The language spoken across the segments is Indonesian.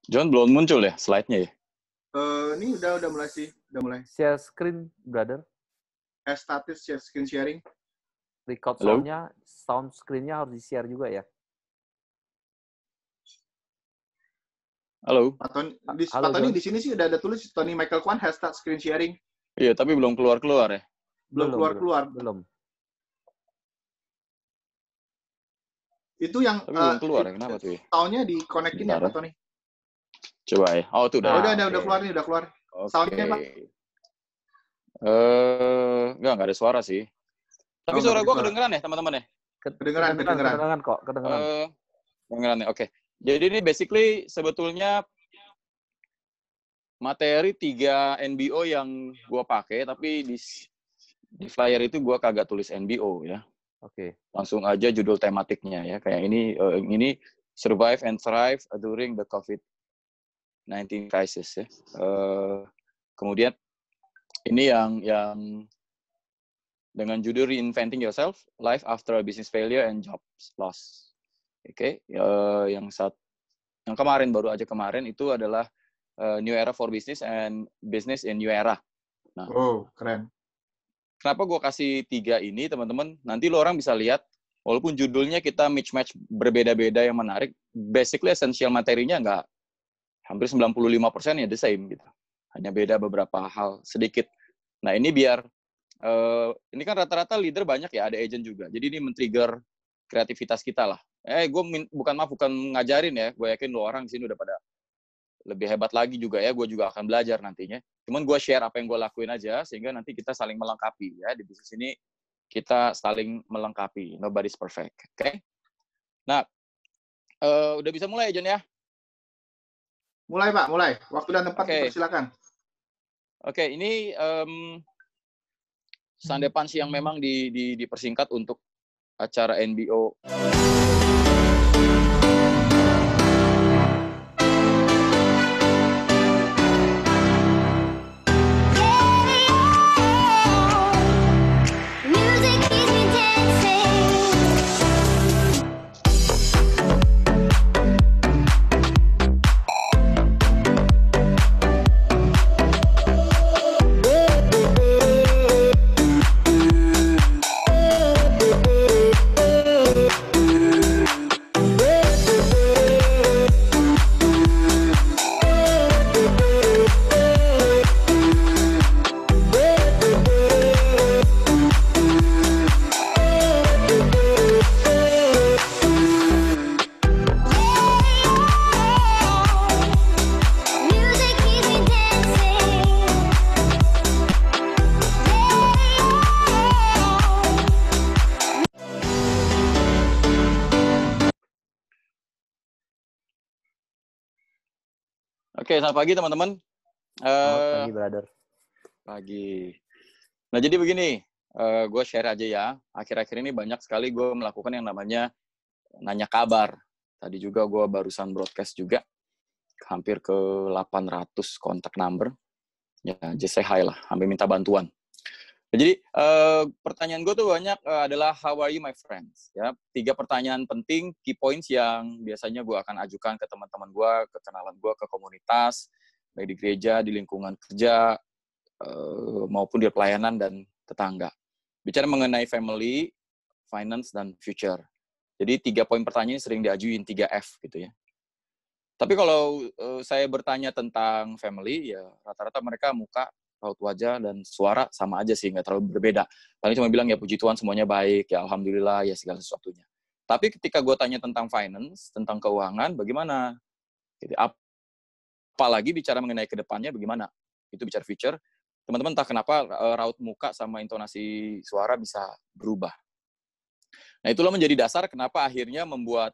John belum muncul ya slide-nya ya? Ini udah mulai sih, udah mulai. Share screen, brother. Status share screen sharing. Record Halo? sound screen-nya harus di-share juga ya. Halo? Pak Halo, Tony John. di sini sih udah ada tulis Tony Michael Kwan has start screen sharing. Iya, tapi belum keluar-keluar ya? Belum keluar. Belum. Itu yang Tapi belum keluar ya, kenapa tuh ya? sound-nya di-connect-in ya, Pak Tony? Coba ya. Oh, itu udah. Udah keluar nih, udah keluar. Oke. Sound-nya, Pak? Nggak ada suara sih. Tapi suara gue kedengeran ya, teman-teman ya? Kedengeran kok, kedengeran. Kedengeran ya, oke. Jadi ini basically sebetulnya materi 3 NBO yang gue pakai, tapi di flyer itu gue kagak tulis NBO ya. Oke. Langsung aja judul tematiknya ya. Kayak ini Survive and Thrive During the COVID-19 Crisis ya. Kemudian ini yang dengan judul Reinventing Yourself, Life After a Business Failure and Jobs Loss. Oke. Yang baru aja kemarin itu adalah New Era for Business and Business in New Era. Nah, keren. Kenapa gue kasih 3 ini, teman-teman? Nanti lo orang bisa lihat, walaupun judulnya kita match berbeda-beda yang menarik, basically essential materinya nggak, hampir 95% ya the same gitu. Hanya beda beberapa hal sedikit. Nah, ini biar, ini kan rata-rata leader banyak ya, ada agent juga. Jadi ini men-trigger kreativitas kita lah. Gue bukan ngajarin ya, gue yakin lo orang di sini udah pada lebih hebat lagi juga ya, gue juga akan belajar nantinya. Cuman gue share apa yang gue lakuin aja, sehingga nanti kita saling melengkapi ya. Di bisnis ini kita saling melengkapi, nobody's perfect. Oke? Nah, udah bisa mulai ya, John ya? Mulai Pak, mulai. Waktu dan tempat dipersilakan. Oke, ini Sunday Punch yang memang dipersingkat untuk acara NBO. Oke, selamat pagi teman-teman. Selamat pagi, brother. Pagi. Nah, jadi begini, gue share aja ya. Akhir-akhir ini banyak sekali gue melakukan yang namanya nanya kabar. Tadi juga gue barusan broadcast juga. Hampir ke 800 kontak number. Ya, just say hi lah. Sampai minta bantuan. Nah, jadi, pertanyaan gue tuh banyak adalah, how are you my friends? Ya, 3 pertanyaan penting, key points yang biasanya gue akan ajukan ke teman-teman gue, ke kenalan gue, ke komunitas, baik di gereja, di lingkungan kerja, maupun di pelayanan dan tetangga. Bicara mengenai family, finance, dan future. Jadi 3 poin pertanyaan sering diajuin 3F gitu ya. Tapi kalau saya bertanya tentang family, ya rata-rata mereka muka, raut wajah, dan suara sama aja sih, nggak terlalu berbeda. Paling cuma bilang ya puji Tuhan semuanya baik, ya alhamdulillah, ya segala sesuatunya. Tapi ketika gue tanya tentang finance, tentang keuangan, bagaimana? Jadi, apalagi bicara mengenai kedepannya bagaimana? Itu bicara future. Teman-teman entah kenapa raut muka sama intonasi suara bisa berubah. Nah, itulah menjadi dasar kenapa akhirnya membuat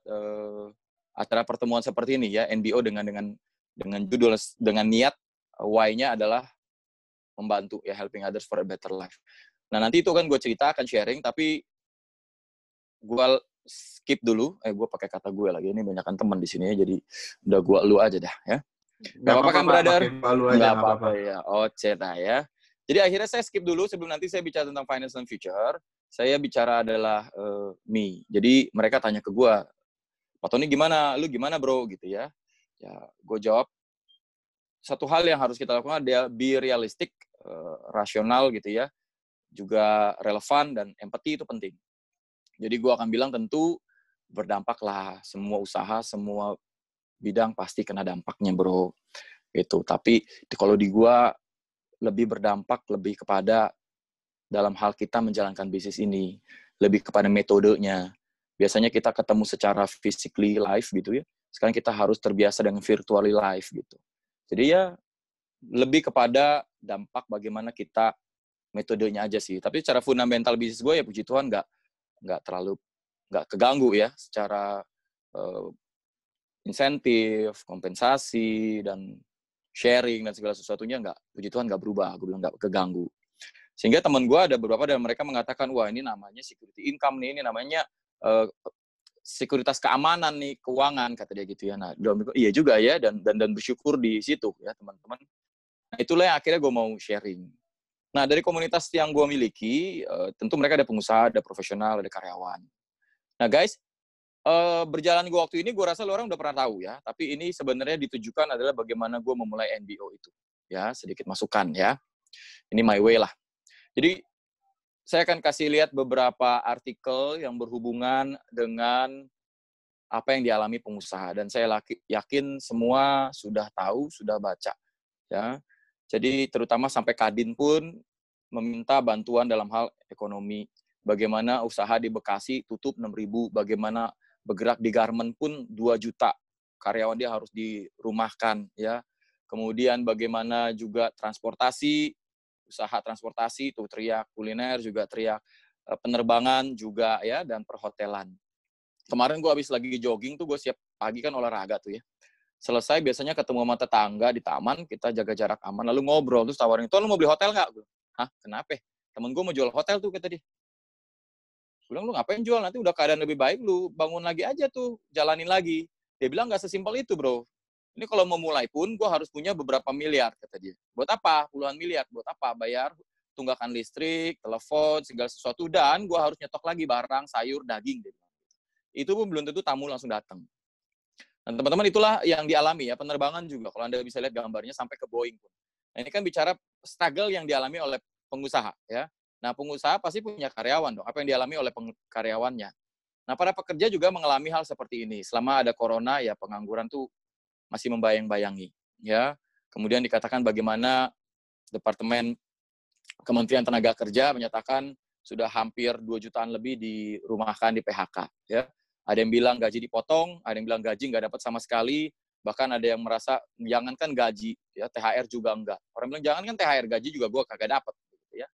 acara pertemuan seperti ini ya, NBO dengan judul, dengan niat why-nya adalah membantu ya, helping others for a better life. Nah, nanti itu kan gue cerita, akan sharing, tapi gue skip dulu. Gue pakai kata gue lagi, ini banyakan teman di sini ya, jadi udah gue lu aja dah ya. Gak apa-apa kan, brother? Gak apa-apa ya. Dah ya. Jadi akhirnya saya skip dulu sebelum nanti saya bicara tentang finance and future. Saya bicara adalah me. Jadi mereka tanya ke gue, Pak Tony gimana? Lu gimana bro? Gitu ya. Ya, gue jawab satu hal yang harus kita lakukan adalah be realistic, rasional gitu ya, juga relevan dan empati itu penting. Jadi gue akan bilang tentu berdampak lah, semua usaha, semua bidang pasti kena dampaknya bro. Itu. Tapi kalau di gue lebih berdampak lebih kepada dalam hal kita menjalankan bisnis ini, lebih kepada metodenya. Biasanya kita ketemu secara physically live gitu ya. Sekarang kita harus terbiasa dengan virtually live gitu. Jadi ya lebih kepada dampak bagaimana kita metodenya aja sih. Tapi secara fundamental bisnis gue ya puji Tuhan nggak terlalu keganggu ya secara insentif, kompensasi dan sharing dan segala sesuatunya puji Tuhan nggak berubah. Gue bilang nggak keganggu. Sehingga teman gue ada beberapa dari mereka mengatakan, wah ini namanya security income nih, ini namanya sekuritas keamanan nih, keuangan, kata dia gitu ya. Nah, iya juga ya, dan bersyukur di situ ya teman-teman. Nah, itulah yang akhirnya gue mau sharing. Nah, dari komunitas yang gue miliki, tentu mereka ada pengusaha, ada profesional, ada karyawan. Nah guys, berjalan gue waktu ini, gue rasa lo orang udah pernah tahu ya, tapi ini sebenarnya ditujukan adalah bagaimana gue memulai NBO itu. Ya, sedikit masukan ya. Ini my way lah. Jadi, saya akan kasih lihat beberapa artikel yang berhubungan dengan apa yang dialami pengusaha. Dan saya yakin semua sudah tahu, sudah baca. Ya. Jadi, terutama sampai Kadin pun meminta bantuan dalam hal ekonomi. Bagaimana usaha di Bekasi tutup 6.000, bagaimana bergerak di garment pun 2 juta. Karyawan dia harus dirumahkan. Ya. Kemudian bagaimana juga transportasi, usaha transportasi itu teriak, kuliner juga teriak, penerbangan juga ya, dan perhotelan. Kemarin gue habis lagi jogging tuh, gue siap pagi kan olahraga tuh ya. Selesai biasanya ketemu sama tetangga di taman, kita jaga jarak aman, lalu ngobrol, terus tawarin, "Tuh lu mau beli hotel nggak?" Hah, kenapa? Temen gue mau jual hotel tuh, kata dia. Gue bilang, lu ngapain jual? Nanti udah keadaan lebih baik, lu bangun lagi aja tuh, jalanin lagi. Dia bilang, nggak sesimpel itu, bro. Ini kalau mau mulai pun, gue harus punya beberapa miliar, kata dia. Buat apa? Puluhan miliar. Buat apa? Bayar tunggakan listrik, telepon, segala sesuatu. Dan gue harus nyetok lagi barang, sayur, daging. Itu pun belum tentu tamu langsung datang. Dan teman-teman, itulah yang dialami ya. Penerbangan juga. Kalau Anda bisa lihat gambarnya sampai ke Boeing pun. Nah, ini kan bicara struggle yang dialami oleh pengusaha. Ya. Nah, pengusaha pasti punya karyawan dong. Apa yang dialami oleh karyawannya. Nah, para pekerja juga mengalami hal seperti ini. Selama ada corona, ya pengangguran tuh masih membayang-bayangi, ya. Kemudian dikatakan bagaimana Departemen Kementerian Tenaga Kerja menyatakan sudah hampir 2 jutaan lebih dirumahkan, di PHK, ya. Ada yang bilang gaji dipotong, ada yang bilang gaji nggak dapat sama sekali, bahkan ada yang merasa jangankan gaji, ya THR juga enggak. Orang bilang jangankan THR, gaji juga gue kagak dapat, gitu ya.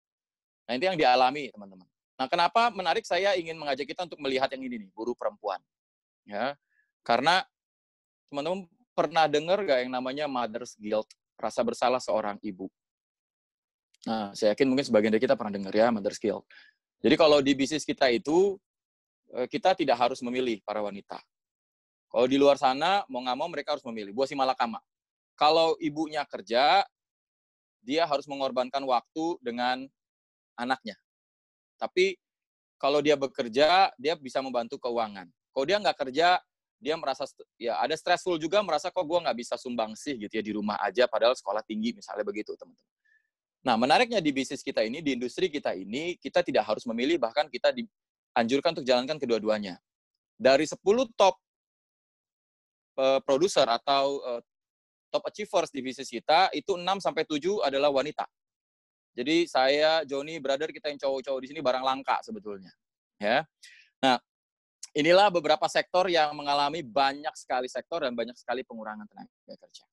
Nah, itu yang dialami teman-teman. Nah, kenapa menarik saya ingin mengajak kita untuk melihat yang ini nih, buruh perempuan, ya. Karena teman-teman pernah dengar gak yang namanya mother's guilt, rasa bersalah seorang ibu? Nah, saya yakin mungkin sebagian dari kita pernah dengar ya, mother's guilt. Jadi kalau di bisnis kita itu, kita tidak harus memilih para wanita. Kalau di luar sana, mau nggak mau mereka harus memilih. Buah si malakama. Kalau ibunya kerja, dia harus mengorbankan waktu dengan anaknya. Tapi kalau dia bekerja, dia bisa membantu keuangan. Kalau dia nggak kerja, dia merasa ya ada stressful juga, merasa kok gue nggak bisa sumbangsih gitu ya di rumah aja, padahal sekolah tinggi misalnya begitu teman-teman. Nah, menariknya di bisnis kita ini, di industri kita ini, kita tidak harus memilih, bahkan kita dianjurkan untuk jalankan kedua-duanya. Dari 10 top produser atau top achievers di bisnis kita, itu 6-7 adalah wanita. Jadi saya, Joni, brother, kita yang cowok-cowok di sini barang langka sebetulnya. Ya. Nah, inilah beberapa sektor yang mengalami banyak sekali sektor dan banyak sekali pengurangan tenaga kerja.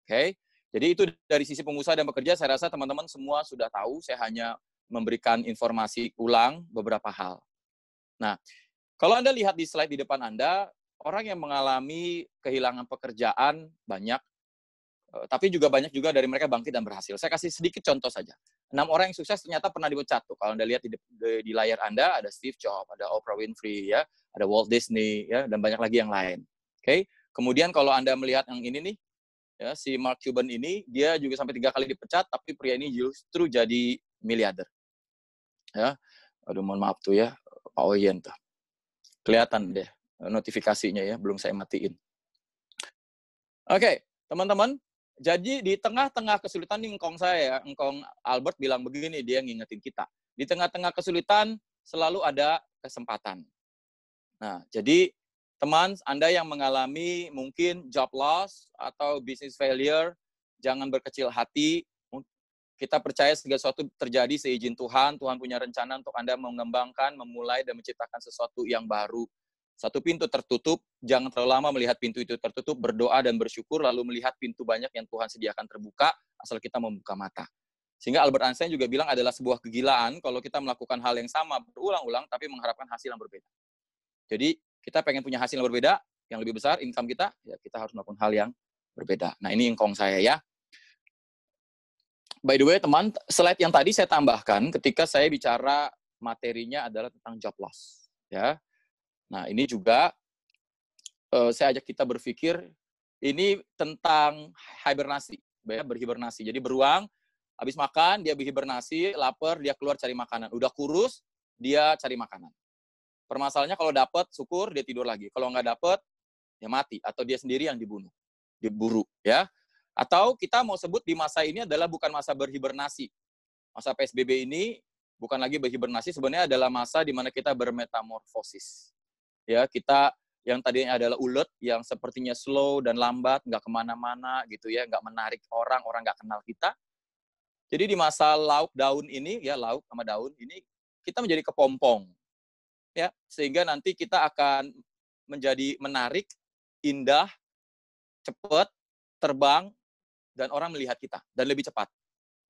Oke, jadi itu dari sisi pengusaha dan pekerja, saya rasa teman-teman semua sudah tahu, saya hanya memberikan informasi ulang beberapa hal. Nah, kalau Anda lihat di slide di depan Anda, orang yang mengalami kehilangan pekerjaan banyak, tapi juga banyak juga dari mereka bangkit dan berhasil. Saya kasih sedikit contoh saja. 6 orang yang sukses ternyata pernah dipecat tuh. Kalau Anda lihat di layar Anda, ada Steve Jobs, ada Oprah Winfrey, ya, ada Walt Disney, ya, dan banyak lagi yang lain. Oke, kemudian kalau Anda melihat yang ini nih, ya, si Mark Cuban ini, dia juga sampai 3 kali dipecat, tapi pria ini justru jadi miliarder. Ya, aduh mohon maaf tuh ya, Pak Oyen tuh. Kelihatan deh notifikasinya ya, belum saya matiin. Oke, teman-teman. Jadi di tengah-tengah kesulitan nih Engkong Albert bilang begini, dia ngingetin kita. Di tengah-tengah kesulitan selalu ada kesempatan. Nah, jadi teman, Anda yang mengalami mungkin job loss atau business failure, jangan berkecil hati. Kita percaya segala sesuatu terjadi seizin Tuhan. Tuhan punya rencana untuk Anda mengembangkan, memulai, dan menciptakan sesuatu yang baru. Satu pintu tertutup, jangan terlalu lama melihat pintu itu tertutup, berdoa dan bersyukur, lalu melihat pintu banyak yang Tuhan sediakan terbuka, asal kita membuka mata. Sehingga Albert Einstein juga bilang adalah sebuah kegilaan kalau kita melakukan hal yang sama berulang-ulang, tapi mengharapkan hasil yang berbeda. Jadi, kita pengen punya hasil yang berbeda, yang lebih besar, income kita, ya kita harus melakukan hal yang berbeda. Nah, ini ingkong saya ya. By the way, teman, slide yang tadi saya tambahkan ketika saya bicara materinya adalah tentang job loss. Ya. Nah, ini juga saya ajak kita berpikir, ini tentang hibernasi, berhibernasi. Jadi beruang, habis makan, dia berhibernasi, lapar, dia keluar cari makanan. Udah kurus, dia cari makanan. Permasalahannya kalau dapat, syukur, dia tidur lagi. Kalau nggak dapat, ya mati. Atau dia sendiri yang diburu. Ya. Atau kita mau sebut di masa ini adalah bukan masa berhibernasi. Masa PSBB ini bukan lagi berhibernasi, sebenarnya adalah masa di mana kita bermetamorfosis. Ya, kita yang tadinya adalah ulet, yang sepertinya slow dan lambat, nggak kemana-mana gitu ya, nggak menarik orang nggak kenal kita. Jadi di masa lauk daun ini, ya lauk sama daun ini, kita menjadi kepompong. Ya, sehingga nanti kita akan menjadi menarik, indah, cepat, terbang, dan orang melihat kita, dan lebih cepat.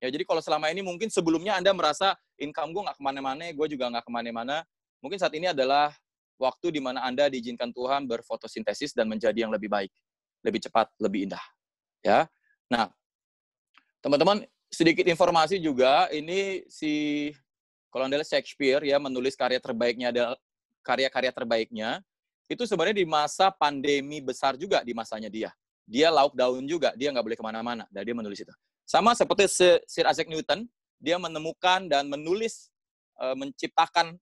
Ya, jadi kalau selama ini mungkin sebelumnya Anda merasa income gue nggak kemana-mana, gue juga nggak kemana-mana, mungkin saat ini adalah waktu di mana Anda diizinkan Tuhan berfotosintesis dan menjadi yang lebih baik, lebih cepat, lebih indah. Ya, nah, teman-teman, sedikit informasi juga, ini kalau Anda lihat Shakespeare ya menulis karya-karya terbaiknya, itu sebenarnya di masa pandemi besar juga di masanya dia. Dia lauk daun juga, dia nggak boleh kemana-mana, dan dia menulis itu. Sama seperti Sir Isaac Newton, dia menemukan dan menulis, menciptakan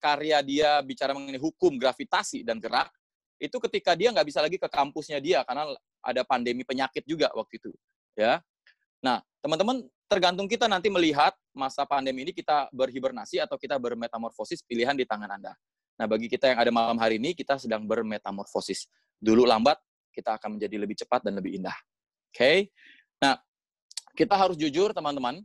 karya dia bicara mengenai hukum, gravitasi, dan gerak, itu ketika dia nggak bisa lagi ke kampusnya dia, karena ada pandemi penyakit juga waktu itu. Ya. Nah, teman-teman, tergantung kita nanti melihat masa pandemi ini kita berhibernasi atau kita bermetamorfosis, pilihan di tangan Anda. Nah, bagi kita yang ada malam hari ini, kita sedang bermetamorfosis. Dulu lambat, kita akan menjadi lebih cepat dan lebih indah. Oke? Nah, kita harus jujur, teman-teman.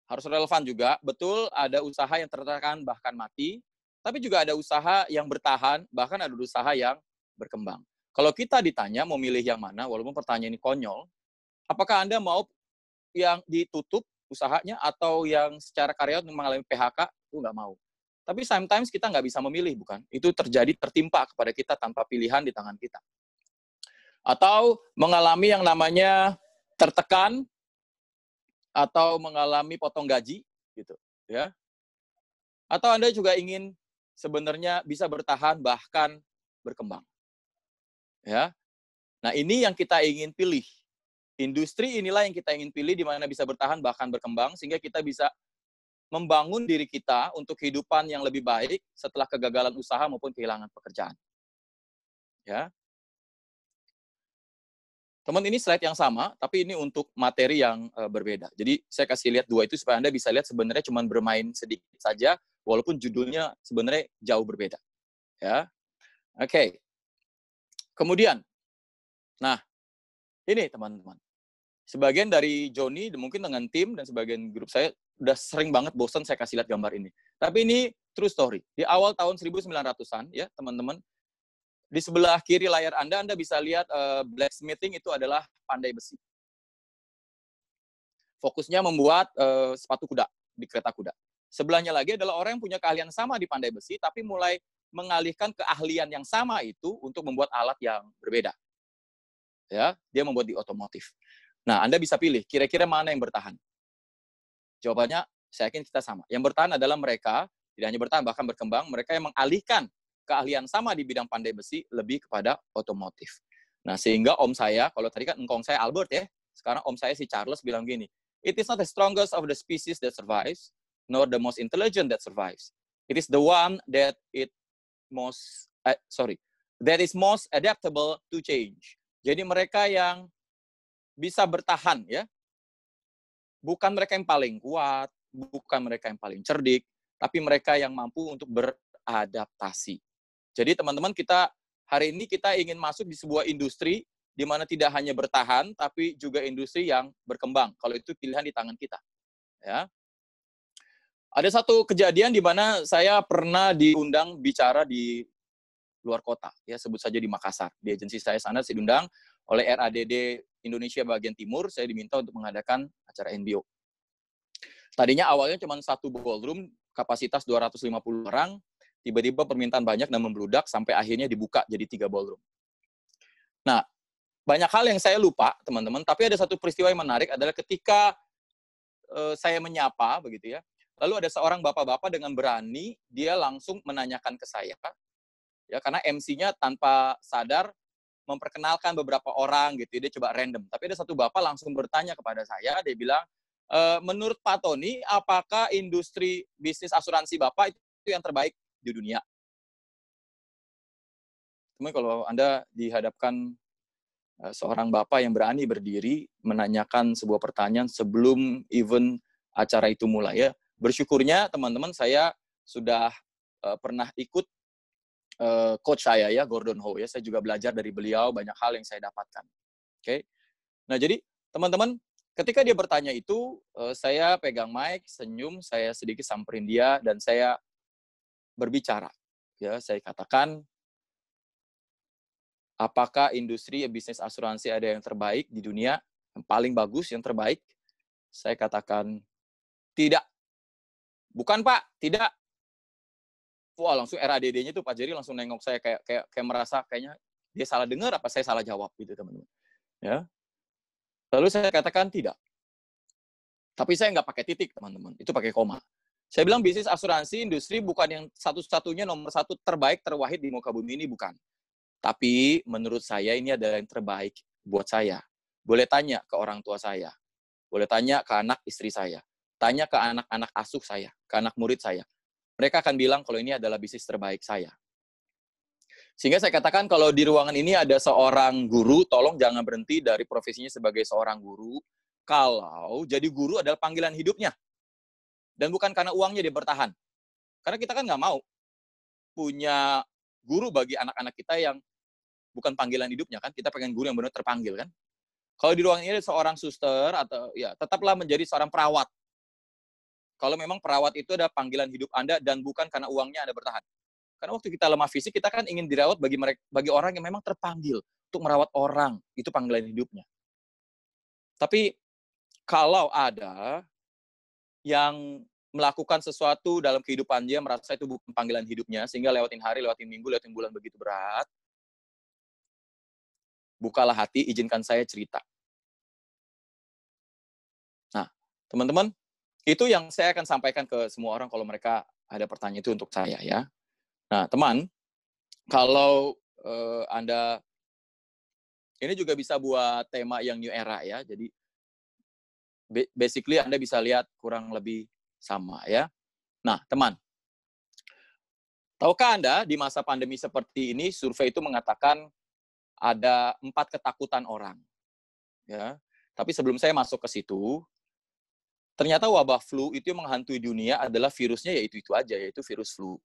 Harus relevan juga. Betul, ada usaha yang tertekan bahkan mati, tapi juga ada usaha yang bertahan, bahkan ada usaha yang berkembang. Kalau kita ditanya mau milih yang mana, walaupun pertanyaan ini konyol, apakah Anda mau yang ditutup usahanya atau yang secara karyawan mengalami PHK? Itu nggak mau. Tapi sometimes kita nggak bisa memilih, bukan? Itu terjadi tertimpa kepada kita tanpa pilihan di tangan kita. Atau mengalami yang namanya tertekan, atau mengalami potong gaji, gitu, ya. Atau Anda juga ingin sebenarnya bisa bertahan bahkan berkembang, ya. Nah, ini yang kita ingin pilih. Industri inilah yang kita ingin pilih, di mana bisa bertahan bahkan berkembang, sehingga kita bisa membangun diri kita untuk kehidupan yang lebih baik setelah kegagalan usaha maupun kehilangan pekerjaan. Ya. Teman, ini slide yang sama, tapi ini untuk materi yang berbeda. Jadi saya kasih lihat dua itu supaya Anda bisa lihat sebenarnya cuma bermain sedikit saja, walaupun judulnya sebenarnya jauh berbeda. Ya, oke. Kemudian, nah ini teman-teman, sebagian dari Joni mungkin dengan tim dan sebagian grup saya udah sering banget bosan saya kasih lihat gambar ini. Tapi ini true story. Di awal tahun 1900-an ya teman-teman, di sebelah kiri layar Anda bisa lihat blacksmithing itu adalah pandai besi. Fokusnya membuat sepatu kuda di kereta kuda. Sebelahnya lagi adalah orang yang punya keahlian sama di pandai besi, tapi mulai mengalihkan keahlian yang sama itu untuk membuat alat yang berbeda. Ya, dia membuat di otomotif. Nah, Anda bisa pilih, kira-kira mana yang bertahan? Jawabannya, saya yakin kita sama. Yang bertahan adalah mereka, tidak hanya bertahan, bahkan berkembang, mereka yang mengalihkan keahlian sama di bidang pandai besi lebih kepada otomotif. Nah, sehingga om saya, kalau tadi kan engkong saya Albert ya, sekarang om saya si Charles bilang gini, it is not the strongest of the species that survives, nor the most intelligent that survives. It is the one that is most adaptable to change. Jadi mereka yang bisa bertahan ya. Bukan mereka yang paling kuat, bukan mereka yang paling cerdik, tapi mereka yang mampu untuk beradaptasi. Jadi teman-teman, hari ini kita ingin masuk di sebuah industri di mana tidak hanya bertahan, tapi juga industri yang berkembang. Kalau itu pilihan di tangan kita. Ya. Ada satu kejadian di mana saya pernah diundang bicara di luar kota, ya sebut saja di Makassar. Di agensi saya sana saya diundang oleh RADD Indonesia bagian timur, saya diminta untuk mengadakan acara NBO. Tadinya awalnya cuma satu ballroom, kapasitas 250 orang, tiba-tiba permintaan banyak dan membludak, sampai akhirnya dibuka jadi 3 ballroom. Nah, banyak hal yang saya lupa, teman-teman, tapi ada satu peristiwa yang menarik adalah ketika saya menyapa, begitu ya, lalu ada seorang bapak-bapak dengan berani, dia langsung menanyakan ke saya, ya karena MC-nya tanpa sadar memperkenalkan beberapa orang gitu, dia coba random. Tapi ada satu bapak langsung bertanya kepada saya, dia bilang, menurut Pak Tony, apakah industri bisnis asuransi Bapak itu yang terbaik di dunia? Teman, kalau Anda dihadapkan seorang bapak yang berani berdiri menanyakan sebuah pertanyaan sebelum event acara itu mulai ya, bersyukurnya teman-teman saya sudah pernah ikut coach saya ya, Gordon Howe ya, saya juga belajar dari beliau, banyak hal yang saya dapatkan. Oke. Nah, jadi teman-teman, ketika dia bertanya itu, saya pegang mic, senyum, saya sedikit samperin dia, dan saya berbicara. Ya, saya katakan, apakah industri bisnis asuransi ada yang terbaik di dunia, yang paling bagus, yang terbaik? Saya katakan, tidak. Bukan, Pak, tidak. Wah, langsung RADD-nya tuh Pak Jerry langsung nengok saya kayak merasa kayaknya dia salah dengar apa saya salah jawab gitu, teman-teman. Ya. Lalu saya katakan tidak. Tapi saya nggak pakai titik, teman-teman. Itu pakai koma. Saya bilang bisnis asuransi industri bukan yang satu-satunya nomor satu terbaik, terwahid di muka bumi ini, bukan. Tapi menurut saya ini adalah yang terbaik buat saya. Boleh tanya ke orang tua saya. Boleh tanya ke anak istri saya. Tanya ke anak-anak asuh saya, ke anak murid saya. Mereka akan bilang kalau ini adalah bisnis terbaik saya. Sehingga saya katakan kalau di ruangan ini ada seorang guru, tolong jangan berhenti dari profesinya sebagai seorang guru. Kalau jadi guru adalah panggilan hidupnya. Dan bukan karena uangnya dia bertahan. Karena kita kan nggak mau punya guru bagi anak-anak kita yang bukan panggilan hidupnya kan. Kita pengen guru yang benar terpanggil kan. Kalau di ruangan ini ada seorang suster, atau ya tetaplah menjadi seorang perawat. Kalau memang perawat itu ada panggilan hidup Anda dan bukan karena uangnya Anda bertahan. Karena waktu kita lemah fisik, kita kan ingin dirawat bagi orang yang memang terpanggil untuk merawat orang. Itu panggilan hidupnya. Tapi kalau ada yang melakukan sesuatu dalam kehidupan dia, merasa itu bukan panggilan hidupnya, sehingga lewatin hari, lewatin minggu, lewatin bulan begitu berat, bukalah hati, izinkan saya cerita. Nah, teman-teman, itu yang saya akan sampaikan ke semua orang kalau mereka ada pertanyaan itu untuk saya ya. Nah, teman, kalau Anda, ini juga bisa buat tema yang new era ya, jadi basically Anda bisa lihat kurang lebih sama ya. Nah, teman, tahukah Anda di masa pandemi seperti ini, survei itu mengatakan ada 4 ketakutan orang. Ya. Tapi sebelum saya masuk ke situ, ternyata wabah flu itu yang menghantui dunia adalah virusnya yaitu aja, yaitu virus flu.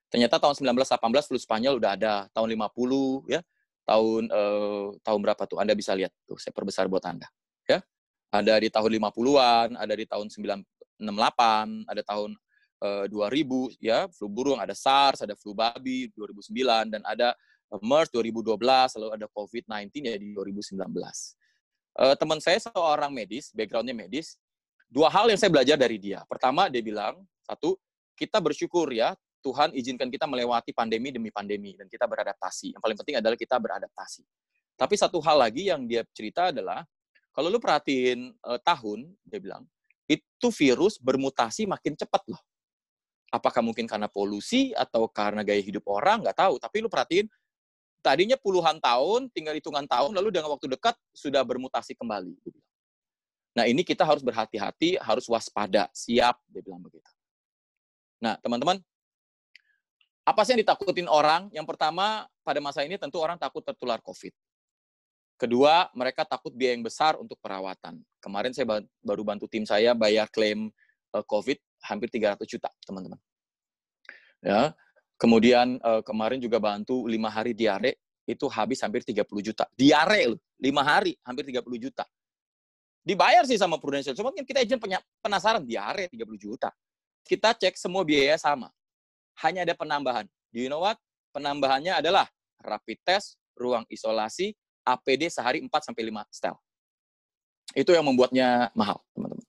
Ternyata tahun 1918 flu Spanyol udah ada, tahun 50 ya. Tahun berapa tuh? Anda bisa lihat tuh, saya perbesar buat Anda, ya. Ada di tahun 50-an, ada di tahun 1968, ada tahun 2000 ya, flu burung, ada SARS, ada flu babi 2009, dan ada MERS 2012, lalu ada COVID-19 ya di 2019. Teman saya seorang medis, background-nya medis, 2 hal yang saya belajar dari dia. Pertama, dia bilang, 1, kita bersyukur ya, Tuhan izinkan kita melewati pandemi demi pandemi, dan kita beradaptasi. Yang paling penting adalah kita beradaptasi. Tapi satu hal lagi yang dia cerita adalah, kalau lu perhatiin tahun, dia bilang, itu virus bermutasi makin cepat loh. Apakah mungkin karena polusi, atau karena gaya hidup orang, nggak tahu. Tapi lu perhatiin, tadinya puluhan tahun, tinggal hitungan tahun, lalu dengan waktu dekat, sudah bermutasi kembali. Nah, ini kita harus berhati-hati, harus waspada, siap, dia bilang begitu. Nah, teman-teman, apa sih yang ditakutin orang? Yang pertama, pada masa ini tentu orang takut tertular COVID. Kedua, mereka takut biaya yang besar untuk perawatan. Kemarin saya baru bantu tim saya bayar klaim COVID hampir 300 juta, teman-teman. Ya. Kemudian kemarin juga bantu 5 hari diare, itu habis hampir 30 juta. Diare loh, 5 hari hampir 30 juta. Dibayar sih sama Prudential, cuma kita agent penasaran, diare 30 juta. Kita cek semua biaya sama. Hanya ada penambahan. Do you know what? Penambahannya adalah rapid test, ruang isolasi, APD sehari 4-5 setel. Itu yang membuatnya mahal, teman-teman.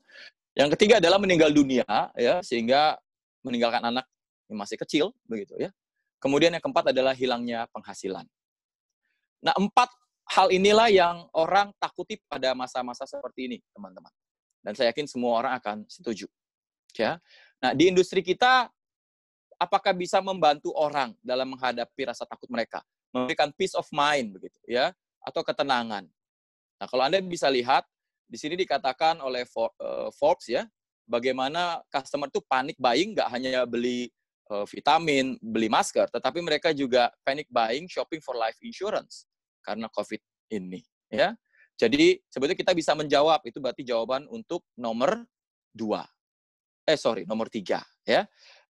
Yang ketiga adalah meninggal dunia, ya, sehingga meninggalkan anak yang masih kecil, begitu ya. Kemudian yang keempat adalah hilangnya penghasilan. Nah, 4 hal inilah yang orang takuti pada masa-masa seperti ini, teman-teman. Dan saya yakin semua orang akan setuju. Ya. Nah, di industri kita, apakah bisa membantu orang dalam menghadapi rasa takut mereka? Memberikan peace of mind, begitu ya, atau ketenangan. Nah, kalau Anda bisa lihat, di sini dikatakan oleh Forbes ya, bagaimana customer itu panic buying, nggak hanya beli vitamin, beli masker, tetapi mereka juga panic buying, shopping for life insurance karena COVID ini. Ya, jadi sebetulnya kita bisa menjawab, itu berarti jawaban untuk nomor 3. Ya.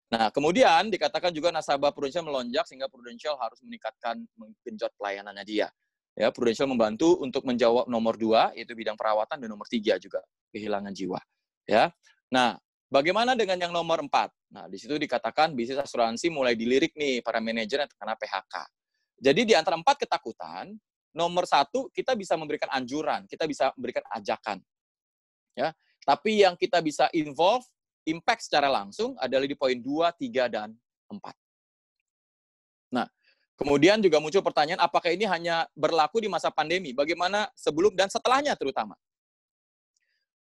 Nah, kemudian dikatakan juga nasabah Prudential melonjak sehingga Prudential harus menggenjot pelayanannya dia. Ya, Prudential membantu untuk menjawab nomor 2, yaitu bidang perawatan, dan nomor 3 juga kehilangan jiwa. Ya, nah bagaimana dengan yang nomor 4? Nah, di situ dikatakan bisnis asuransi mulai dilirik nih para manajer yang terkena PHK. Jadi di antara 4 ketakutan, nomor 1 kita bisa memberikan anjuran, kita bisa memberikan ajakan. Ya, tapi yang kita bisa involve, impact secara langsung adalah di poin 2, 3, dan 4. Nah, kemudian juga muncul pertanyaan, apakah ini hanya berlaku di masa pandemi? Bagaimana sebelum dan setelahnya terutama?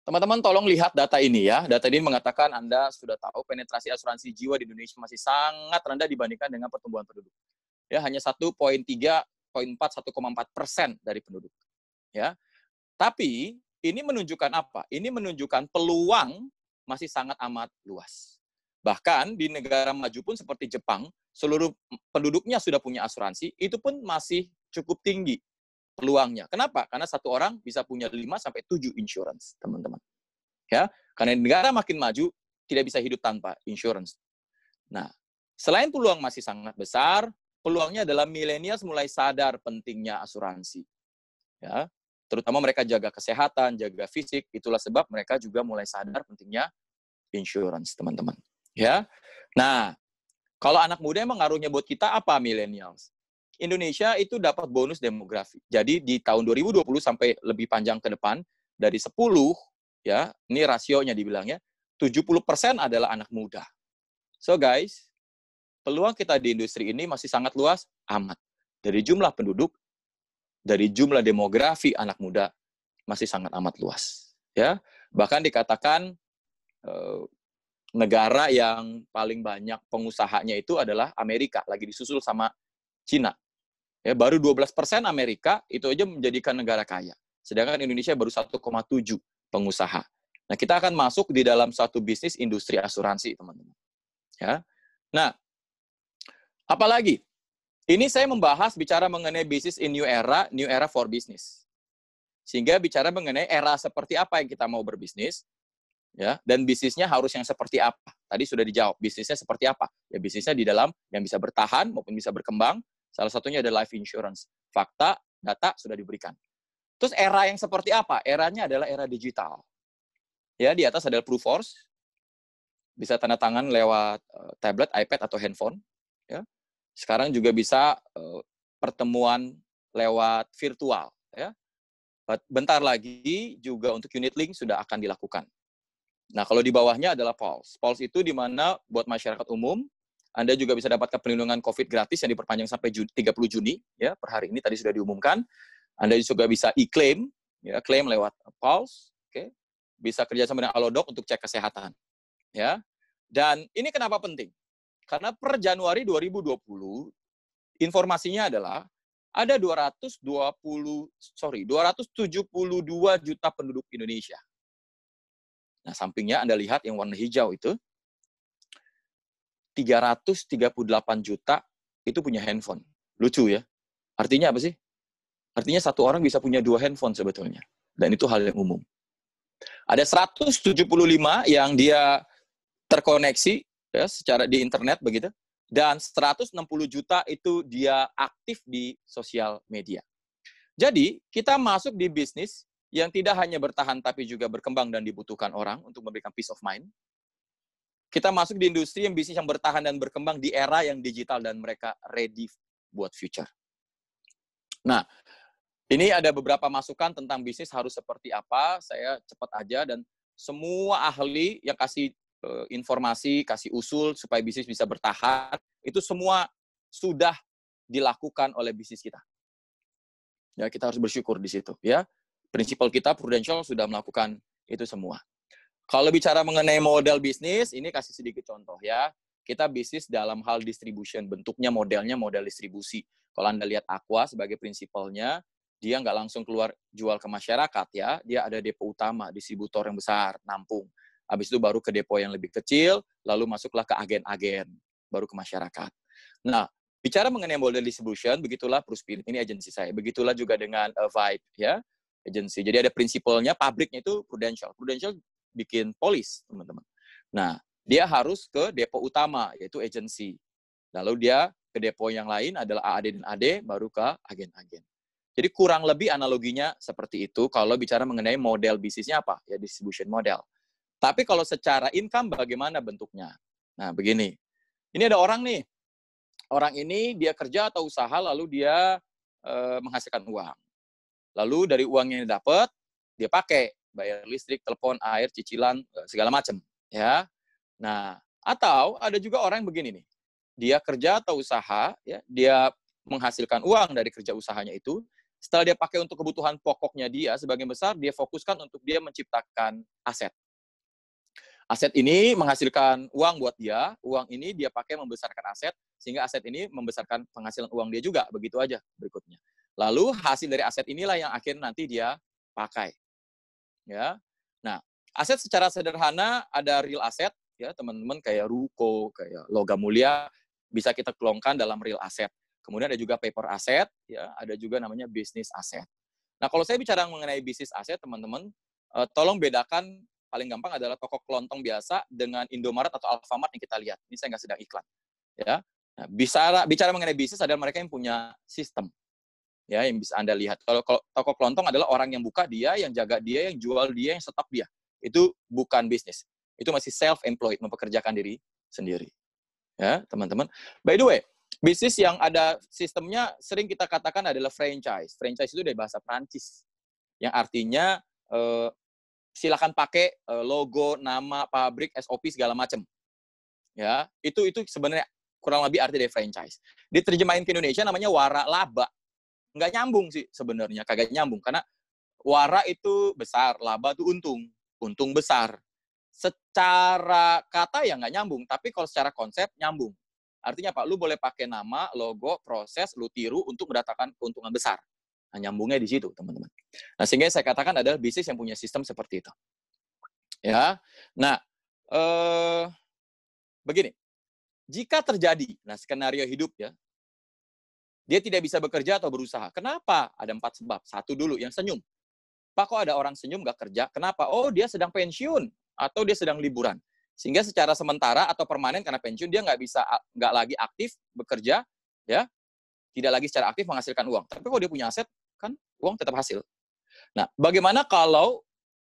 Teman-teman tolong lihat data ini ya. Data ini mengatakan Anda sudah tahu penetrasi asuransi jiwa di Indonesia masih sangat rendah dibandingkan dengan pertumbuhan penduduk. Ya, hanya 1,3, 1,4% dari penduduk. Ya. Tapi ini menunjukkan apa? Ini menunjukkan peluang masih sangat amat luas. Bahkan di negara maju pun seperti Jepang, seluruh penduduknya sudah punya asuransi, itu pun masih cukup tinggi peluangnya. Kenapa? Karena satu orang bisa punya 5-7 insurance, teman-teman. Ya, karena di negara makin maju, tidak bisa hidup tanpa insurance. Nah, selain peluang masih sangat besar, peluangnya adalah milenials mulai sadar pentingnya asuransi. Ya, terutama mereka jaga kesehatan, jaga fisik, itulah sebab mereka juga mulai sadar pentingnya insurance, teman-teman. Ya. Nah, kalau anak muda emang ngaruhnya buat kita apa millennials? Indonesia itu dapat bonus demografi. Jadi di tahun 2020 sampai lebih panjang ke depan, dari 10, ya, ini rasionya dibilangnya, 70% adalah anak muda. So guys, peluang kita di industri ini masih sangat luas, amat. Dari jumlah penduduk, dari jumlah demografi anak muda, masih sangat amat luas. Ya, bahkan dikatakan negara yang paling banyak pengusahanya itu adalah Amerika, lagi disusul sama Cina. Ya, baru 12% Amerika itu aja menjadikan negara kaya. Sedangkan Indonesia baru 1,7 pengusaha. Nah, kita akan masuk di dalam satu bisnis industri asuransi, teman-teman. Ya. Nah, apalagi? Ini saya membahas bicara mengenai bisnis in new era for business. Sehingga bicara mengenai era seperti apa yang kita mau berbisnis, ya, dan bisnisnya harus yang seperti apa. Tadi sudah dijawab, bisnisnya seperti apa? Ya, bisnisnya di dalam yang bisa bertahan maupun bisa berkembang. Salah satunya ada life insurance. Fakta, data sudah diberikan. Terus era yang seperti apa? Eranya adalah era digital. Ya, di atas adalah proof force. Bisa tanda tangan lewat tablet, iPad, atau handphone. Ya. Sekarang juga bisa pertemuan lewat virtual. Ya. Bentar lagi juga untuk unit link sudah akan dilakukan. Nah, kalau di bawahnya adalah Pulse. Pulse itu di mana buat masyarakat umum, Anda juga bisa dapatkan perlindungan COVID gratis yang diperpanjang sampai 30 Juni, ya, per hari ini tadi sudah diumumkan. Anda juga bisa e-claim, ya, klaim lewat Pulse, oke. Bisa kerjasama dengan Alodoc untuk cek kesehatan, ya. Dan ini kenapa penting? Karena per Januari 2020, informasinya adalah ada 272 juta penduduk Indonesia. Nah, sampingnya Anda lihat yang warna hijau itu, 338 juta itu punya handphone. Lucu ya. Artinya apa sih? Artinya satu orang bisa punya 2 handphone sebetulnya. Dan itu hal yang umum. Ada 175 yang dia terkoneksi ya, secara di internet begitu. Dan 160 juta itu dia aktif di sosial media. Jadi, kita masuk di bisnis yang tidak hanya bertahan tapi juga berkembang dan dibutuhkan orang untuk memberikan peace of mind. Kita masuk di industri yang bisnis yang bertahan dan berkembang di era yang digital dan mereka ready buat future. Nah, ini ada beberapa masukan tentang bisnis harus seperti apa. Saya cepat aja dan semua ahli yang kasih informasi, kasih usul supaya bisnis bisa bertahan, itu semua sudah dilakukan oleh bisnis kita. Ya, kita harus bersyukur di situ. Ya, prinsipal kita Prudential sudah melakukan itu semua. Kalau bicara mengenai model bisnis, ini kasih sedikit contoh ya. Kita bisnis dalam hal distribution, bentuknya modelnya model distribusi. Kalau Anda lihat Aqua sebagai prinsipalnya, dia nggak langsung keluar jual ke masyarakat ya, dia ada depo utama, distributor yang besar, nampung. Habis itu baru ke depo yang lebih kecil, lalu masuklah ke agen-agen, baru ke masyarakat. Nah, bicara mengenai model distribution, begitulah Pruspirit, ini agensi saya. Begitulah juga dengan Vibe ya, agensi. Jadi ada prinsipalnya, pabriknya itu Prudential. Prudential bikin polis, teman-teman. Nah, dia harus ke depo utama, yaitu agensi. Lalu dia ke depo yang lain adalah AAD dan AD, baru ke agen-agen. Jadi kurang lebih analoginya seperti itu kalau bicara mengenai model bisnisnya apa? Ya distribution model. Tapi kalau secara income bagaimana bentuknya? Nah, begini. Ini ada orang nih. Orang ini dia kerja atau usaha lalu dia menghasilkan uang. Lalu dari uang yang dapat dia pakai bayar listrik, telepon, air, cicilan, segala macam, ya. Nah, atau ada juga orang yang begini nih. Dia kerja atau usaha, ya, dia menghasilkan uang dari kerja usahanya itu. Setelah dia pakai untuk kebutuhan pokoknya dia, sebagian besar dia fokuskan untuk dia menciptakan aset. Aset ini menghasilkan uang buat dia, uang ini dia pakai membesarkan aset, sehingga aset ini membesarkan penghasilan uang dia juga, begitu aja berikutnya. Lalu hasil dari aset inilah yang akhirnya nanti dia pakai. Ya. Nah, aset secara sederhana ada real asset, ya teman-teman, kayak ruko, kayak logam mulia, bisa kita kelongkan dalam real asset. Kemudian ada juga paper asset, ya, ada juga namanya bisnis asset. Nah, kalau saya bicara mengenai bisnis asset, teman-teman, tolong bedakan, paling gampang adalah toko kelontong biasa dengan Indomaret atau Alfamart yang kita lihat. Ini saya nggak sedang iklan. Ya. Nah, bicara mengenai bisnis adalah mereka yang punya sistem. Ya, yang bisa Anda lihat. Kalau toko kelontong adalah orang yang buka dia, yang jaga dia, yang jual dia, yang stok dia. Itu bukan bisnis. Itu masih self-employed, mempekerjakan diri sendiri. Ya, teman-teman. By the way, bisnis yang ada sistemnya sering kita katakan adalah franchise. Franchise itu dari bahasa Prancis. Yang artinya silakan pakai logo, nama, pabrik, SOP segala macam. Ya, itu sebenarnya kurang lebih arti dari franchise. Diterjemahin ke Indonesia namanya wara laba. Nggak nyambung sih sebenarnya, kagak nyambung. Karena wara itu besar, laba itu untung. Untung besar. Secara kata ya nggak nyambung, tapi kalau secara konsep nyambung. Artinya apa? Lu boleh pakai nama, logo, proses, lu tiru untuk mendatangkan keuntungan besar. Nah, nyambungnya di situ, teman-teman. Nah, sehingga saya katakan adalah bisnis yang punya sistem seperti itu. Ya. Nah, begini. Jika terjadi, nah skenario hidup ya, dia tidak bisa bekerja atau berusaha. Kenapa? Ada 4 sebab. Satu dulu, yang senyum. Pak, kok ada orang senyum nggak kerja? Kenapa? Oh, dia sedang pensiun atau dia sedang liburan. Sehingga secara sementara atau permanen karena pensiun dia nggak lagi aktif bekerja, ya, tidak lagi secara aktif menghasilkan uang. Tapi kalau dia punya aset, kan uang tetap hasil. Nah, bagaimana kalau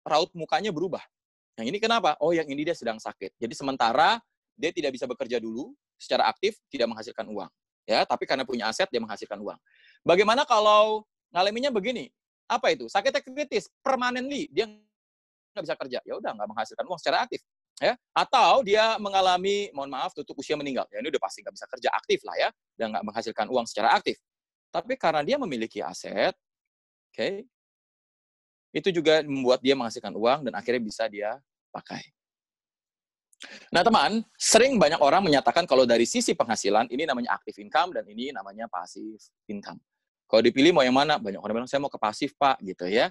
raut mukanya berubah? Yang ini kenapa? Oh, yang ini dia sedang sakit. Jadi sementara dia tidak bisa bekerja dulu secara aktif, tidak menghasilkan uang. Ya, tapi karena punya aset dia menghasilkan uang. Bagaimana kalau ngalaminya begini? Apa itu? Sakitnya kritis, permanently dia nggak bisa kerja. Ya udah nggak menghasilkan uang secara aktif. Ya, atau dia mengalami, mohon maaf, tutup usia meninggal. Ya ini udah pasti nggak bisa kerja aktif lah ya, dan nggak menghasilkan uang secara aktif. Tapi karena dia memiliki aset, oke, itu juga membuat dia menghasilkan uang dan akhirnya bisa dia pakai. Nah teman, sering banyak orang menyatakan kalau dari sisi penghasilan, ini namanya active income dan ini namanya passive income. Kalau dipilih mau yang mana? Banyak orang bilang, saya mau ke pasif Pak, gitu ya.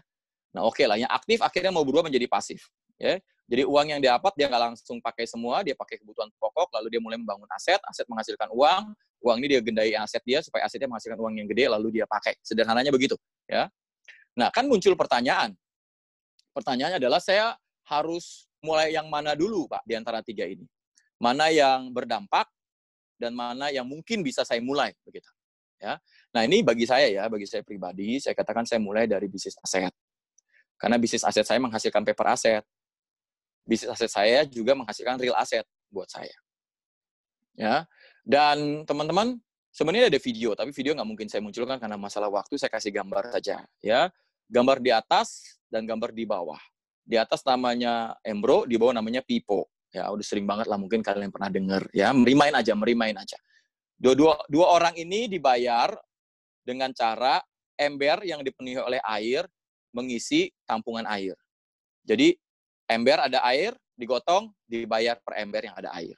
Nah oke lah, yang aktif akhirnya mau berubah menjadi pasif. Ya. Jadi uang yang dia dapat, dia nggak langsung pakai semua, dia pakai kebutuhan pokok, lalu dia mulai membangun aset, aset menghasilkan uang, Uang ini dia gendai aset dia supaya asetnya menghasilkan uang yang gede lalu dia pakai. Sederhananya begitu, ya. Nah, kan muncul pertanyaan. Pertanyaannya adalah saya harus mulai yang mana dulu, Pak, di antara 3 ini? Mana yang berdampak dan mana yang mungkin bisa saya mulai, begitu. Ya. Nah, ini bagi saya pribadi, saya katakan saya mulai dari bisnis aset. Karena bisnis aset saya menghasilkan paper aset. Bisnis aset saya juga menghasilkan real aset buat saya. Ya. Dan teman-teman, sebenarnya ada video, tapi video nggak mungkin saya munculkan karena masalah waktu, saya kasih gambar saja. Ya. Gambar di atas dan gambar di bawah. Di atas namanya Embro, di bawah namanya Pipo. Ya, udah sering banget lah mungkin kalian pernah dengar. Ya, merimain aja. Dua orang ini dibayar dengan cara ember yang dipenuhi oleh air mengisi tampungan air. Jadi ember ada air, digotong, dibayar per ember yang ada air.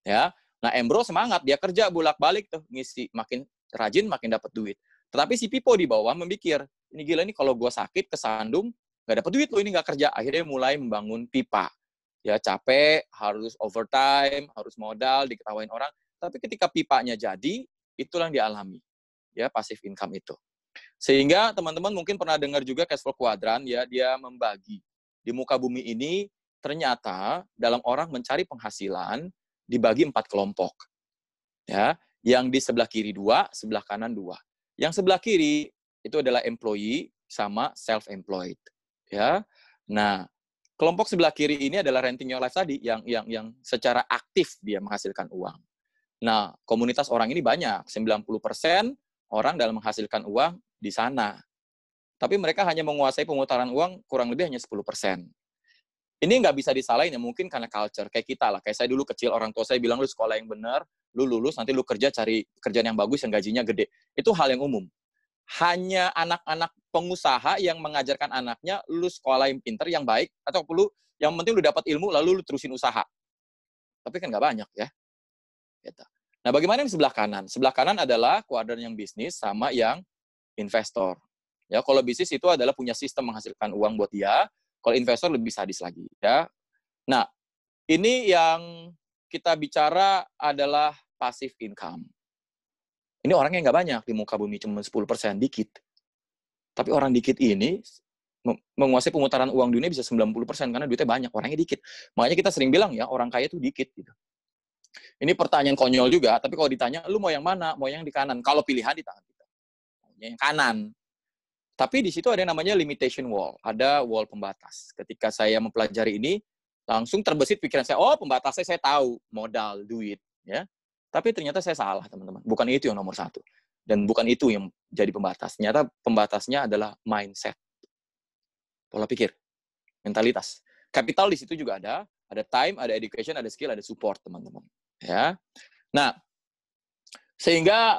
Ya. Nah, Embro semangat, dia kerja bolak-balik tuh ngisi, makin rajin makin dapat duit. Tetapi si Pipo di bawah memikir, ini gila nih kalau gue sakit kesandung, nggak dapat duit loh, ini nggak kerja. Akhirnya mulai membangun pipa. Ya capek, harus overtime, harus modal, diketawain orang. Tapi ketika pipanya jadi, itulah yang dialami. Ya, passive income itu. Sehingga teman-teman mungkin pernah dengar juga cash flow quadrant, ya, dia membagi. Di muka bumi ini, ternyata dalam orang mencari penghasilan, dibagi 4 kelompok. Ya, yang di sebelah kiri 2, sebelah kanan 2. Yang sebelah kiri itu adalah employee sama self-employed. Ya. Nah, kelompok sebelah kiri ini adalah renting your life tadi yang secara aktif dia menghasilkan uang. Nah, komunitas orang ini banyak, 90% orang dalam menghasilkan uang di sana. Tapi mereka hanya menguasai pemutaran uang kurang lebih hanya 10%. Ini nggak bisa disalahin ya, mungkin karena culture. Kayak kita lah, kayak saya dulu kecil, orang tua saya bilang, lu sekolah yang benar, lu lulus, nanti lu kerja cari pekerjaan yang bagus, yang gajinya gede. Itu hal yang umum. Hanya anak-anak pengusaha yang mengajarkan anaknya, lu sekolah yang pinter, yang baik, atau lu, yang penting lu dapat ilmu, lalu lu terusin usaha. Tapi kan nggak banyak ya. Gitu. Nah, bagaimana yang sebelah kanan? Sebelah kanan adalah kuadran yang bisnis sama yang investor. Ya, kalau bisnis itu adalah punya sistem menghasilkan uang buat dia. Kalau investor lebih sadis lagi, ya. Nah, ini yang kita bicara adalah passive income. Ini orangnya nggak banyak di muka bumi, cuma 10%, dikit. Tapi orang dikit ini menguasai pemutaran uang dunia bisa 90% karena duitnya banyak, orangnya dikit. Makanya kita sering bilang ya, orang kaya itu dikit gitu. Ini pertanyaan konyol juga, tapi kalau ditanya, lu mau yang mana? Mau yang di kanan? Kalau pilihan di tangan kita. Maunya yang kanan. Tapi di situ ada yang namanya limitation wall, ada wall pembatas. Ketika saya mempelajari ini, langsung terbesit pikiran saya, oh pembatasnya saya tahu, modal, duit. Ya. Tapi ternyata saya salah, teman-teman. Bukan itu yang nomor 1. Dan bukan itu yang jadi pembatas. Ternyata pembatasnya adalah mindset. Pola pikir, mentalitas. Kapital di situ juga ada time, ada education, ada skill, ada support, teman-teman. Ya. Nah, sehingga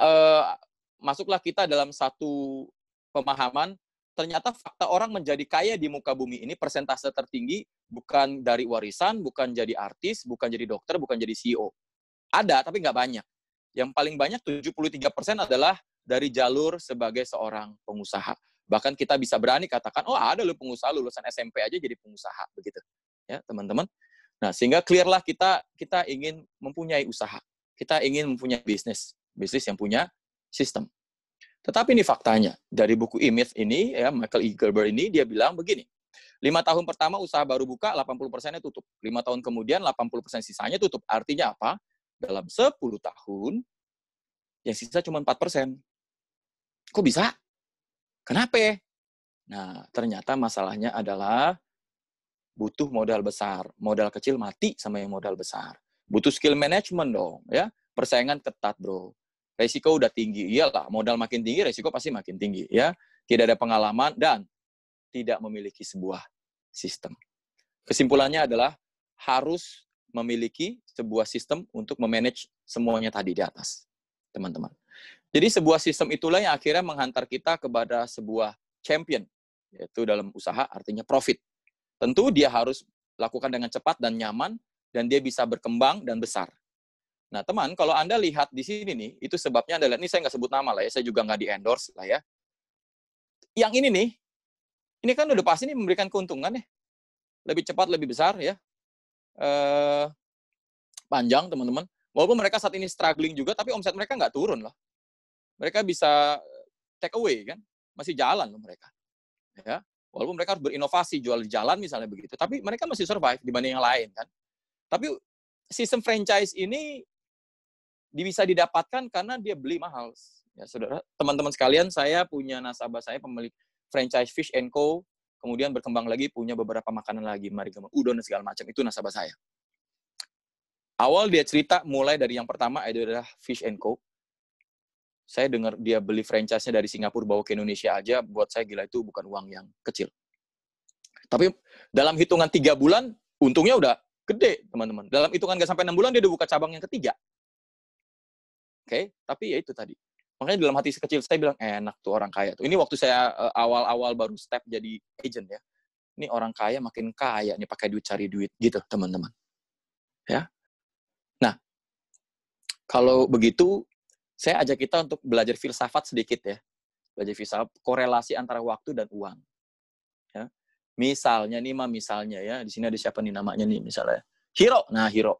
masuklah kita dalam satu pemahaman, ternyata fakta orang menjadi kaya di muka bumi ini persentase tertinggi bukan dari warisan, bukan jadi artis, bukan jadi dokter, bukan jadi CEO. Ada, tapi nggak banyak. Yang paling banyak 73% adalah dari jalur sebagai seorang pengusaha. Bahkan kita bisa berani katakan, oh ada loh pengusaha lulusan SMP aja jadi pengusaha, begitu. Ya, teman-teman. Nah, sehingga clear-lah kita ingin mempunyai usaha. Kita ingin mempunyai bisnis yang punya sistem. Tetapi ini faktanya, dari buku E-Myth ini, ya, Michael E. Gerber ini, dia bilang begini, 5 tahun pertama usaha baru buka, 80%-nya tutup. 5 tahun kemudian, 80% sisanya tutup. Artinya apa? Dalam 10 tahun, yang sisa cuma 4%. Kok bisa? Kenapa? Nah, ternyata masalahnya adalah butuh modal besar. Modal kecil mati sama yang modal besar. Butuh skill management dong, ya. Persaingan ketat, bro. Resiko udah tinggi. Iyalah, modal makin tinggi, resiko pasti makin tinggi, ya. Tidak ada pengalaman dan tidak memiliki sebuah sistem. Kesimpulannya adalah harus memiliki sebuah sistem untuk memanage semuanya tadi di atas, teman-teman. Jadi sebuah sistem itulah yang akhirnya menghantar kita kepada sebuah champion, yaitu dalam usaha artinya profit. Tentu dia harus lakukan dengan cepat dan nyaman, dan dia bisa berkembang dan besar. Nah, teman, kalau Anda lihat di sini nih, itu sebabnya adalah, ini saya nggak sebut nama lah ya, saya juga nggak di-endorse lah ya. Yang ini nih, ini kan udah pasti nih memberikan keuntungan ya. Lebih cepat, lebih besar ya. Panjang, teman-teman. Walaupun mereka saat ini struggling juga, tapi omset mereka nggak turun loh. Mereka bisa take away kan, masih jalan loh mereka. Ya, walaupun mereka harus berinovasi, jual di jalan misalnya begitu, tapi mereka masih survive dibanding yang lain kan. Tapi sistem franchise ini bisa didapatkan karena dia beli mahal. Ya, saudara, teman-teman sekalian, saya punya nasabah saya pemilik franchise Fish & Co, kemudian berkembang lagi punya beberapa makanan lagi, udon dan segala macam, itu nasabah saya. Awal dia cerita mulai dari yang pertama adalah Fish & Co. Saya dengar dia beli franchise-nya dari Singapura bawa ke Indonesia aja, buat saya gila, itu bukan uang yang kecil. Tapi dalam hitungan 3 bulan, untungnya udah gede, teman-teman. Dalam hitungan nggak sampai 6 bulan, dia udah buka cabang yang ketiga. Oke, tapi ya itu tadi. Makanya dalam hati sekecil saya bilang, enak tuh orang kaya tuh. Ini waktu saya awal-awal baru step jadi agent ya. Ini orang kaya makin kaya nih, pakai duit cari duit gitu, teman-teman. Ya. Nah, kalau begitu saya ajak kita untuk belajar filsafat sedikit ya. Belajar filsafat korelasi antara waktu dan uang. Ya. Misalnya ya, di sini ada siapa nih namanya nih misalnya. Hiro. Nah, Hiro,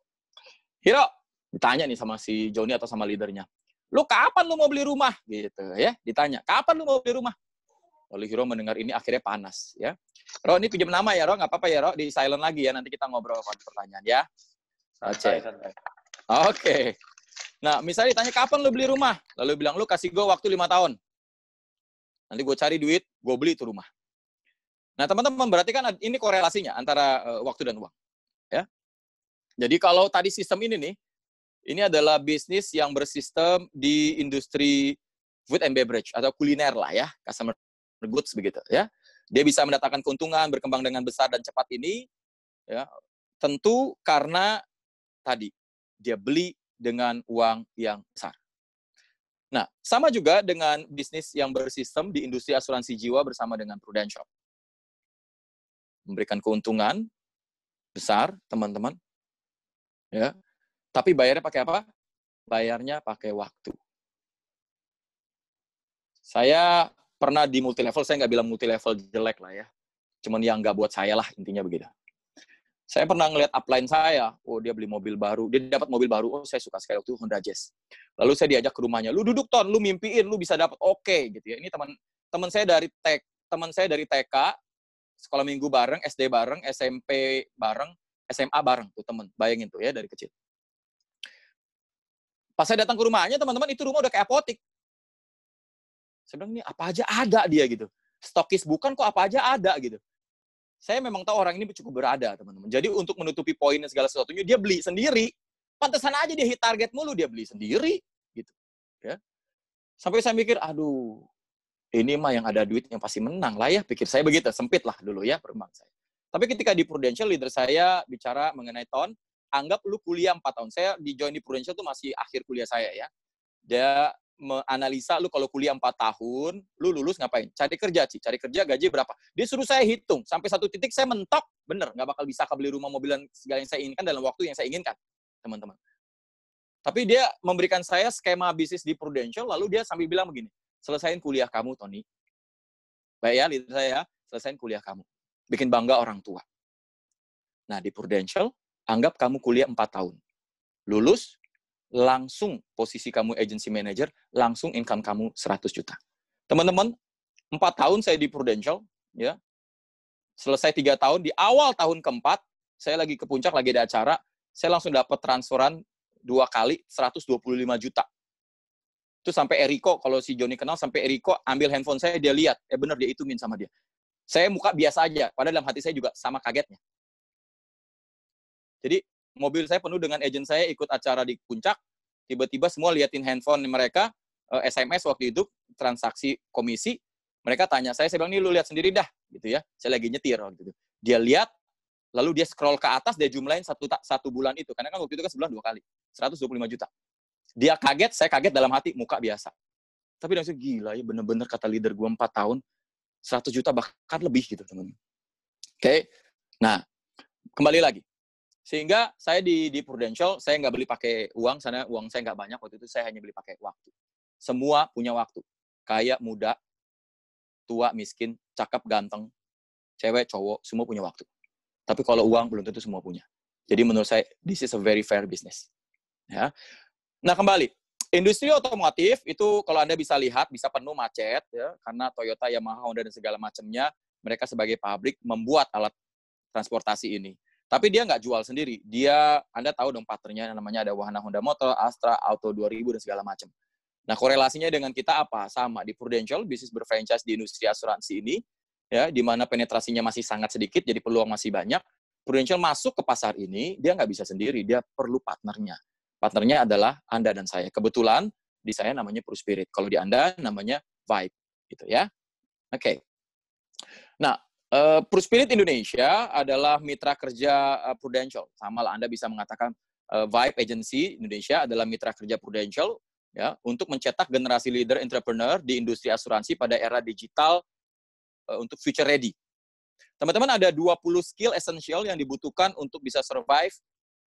ditanya nih sama si Joni atau sama leadernya. Lu kapan lu mau beli rumah? Gitu ya, ditanya. Kapan lu mau beli rumah? Lalu Hiro mendengar ini akhirnya panas ya. Ro, ini pinjam nama ya, Ro, nggak apa-apa ya, Ro, di silent lagi ya, nanti kita ngobrol pada pertanyaan ya. Santai. Oke. Nah, misalnya ditanya kapan lu beli rumah? Lalu bilang, lu kasih gue waktu 5 tahun. Nanti gue cari duit, gue beli itu rumah. Nah, teman-teman, berarti kan ini korelasinya antara waktu dan uang. Ya. Jadi kalau tadi sistem ini nih, ini adalah bisnis yang bersistem di industri food and beverage atau kuliner lah ya, customer goods begitu ya. Dia bisa mendatangkan keuntungan, berkembang dengan besar dan cepat ini ya. Tentu karena tadi dia beli dengan uang yang besar. Nah, sama juga dengan bisnis yang bersistem di industri asuransi jiwa bersama dengan Prudential. Memberikan keuntungan besar, teman-teman. Ya. Tapi bayarnya pakai apa? Bayarnya pakai waktu. Saya pernah di multilevel, saya nggak bilang multilevel jelek lah ya. Cuman yang nggak buat saya lah, intinya begitu. Saya pernah ngeliat upline saya, oh dia beli mobil baru, dia dapat mobil baru, oh saya suka sekali waktu Honda Jazz. Lalu saya diajak ke rumahnya, lu duduk Ton, lu mimpiin, lu bisa dapat, oke gitu ya. Ini teman saya dari TK, sekolah minggu bareng, SD bareng, SMP bareng, SMA bareng tuh teman, bayangin tuh ya dari kecil. Pas saya datang ke rumahnya, teman-teman, itu rumah udah kayak apotik. Saya bilang, ini apa aja ada dia gitu. Stokis bukan kok apa aja ada gitu. Saya memang tahu orang ini cukup berada, teman-teman. Jadi untuk menutupi poin dan segala sesuatunya, dia beli sendiri. Pantesan aja dia hit target mulu, dia beli sendiri. Gitu. Ya. Sampai saya mikir, aduh, ini mah yang ada duit yang pasti menang lah ya. Pikir saya begitu, sempit lah dulu ya perumahan saya. Tapi ketika di Prudential, leader saya bicara mengenai Ton, anggap lu kuliah 4 tahun. Saya di join di Prudential itu masih akhir kuliah saya ya. Dia menganalisa lu kalau kuliah 4 tahun, lu lulus ngapain? Cari kerja, Ci. Cari kerja, gaji berapa? Dia suruh saya hitung. Sampai satu titik saya mentok, bener, nggak bakal bisa beli rumah, mobil, dan segala yang saya inginkan dalam waktu yang saya inginkan, teman-teman. Tapi dia memberikan saya skema bisnis di Prudential, lalu dia sambil bilang begini, selesain kuliah kamu, Tony. Baik ya, lihat saya, selesain kuliah kamu. Bikin bangga orang tua. Nah, di Prudential, anggap kamu kuliah 4 tahun. Lulus, langsung posisi kamu agency manager, langsung income kamu 100 juta. Teman-teman, 4 tahun saya di Prudential, ya. Selesai 3 tahun, di awal tahun keempat, saya lagi ke puncak, lagi ada acara, saya langsung dapat transferan 2 kali 125 juta. Itu sampai Eriko, kalau si Joni kenal, sampai Eriko ambil handphone saya, dia lihat, bener dia hitungin sama dia. Saya muka biasa aja, padahal dalam hati saya juga sama kagetnya. Jadi, mobil saya penuh dengan agent saya ikut acara di puncak, tiba-tiba semua liatin handphone mereka, SMS waktu itu, transaksi komisi, mereka tanya saya bilang, nih lu lihat sendiri dah, gitu ya, saya lagi nyetir, gitu. Dia lihat, lalu dia scroll ke atas, dia jumlahin satu bulan itu, karena kan waktu itu kan sebulan 2 kali, 125 juta. Dia kaget, saya kaget dalam hati, muka biasa. Tapi langsung gila ya, bener-bener kata leader gue 4 tahun, 100 juta bahkan lebih gitu, teman-teman. Oke, nah, kembali lagi. Sehingga saya di Prudential, saya nggak beli pakai uang, karena uang saya nggak banyak, waktu itu saya hanya beli pakai waktu. Semua punya waktu. Kaya, muda, tua, miskin, cakep, ganteng, cewek, cowok, semua punya waktu. Tapi kalau uang, belum tentu semua punya. Jadi menurut saya, this is a very fair business. Ya. Nah, kembali. Industri otomotif itu kalau Anda bisa lihat, bisa penuh macet, ya, karena Toyota, Yamaha, Honda, dan segala macamnya, mereka sebagai pabrik membuat alat transportasi ini. Tapi dia nggak jual sendiri. Anda tahu dong partnernya, namanya ada Wahana Honda Motor, Astra, Auto 2000, dan segala macam. Nah, korelasinya dengan kita apa? Sama. Di Prudential, bisnis berfranchise di industri asuransi ini, ya, di mana penetrasinya masih sangat sedikit, jadi peluang masih banyak. Prudential masuk ke pasar ini, dia nggak bisa sendiri, dia perlu partnernya. Partnernya adalah Anda dan saya. Kebetulan di saya namanya PruSpirit. Kalau di Anda namanya Vibe, gitu ya. Oke. Nah, PruSpirit Indonesia adalah mitra kerja Prudential. Sama lah Anda bisa mengatakan Vibe Agency Indonesia adalah mitra kerja Prudential ya untuk mencetak generasi leader entrepreneur di industri asuransi pada era digital untuk future ready. Teman-teman, ada 20 skill essential yang dibutuhkan untuk bisa survive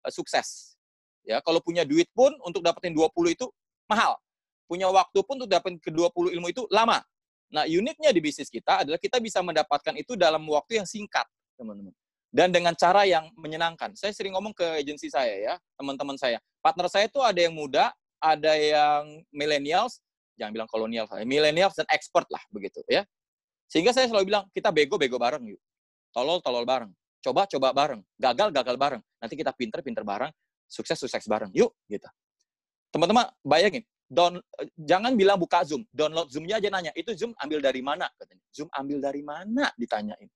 sukses. Ya, kalau punya duit pun untuk dapetin 20 itu mahal. Punya waktu pun untuk dapetin ke 20 ilmu itu lama. Nah, uniknya di bisnis kita adalah kita bisa mendapatkan itu dalam waktu yang singkat, teman-teman. Dan dengan cara yang menyenangkan. Saya sering ngomong ke agensi saya ya, teman-teman saya. Partner saya itu ada yang muda, ada yang millennials, jangan bilang kolonial, millennials dan expert lah begitu ya. Sehingga saya selalu bilang, kita bego-bego bareng yuk. Tolol-tolol bareng. Coba-coba bareng. Gagal-gagal bareng. Nanti kita pinter-pinter bareng. Sukses-sukses bareng. Yuk, gitu. Teman-teman, bayangin. Jangan bilang buka Zoom. Download Zoom-nya aja nanya. Itu Zoom ambil dari mana? Katanya. Zoom ambil dari mana? Ditanyain.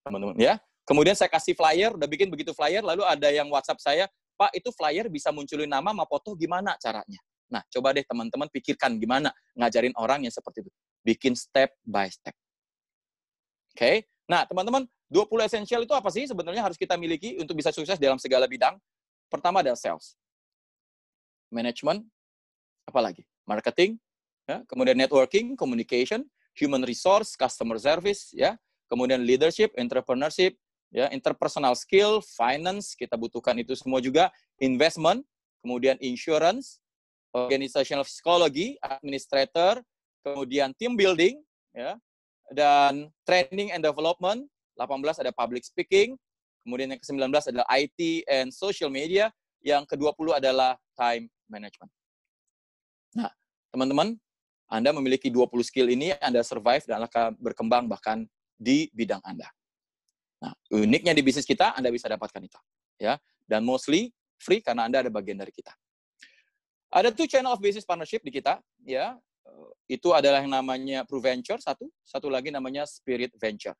Teman-teman, ya. Kemudian saya kasih flyer, udah bikin begitu flyer, lalu ada yang WhatsApp saya, Pak, itu flyer bisa munculin nama sama foto gimana caranya? Nah, coba deh teman-teman pikirkan gimana ngajarin orang yang seperti itu. Bikin step by step. Oke. Nah, teman-teman, 20 esensial itu apa sih sebenarnya harus kita miliki untuk bisa sukses dalam segala bidang? Pertama adalah sales. Management, apalagi? Marketing, ya, kemudian networking, communication, human resource, customer service, ya, kemudian leadership, entrepreneurship, ya, interpersonal skill, finance, kita butuhkan itu semua juga, investment, kemudian insurance, organizational psychology, administrator, kemudian team building, ya, dan training and development, 18 ada public speaking, kemudian yang ke-19 adalah IT and social media, yang ke-20 adalah time management. Nah, teman-teman, Anda memiliki 20 skill ini, Anda survive dan akan berkembang bahkan di bidang Anda. Nah, uniknya di bisnis kita, Anda bisa dapatkan itu. Ya, dan mostly free karena Anda ada bagian dari kita. Ada 2 channel of business partnership di kita, ya. Itu adalah yang namanya PruVenture, satu lagi namanya Spirit Venture.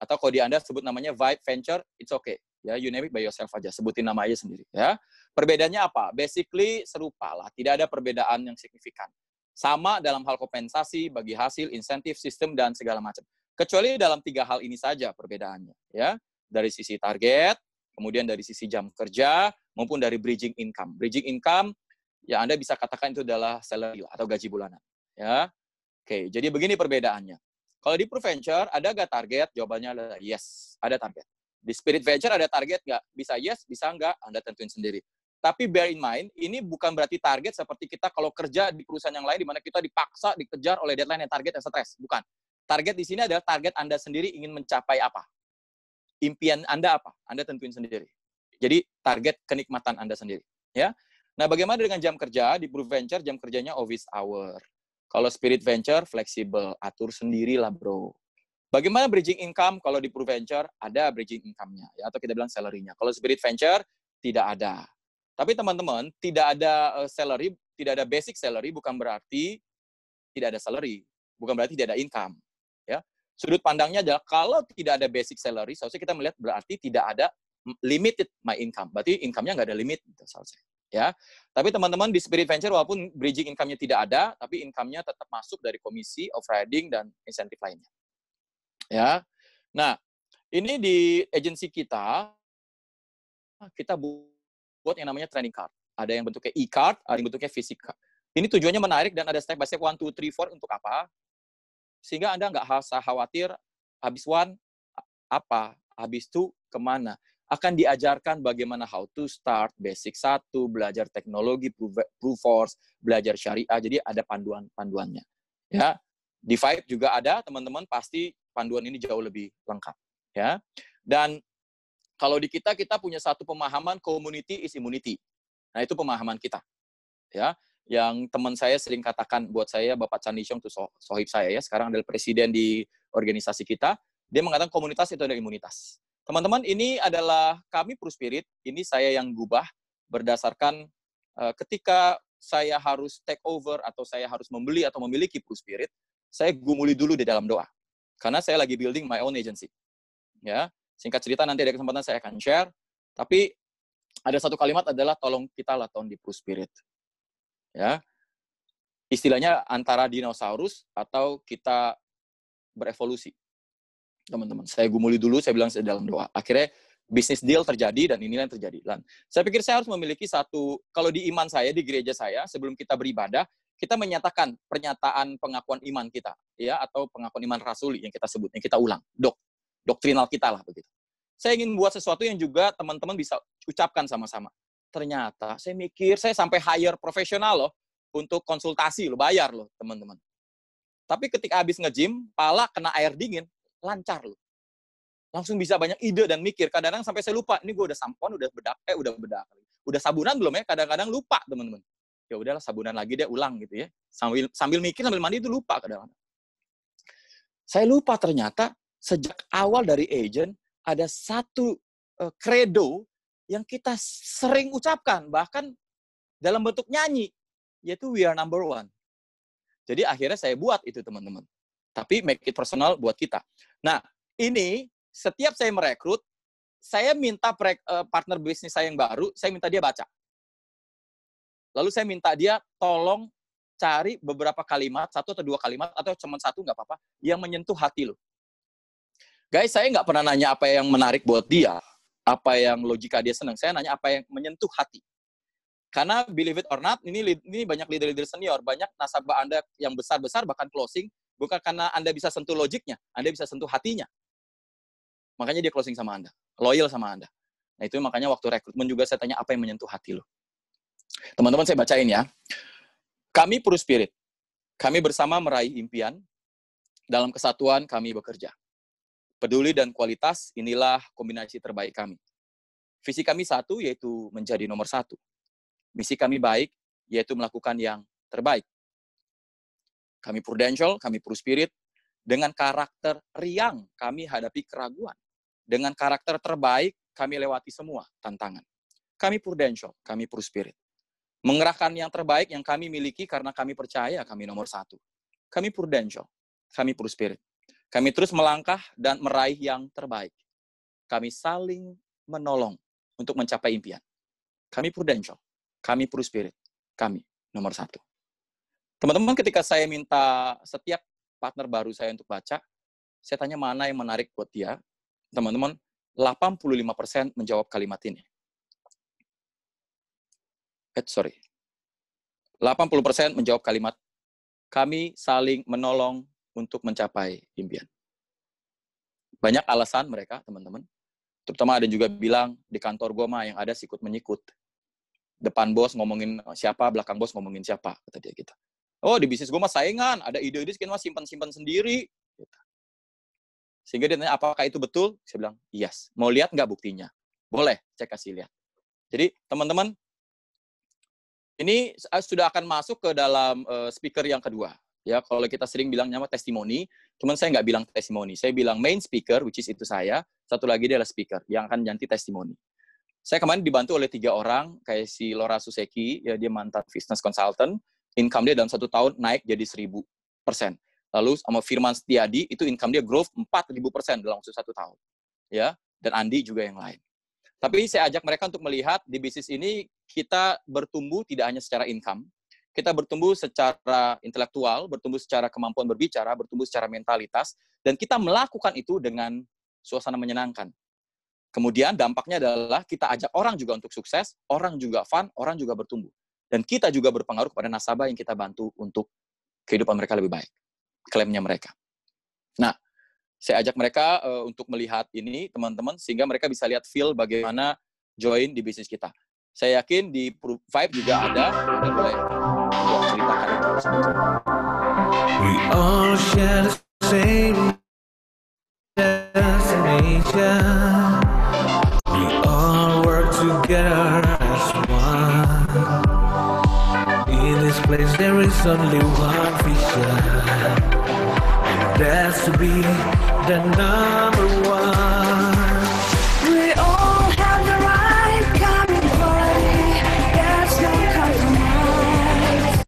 Atau kalau di Anda sebut namanya Vibe Venture, it's okay. Ya, you name it by yourself aja, sebutin nama aja sendiri. Ya, perbedaannya apa? Basically serupa lah, tidak ada perbedaan yang signifikan. Sama dalam hal kompensasi, bagi hasil, insentif, sistem, dan segala macam. Kecuali dalam 3 hal ini saja perbedaannya. Ya, dari sisi target, kemudian dari sisi jam kerja, maupun dari bridging income. Bridging income, ya Anda bisa katakan itu adalah salary atau gaji bulanan. Ya, oke. Jadi begini perbedaannya. Kalau di PruVenture, ada nggak target? Jawabannya adalah yes, ada target. Di Spirit Venture ada target nggak? Bisa yes, bisa nggak? Anda tentuin sendiri. Tapi bear in mind, ini bukan berarti target seperti kita kalau kerja di perusahaan yang lain, di mana kita dipaksa, dikejar oleh deadline yang target yang stres. Bukan. Target di sini adalah target Anda sendiri ingin mencapai apa. Impian Anda apa? Anda tentuin sendiri. Jadi target kenikmatan Anda sendiri. Ya. Nah, bagaimana dengan jam kerja? Di PruVenture, jam kerjanya office hour. Kalau Spirit Venture, fleksibel. Atur sendirilah, bro. Bagaimana bridging income? Kalau di PruVenture, ada bridging income-nya. Ya, atau kita bilang salary-nya. Kalau Spirit Venture, tidak ada. Tapi teman-teman, tidak ada salary, tidak ada basic salary, bukan berarti tidak ada salary. Bukan berarti tidak ada income. Ya. Sudut pandangnya adalah, kalau tidak ada basic salary, seharusnya kita melihat berarti tidak ada limited my income. Berarti income-nya nggak ada limit. Seharusnya. Ya, tapi teman-teman di Spirit Venture walaupun bridging income-nya tidak ada, tapi income-nya tetap masuk dari komisi, off-riding, dan insentif lainnya. Ya, nah ini di agensi kita buat yang namanya training card. Ada yang bentuknya e-card, ada yang bentuknya fisik card. Ini tujuannya menarik dan ada step by step 1, 2, 3, 4 untuk apa? Sehingga Anda nggak usah khawatir habis 1 apa, habis 2 kemana. Akan diajarkan bagaimana how to start, basic 1, belajar teknologi, PruForce, belajar syariah, jadi ada panduannya. Ya, di Vibe juga ada, teman-teman pasti panduan ini jauh lebih lengkap. Ya, dan kalau di kita punya satu pemahaman, community is immunity. Nah, itu pemahaman kita. ya, yang teman saya sering katakan buat saya, Bapak Chan Lixiong itu sohib saya ya, sekarang adalah presiden di organisasi kita. Dia mengatakan komunitas itu adalah imunitas. Teman-teman, ini adalah kami Pruspirit, ini saya yang gubah berdasarkan ketika saya harus take over atau saya harus membeli atau memiliki Pruspirit, saya gumuli dulu di dalam doa. Karena saya lagi building my own agency. Ya, singkat cerita nanti ada kesempatan saya akan share, tapi ada satu kalimat adalah tolong kita laton di Pruspirit. Ya. Istilahnya antara dinosaurus atau kita berevolusi. Teman-teman, saya gumuli dulu, saya bilang dalam doa. Akhirnya bisnis deal terjadi dan inilah yang terjadi. Dan saya pikir saya harus memiliki satu, kalau di iman saya, di gereja saya, sebelum kita beribadah, kita menyatakan pernyataan pengakuan iman kita, ya, atau pengakuan iman rasuli yang kita sebut, yang kita ulang, doktrinal kita lah begitu. Saya ingin buat sesuatu yang juga teman-teman bisa ucapkan sama-sama. Ternyata saya mikir, saya sampai hire profesional loh untuk konsultasi loh, bayar loh teman-teman. Tapi ketika habis nge-gym, pala kena air dingin, lancar loh. Langsung bisa banyak ide dan mikir. Kadang-kadang sampai saya lupa, ini gue udah sampon, udah bedak. Udah sabunan belum ya? Kadang-kadang lupa teman-teman. Ya udahlah sabunan lagi deh, ulang gitu ya. Sambil mikir, sambil mandi itu lupa kadang-kadang. Saya lupa ternyata sejak awal dari agent ada satu credo yang kita sering ucapkan, bahkan dalam bentuk nyanyi, yaitu we are number one. Jadi akhirnya saya buat itu teman-teman. Tapi make it personal buat kita. Nah, ini setiap saya merekrut, saya minta partner bisnis saya yang baru, saya minta dia baca. Lalu saya minta dia tolong cari beberapa kalimat, 1 atau 2 kalimat, atau cuma 1 nggak apa-apa, yang menyentuh hati lo. Guys, saya nggak pernah nanya apa yang menarik buat dia, apa yang logika dia senang. Saya nanya apa yang menyentuh hati. Karena believe it or not, ini banyak leader-leader senior, banyak nasabah Anda yang besar-besar, bahkan closing, bukan karena Anda bisa sentuh logiknya, Anda bisa sentuh hatinya. Makanya dia closing sama Anda, loyal sama Anda. Nah itu makanya waktu rekrutmen juga saya tanya apa yang menyentuh hati lo. Teman-teman saya bacain ya. Kami Pruspirit, kami bersama meraih impian, dalam kesatuan kami bekerja. Peduli dan kualitas, inilah kombinasi terbaik kami. Visi kami satu, yaitu menjadi nomor 1. Misi kami baik, yaitu melakukan yang terbaik. Kami prudential, kami Pruspirit, dengan karakter riang, kami hadapi keraguan. Dengan karakter terbaik, kami lewati semua tantangan. Kami prudential, kami Pruspirit. Mengerahkan yang terbaik yang kami miliki karena kami percaya kami nomor 1. Kami prudential, kami Pruspirit. Kami terus melangkah dan meraih yang terbaik. Kami saling menolong untuk mencapai impian. Kami prudential, kami Pruspirit, kami nomor 1. Teman-teman, ketika saya minta setiap partner baru saya untuk baca, saya tanya mana yang menarik buat dia. Teman-teman, 85% menjawab kalimat ini. 80% menjawab kalimat, kami saling menolong untuk mencapai impian. Banyak alasan mereka, teman-teman. Terutama ada juga bilang, di kantor gue mah yang ada sikut-menyikut. Depan bos ngomongin siapa, belakang bos ngomongin siapa, kata dia gitu. Oh, di bisnis gue mah saingan, ada ide-ide sekian mah simpan-simpan sendiri. Gitu. Sehingga dia tanya, apakah itu betul? Saya bilang, yes. Mau lihat nggak buktinya? Boleh, saya kasih lihat. Jadi, teman-teman, ini sudah akan masuk ke dalam speaker yang kedua. Ya, kalau kita sering bilang nama testimoni, cuman saya nggak bilang testimoni. Saya bilang main speaker, which is itu saya. Satu lagi dia adalah speaker, yang akan ganti testimoni. Saya kemarin dibantu oleh 3 orang, kayak si Laura Suseki, ya dia mantan business consultant. Income dia dalam 1 tahun naik jadi 1000%. Lalu sama Firman Setiadi, itu income dia growth 4000% dalam waktu 1 tahun. Ya, dan Andi juga yang lain. Tapi saya ajak mereka untuk melihat di bisnis ini kita bertumbuh tidak hanya secara income, kita bertumbuh secara intelektual, bertumbuh secara kemampuan berbicara, bertumbuh secara mentalitas, dan kita melakukan itu dengan suasana menyenangkan. Kemudian dampaknya adalah kita ajak orang juga untuk sukses, orang juga fun, orang juga bertumbuh. Dan kita juga berpengaruh kepada nasabah yang kita bantu untuk kehidupan mereka lebih baik. Klaimnya mereka. Nah, saya ajak mereka untuk melihat ini, teman-teman, sehingga mereka bisa lihat feel bagaimana join di bisnis kita. Saya yakin di Vibe juga ada boleh ceritakan. We all share the same destination. We all work together as one. there is only one vision, and that's to be the number one. We all have the right kind of body, there's no compromise.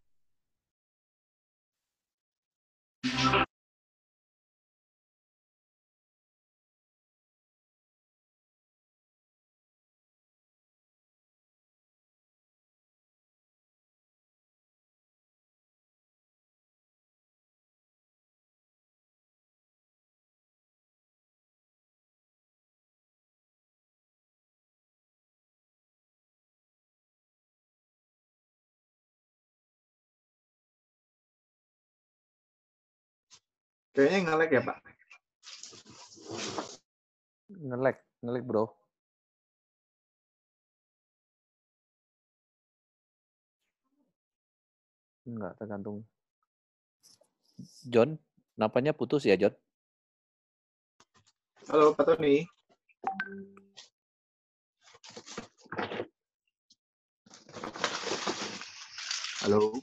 Kayaknya nge-lag ya, Pak. Nge-lag bro. Enggak, tergantung. John, napanya putus ya, John? Halo, Pak Tony. Halo.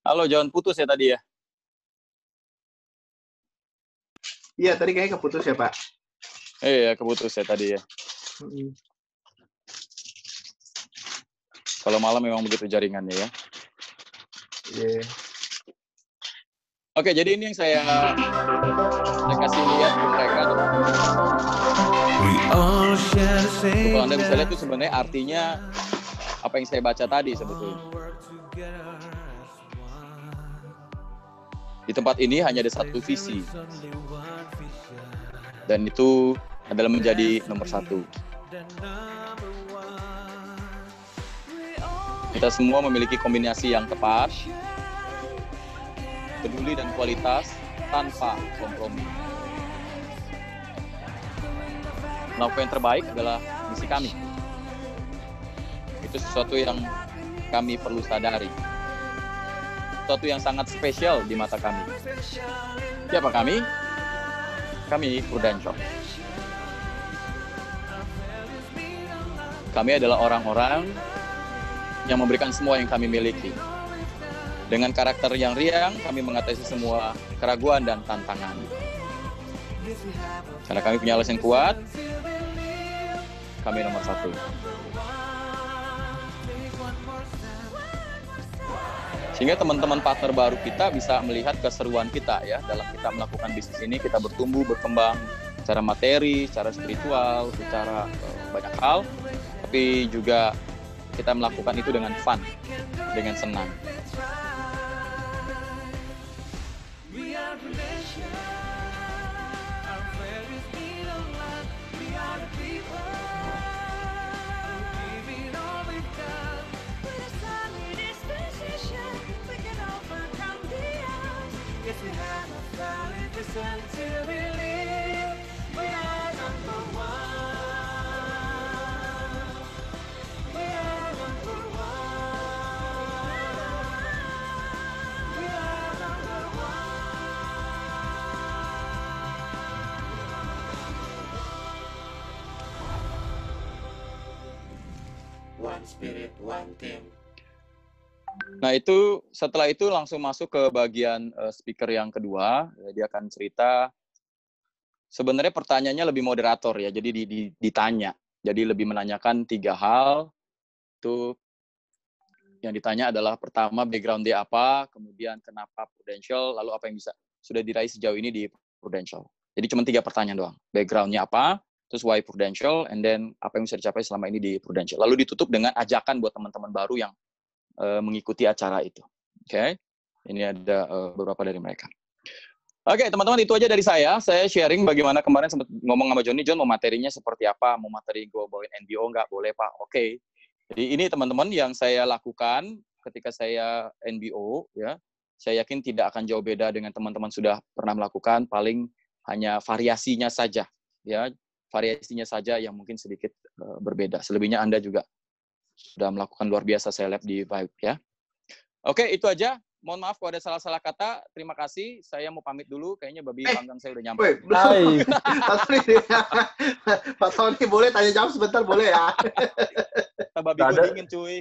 Halo John, putus ya tadi ya? Iya, tadi kayaknya keputus ya, Pak. Iya, keputus ya tadi ya. Kalau malam memang begitu jaringannya ya. Iya. Oke, jadi ini yang saya kasih lihat ke mereka. We all share the same. Kalau Anda bisa lihat itu sebenarnya artinya apa yang saya baca tadi sebetulnya. Di tempat ini hanya ada satu visi. Dan itu adalah menjadi nomor satu. Kita semua memiliki kombinasi yang tepat, peduli dan kualitas tanpa kompromi. Melakukan yang terbaik adalah misi kami. Itu sesuatu yang kami perlu sadari. Sesuatu yang sangat spesial di mata kami. Siapa kami? Kami Prudential. Kami adalah orang-orang yang memberikan semua yang kami miliki. Dengan karakter yang riang, kami mengatasi semua keraguan dan tantangan. Karena kami punya alasan kuat, kami nomor satu. Sehingga teman-teman partner baru kita bisa melihat keseruan kita ya dalam kita melakukan bisnis ini. Kita bertumbuh, berkembang secara materi, secara spiritual, secara banyak hal. Tapi juga kita melakukan itu dengan fun, dengan senang. One spirit, one team. Nah itu setelah itu langsung masuk ke bagian speaker yang kedua. Dia akan cerita. Sebenarnya pertanyaannya lebih moderator ya, jadi ditanya. Jadi lebih menanyakan 3 hal. Itu yang ditanya adalah pertama background dia apa, kemudian kenapa Prudential, lalu apa yang bisa sudah diraih sejauh ini di Prudential. Jadi cuma 3 pertanyaan doang. Background-nya apa, terus why Prudential, and then apa yang bisa dicapai selama ini di Prudential. Lalu ditutup dengan ajakan buat teman-teman baru yang mengikuti acara itu. Oke, ini ada beberapa dari mereka. Oke, teman-teman, itu aja dari saya. Saya sharing bagaimana kemarin sempat ngomong sama Johnny. John, mau materinya seperti apa? Mau materi gue bawain NBO nggak? Boleh, Pak. Oke. Jadi ini teman-teman yang saya lakukan ketika saya NBO. Ya, saya yakin tidak akan jauh beda dengan teman-teman sudah pernah melakukan. Paling hanya variasinya saja. Ya, variasinya saja yang mungkin sedikit berbeda. Selebihnya Anda juga sudah melakukan luar biasa, saya lihat di Vibe. Ya. Oke, itu aja. mohon maaf kalau ada salah-salah kata. Terima kasih. Saya mau pamit dulu. Kayaknya babi panggang saya udah nyampe. Woi, Hai. Pak Tony boleh tanya jawab sebentar boleh ya? Babi Nggak gue ada. dingin, cuy.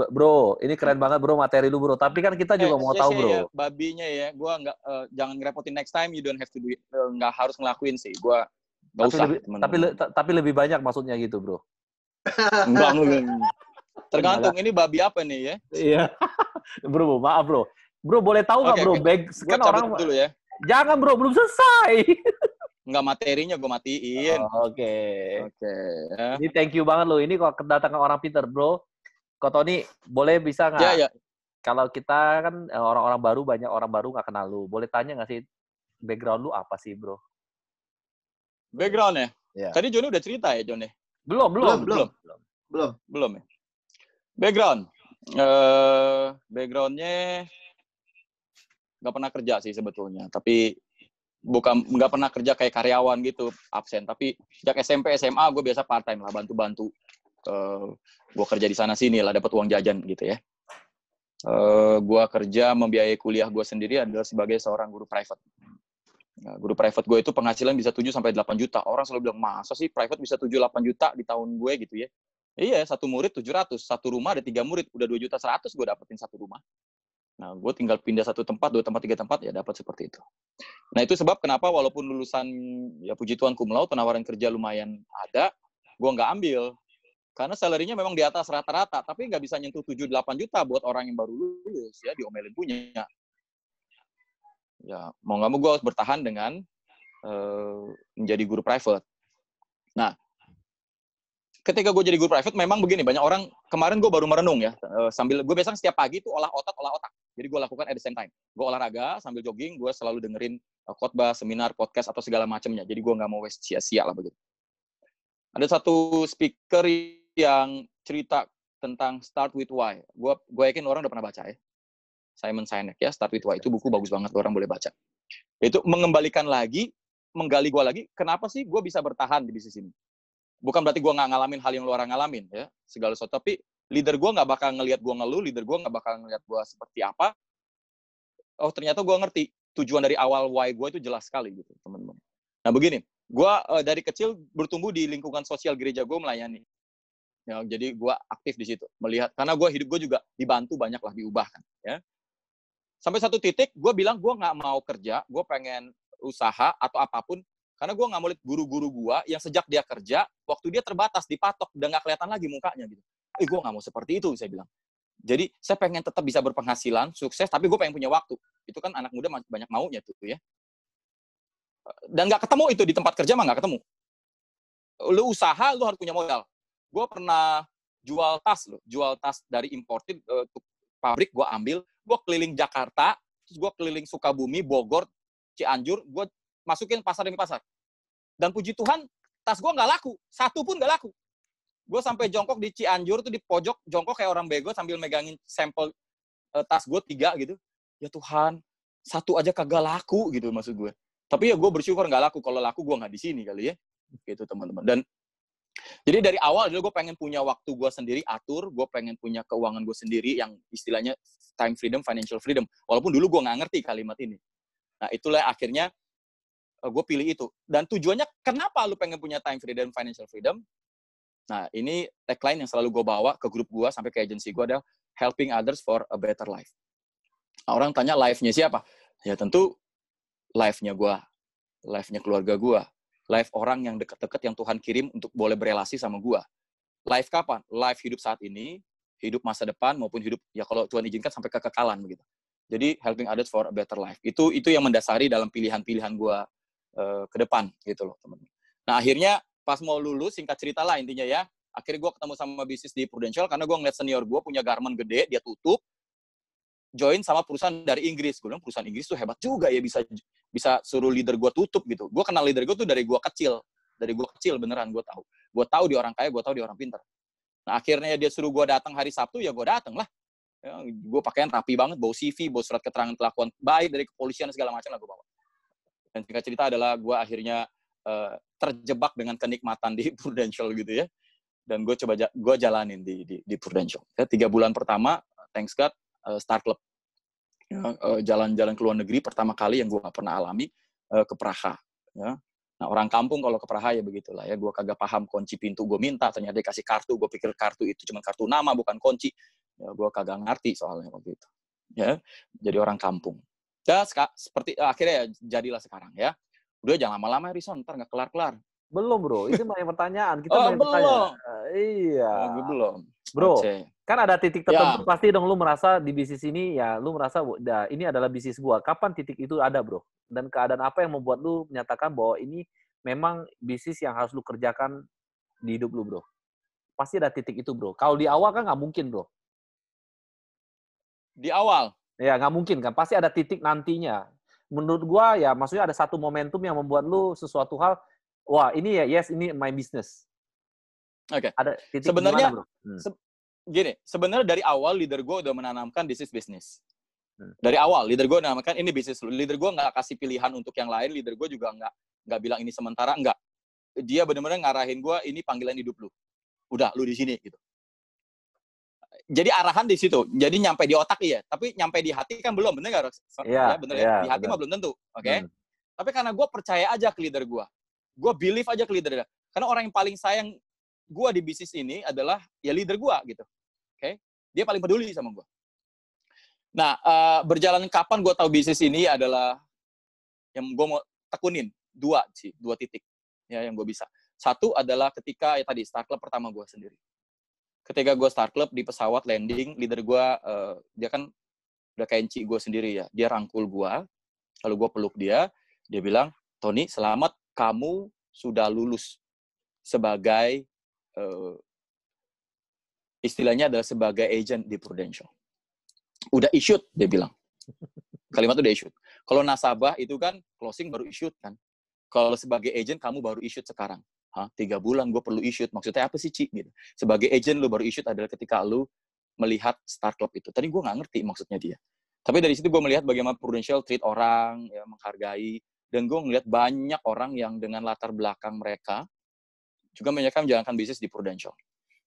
Bro, ini keren banget bro materi lu bro. Tapi kan kita juga mau tahu bro. Ya, babinya ya. Gue nggak, jangan ngerepotin next time. You don't have to do it. Nggak harus ngelakuin sih. Gue nggak usah. Tapi lebih banyak maksudnya gitu bro. Enggak. Tergantung ini babi apa nih ya. Iya. Bro, maaf bro. Bro boleh tahu nggak bro? Bag Gue kan cabut orang. dulu ya. Jangan bro, belum selesai. Nggak, materinya gue matiin. Oke. Ya. Ini thank you banget lo. Ini kok kedatangan orang pinter bro. Kok Tony boleh bisa nggak? Ya. Kalau kita kan orang-orang baru, banyak orang baru nggak kenal lu. Boleh tanya nggak sih background lu apa sih bro? Background ya? Ya. Tadi Joni udah cerita ya, Joni? Belum. Ya. Background. Backgroundnya nggak pernah kerja sih sebetulnya. Tapi nggak pernah kerja kayak karyawan gitu, absen. Tapi sejak SMP, SMA gue biasa part-time lah, bantu-bantu. Gue kerja di sana-sini lah, dapat uang jajan gitu ya. Gue kerja membiayai kuliah gue sendiri adalah sebagai seorang guru private. Nah, guru private gue itu penghasilan bisa 7-8 juta. Orang selalu bilang, masa sih private bisa 7-8 juta di tahun gue gitu ya. Iya, satu murid 700. Satu rumah ada 3 murid, udah 2.100.000 gue dapetin satu rumah. Nah, gue tinggal pindah 1 tempat, 2 tempat, 3 tempat, ya dapat seperti itu. Nah, itu sebab kenapa walaupun lulusan, ya puji Tuhan cum laude, penawaran kerja lumayan ada, gue nggak ambil. Karena salary-nya memang di atas rata-rata, tapi nggak bisa nyentuh 7-8 juta buat orang yang baru lulus, ya diomelin punya. Ya, mau nggak mau gue harus bertahan dengan menjadi guru private. Nah, ketika gue jadi guru private, memang begini, banyak orang, kemarin gue baru merenung ya, sambil, gue biasanya setiap pagi itu olah otak. Jadi gue lakukan at the same time. Gue olahraga, sambil jogging, gue selalu dengerin khotbah, seminar, podcast, atau segala macamnya. Jadi gue nggak mau waste sia-sia lah begitu. Ada satu speaker yang cerita tentang Start With Why. Gue yakin orang udah pernah baca ya. Simon Sinek ya, Start With Why. Itu buku bagus banget, orang boleh baca. Itu menggali gue lagi, kenapa sih gue bisa bertahan di bisnis ini? Bukan berarti gue nggak ngalamin hal yang lu orang ngalamin ya, segala sesuatu. Tapi leader gue nggak bakal ngelihat gue ngeluh, leader gue nggak bakal ngelihat gue seperti apa. Oh ternyata gue ngerti tujuan dari awal why gue itu jelas sekali gitu teman-teman. Nah begini, gue dari kecil bertumbuh di lingkungan sosial gereja gue melayani. Ya, jadi gue aktif di situ melihat, karena hidup gue juga dibantu banyak lah, diubahkan. Ya. Sampai satu titik gue bilang gue nggak mau kerja, gue pengen usaha atau apapun. Karena gue nggak mau lihat guru-guru gue yang sejak dia kerja, waktu dia terbatas, dipatok, udah nggak kelihatan lagi mukanya gitu. Gue nggak mau seperti itu, saya bilang. Jadi saya pengen tetap bisa berpenghasilan, sukses, tapi gue pengen punya waktu. Itu kan anak muda banyak maunya tuh ya. Dan nggak ketemu itu di tempat kerja mah nggak ketemu. Lu usaha, lu harus punya modal. Gue pernah jual tas dari imported, pabrik gue ambil, gue keliling Jakarta, terus gue keliling Sukabumi, Bogor, Cianjur, gue masukin pasar demi pasar. Dan puji Tuhan, tas gue nggak laku. Satu pun nggak laku. Gue sampai jongkok di Cianjur tuh di pojok, jongkok kayak orang bego sambil megangin sampel tas gue 3 gitu. Ya Tuhan, satu aja kagak laku gitu maksud gue. Tapi ya gue bersyukur nggak laku. Kalau laku gue nggak di sini kali ya. Gitu teman-teman. Dan jadi dari awal dulu gue pengen punya waktu gue sendiri atur. Gue pengen punya keuangan gue sendiri yang istilahnya time freedom, financial freedom. Walaupun dulu gue nggak ngerti kalimat ini. Nah itulah akhirnya gue pilih itu. Dan tujuannya kenapa lu pengen punya time freedom, financial freedom? Nah, ini tagline yang selalu gue bawa ke grup gue sampai ke agensi gue adalah helping others for a better life. Nah, orang tanya life-nya siapa? Ya tentu life-nya gue, life-nya keluarga gue, life orang yang deket-deket yang Tuhan kirim untuk boleh berelasi sama gue. Life kapan? Life hidup saat ini, hidup masa depan maupun hidup ya kalau Tuhan izinkan sampai kekekalan begitu. Jadi helping others for a better life. Itu yang mendasari dalam pilihan-pilihan gue ke depan gitu loh teman-teman. Nah akhirnya pas mau lulus, singkat cerita lah intinya ya, akhirnya gue ketemu sama bisnis di Prudential karena gue ngeliat senior gue punya garment gede, dia tutup, join sama perusahaan dari Inggris. Gue bilang perusahaan Inggris tuh hebat juga ya bisa suruh leader gue tutup gitu. Gue kenal leader gue tuh dari gue kecil beneran gue tahu dia orang kaya, gue tahu dia orang pintar. Nah akhirnya dia suruh gue datang hari Sabtu, ya gue datang lah. Ya, gue pakaian rapi banget, bawa CV, bawa surat keterangan kelakuan baik dari kepolisian segala macam lah gue bawa. Dan singkat cerita adalah gue akhirnya terjebak dengan kenikmatan di Prudential gitu ya. Dan gue jalanin di Prudential. Ya, 3 bulan pertama, thanks God, start club. Jalan-jalan ke luar negeri pertama kali yang gue nggak pernah alami ke Praha. Ya. Nah, orang kampung kalau ke Praha ya begitulah ya. Gue kagak paham kunci pintu gue minta, ternyata dikasih kartu. Gue pikir kartu itu cuma kartu nama bukan kunci. Ya, gue kagak ngerti soalnya waktu itu. Ya, jadi orang kampung. Ya, seperti akhirnya ya jadilah sekarang ya. Udah jangan lama-lama Rison, ntar nggak kelar-kelar. Belum bro, itu banyak pertanyaan. Kita Oh, banyak belum. pertanyaan. Iya. Gue belum. Bro, Oke. kan ada titik tertentu pasti dong lu merasa di bisnis ini ya lu merasa ini adalah bisnis gua. Kapan titik itu ada, bro? Dan keadaan apa yang membuat lu menyatakan bahwa ini memang bisnis yang harus lu kerjakan di hidup lu, bro? Pasti ada titik itu, bro. Kalau di awal kan nggak mungkin, bro. Di awal? Ya, nggak mungkin kan. Pasti ada titik nantinya. Menurut gua ya maksudnya ada satu momentum yang membuat lu sesuatu hal, wah ini ya, yes, ini my business. Oke. Ada titik sebenarnya, gimana, bro? Gini, sebenarnya dari awal leader gue udah menanamkan this is business. Dari awal leader gue menanamkan ini bisnis lu. Leader gue nggak kasih pilihan untuk yang lain. Leader gue juga nggak bilang ini sementara, nggak. Dia benar-benar ngarahin gue ini panggilan hidup lu. Udah, lu di sini gitu. Jadi arahan di situ. Jadi nyampe di otak iya, tapi nyampe di hati kan belum, bener nggak? Iya, bener ya. Di hati mah belum tentu, oke? Tapi karena gue percaya aja ke leader gue believe aja ke leader. Karena orang yang paling sayang gue di bisnis ini adalah ya leader gue gitu, oke? Dia paling peduli sama gue. Nah, berjalan kapan gue tahu bisnis ini adalah yang gue mau tekunin dua titik ya yang gue bisa. Satu adalah ketika ya tadi start club pertama gue sendiri. Ketika gue start club di pesawat landing, leader gue dia kan udah kayak encik gue sendiri ya. Dia rangkul gue, lalu gue peluk dia bilang, Tony, selamat kamu sudah lulus sebagai istilahnya adalah sebagai agent di Prudential. Udah issued, dia bilang. Kalimat udah issued. Kalau nasabah itu kan closing baru issued kan. Kalau sebagai agent kamu baru issued sekarang. 3 bulan gue perlu issued. Maksudnya apa sih, Ci? Gitu. Sebagai agent lu baru issued adalah ketika lu melihat start club itu. Tadi gue nggak ngerti maksudnya dia. Tapi dari situ gue melihat bagaimana Prudential treat orang, ya, menghargai. Dan gue melihat banyak orang yang dengan latar belakang mereka juga menjalankan bisnis di Prudential.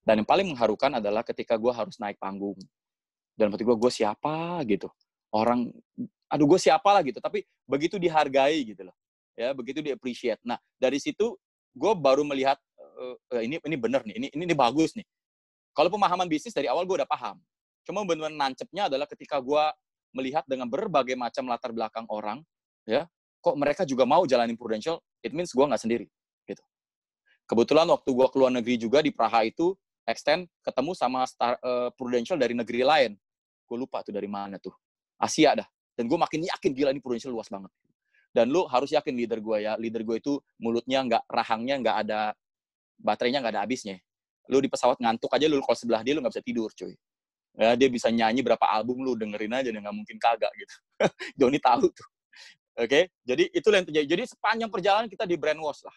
Dan yang paling mengharukan adalah ketika gue harus naik panggung. Dan berarti gue siapa gitu. Orang, aduh gue siapa lah gitu. Tapi begitu dihargai gitu loh. Ya, begitu di-appreciate. Nah, dari situ gue baru melihat, ini bener nih, ini bagus nih. Kalau pemahaman bisnis dari awal gue udah paham. Cuma benar-benar nancepnya adalah ketika gue melihat dengan berbagai macam latar belakang orang, ya, kok mereka juga mau jalanin Prudential, it means gue nggak sendiri. Gitu. Kebetulan waktu gue keluar negeri juga di Praha itu, extend ketemu sama Prudential dari negeri lain. Gue lupa tuh dari mana tuh. Asia dah. Dan gue makin yakin gila ini Prudential luas banget. Dan lu harus yakin leader gue ya. Leader gue itu mulutnya rahangnya nggak ada, baterainya nggak ada habisnya. Lu di pesawat ngantuk aja, lu kalau sebelah dia lu nggak bisa tidur cuy. Ya, dia bisa nyanyi berapa album lu dengerin aja, dan nggak mungkin kagak gitu. Johnny tahu tuh. Oke? Jadi itu yang terjadi. Jadi sepanjang perjalanan kita di brainwash lah.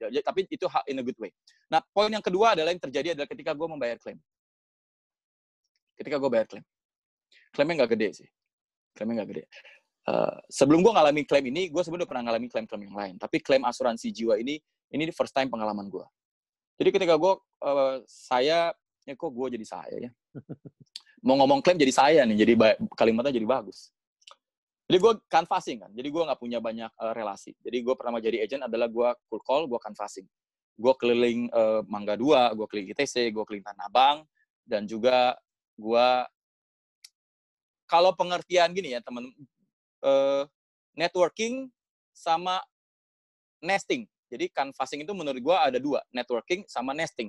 Ya, tapi itu in a good way. Nah, poin yang kedua adalah yang terjadi adalah ketika gue membayar klaim. Ketika gue bayar klaim. Klaimnya nggak gede sih. Klaimnya nggak gede. Sebelum gue ngalamin klaim ini, gue sebenarnya pernah ngalamin klaim-klaim yang lain. Tapi klaim asuransi jiwa ini first time pengalaman gue. Jadi ketika gue, kok gue jadi saya ya. Mau ngomong klaim jadi saya nih, jadi kalimatnya jadi bagus. Jadi gue canvassing kan, jadi gue nggak punya banyak relasi. Jadi gue pertama jadi agent adalah gue cold call, gue canvassing. Gue keliling Mangga 2, gue keliling ITC, gue keliling Tanah Abang, dan juga gue, kalau pengertian gini ya teman, networking sama nesting. Jadi canvassing itu menurut gue ada 2, networking sama nesting.